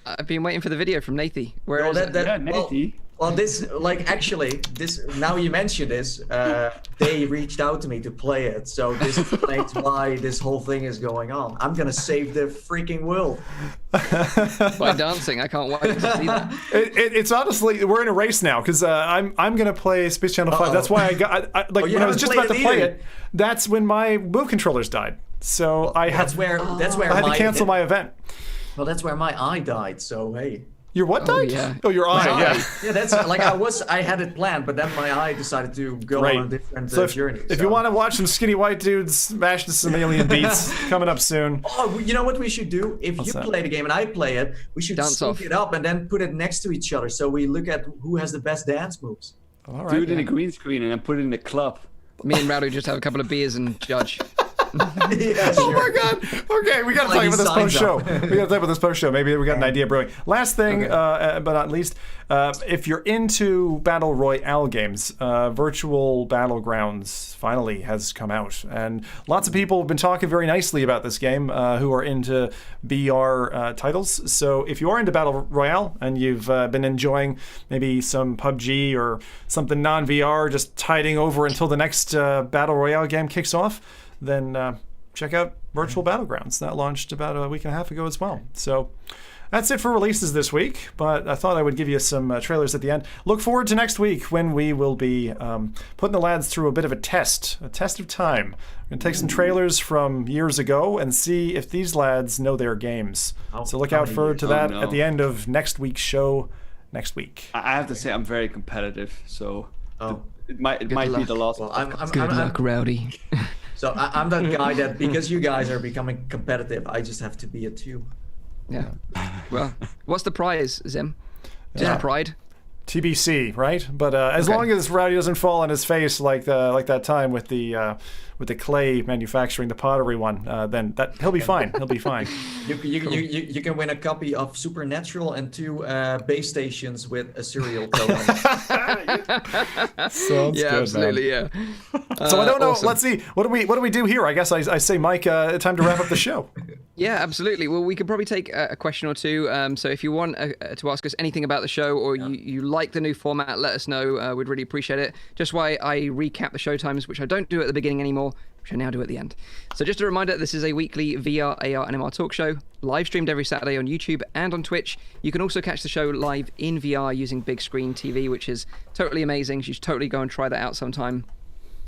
I've been waiting for the video from Nathy. Where is it? Nathy. Well, this, now you mention this, they reached out to me to play it. So this explains why this whole thing is going on. I'm going to save the freaking world. By dancing. I can't wait to see that. It's honestly, we're in a race now because I'm going to play Space Channel 5. That's why when I was just about to play it, that's when my Move controllers died. So I had to cancel my event. Well, that's where my eye died. So, hey. Your what died? Yeah. Oh, your eye. Yeah. Yeah, that's like I had it planned, but then my eye decided to go on a different journey. If you want to watch some skinny white dudes smash to some alien beats, coming up soon. Oh, you know what we should do? If you play the game and I play it, we should sync it up and then put it next to each other, so we look at who has the best dance moves. All right. Do it in a green screen and then put it in a club. Me and Rowdy just have a couple of beers and judge. Yeah, oh my god. Okay, we got to talk about this post-show. Maybe we got an idea brewing. Last thing, but not least, if you're into Battle Royale games, Virtual Battlegrounds finally has come out. And lots of people have been talking very nicely about this game who are into BR titles. So if you are into Battle Royale and you've been enjoying maybe some PUBG or something non-VR, just tiding over until the next Battle Royale game kicks off, then check out Virtual Battlegrounds. That launched about a week and a half ago as well. So that's it for releases this week, but I thought I would give you some trailers at the end. Look forward to next week when we will be putting the lads through a bit of a test of time. We're going to take some trailers from years ago and see if these lads know their games. So look out for that at the end of next week's show next week. I have to say I'm very competitive, so it might be the last. Well, Good luck, Rowdy. So I'm that guy that because you guys are becoming competitive, I just have to be it too. Yeah. Well, what's the prize, Zim? Just pride? TBC, right? But as long as Rowdy doesn't fall on his face like that time with the clay manufacturing the pottery one, then he'll be fine. He'll be fine. You can win a copy of Supernatural and 2 base stations with a serial code. Sounds good, absolutely, man. So I don't know. Awesome. Let's see. What do we do here? I guess I say, Mike, time to wrap up the show. Yeah, absolutely. Well, we could probably take a question or two. So if you want to ask us anything about the show, or you like the new format, let us know. We'd really appreciate it. Just why I recap the show times, which I don't do at the beginning anymore, which I now do at the end. So just a reminder, this is a weekly VR, AR, and MR talk show, live streamed every Saturday on YouTube and on Twitch. You can also catch the show live in VR using big screen TV, which is totally amazing. You should totally go and try that out sometime.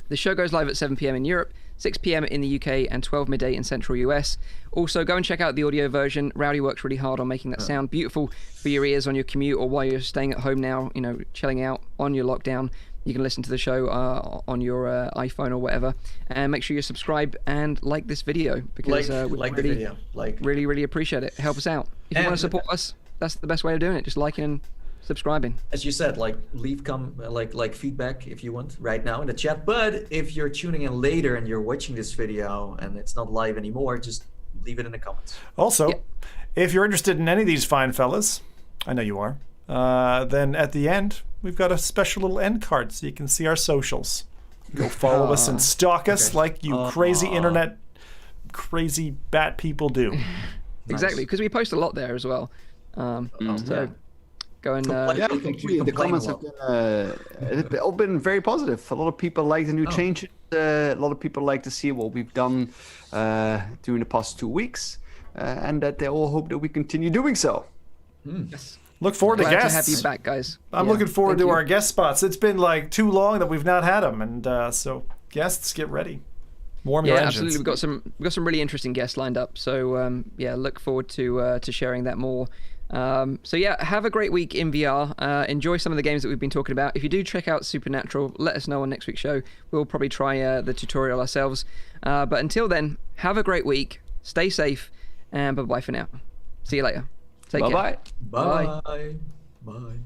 The show goes live at 7 p.m. in Europe, 6 p.m. in the UK, and 12 midday in Central US. Also, go and check out the audio version. Rowdy works really hard on making that sound beautiful for your ears on your commute, or while you're staying at home now, chilling out on your lockdown. You can listen to the show on your iPhone or whatever. And make sure you subscribe and like this video, because we really appreciate it. Help us out. If you want to support us, that's the best way of doing it. Just liking and subscribing. As you said, leave feedback if you want right now in the chat. But if you're tuning in later and you're watching this video and it's not live anymore, just leave it in the comments. Also, if you're interested in any of these fine fellas, I know you are, then at the end we've got a special little end card so you can see our socials. Go follow us and stalk us like you crazy internet crazy bat people do. Exactly, because we post a lot there as well. So go and the comments have all been very positive. A lot of people like the new changes. A lot of people like to see what we've done during the past 2 weeks, and that they all hope that we continue doing so. Yes. Look forward to guests. Glad to have you back, guys. I'm looking forward to our guest spots. It's been too long that we've not had them, and so guests, get ready. Warm your engines. Absolutely. We've got some really interesting guests lined up. So look forward to sharing that more. Have a great week in VR. Enjoy some of the games that we've been talking about. If you do check out Supernatural, let us know on next week's show. We'll probably try the tutorial ourselves. But until then, have a great week. Stay safe, and bye-bye for now. See you later. Take care. Bye. Bye.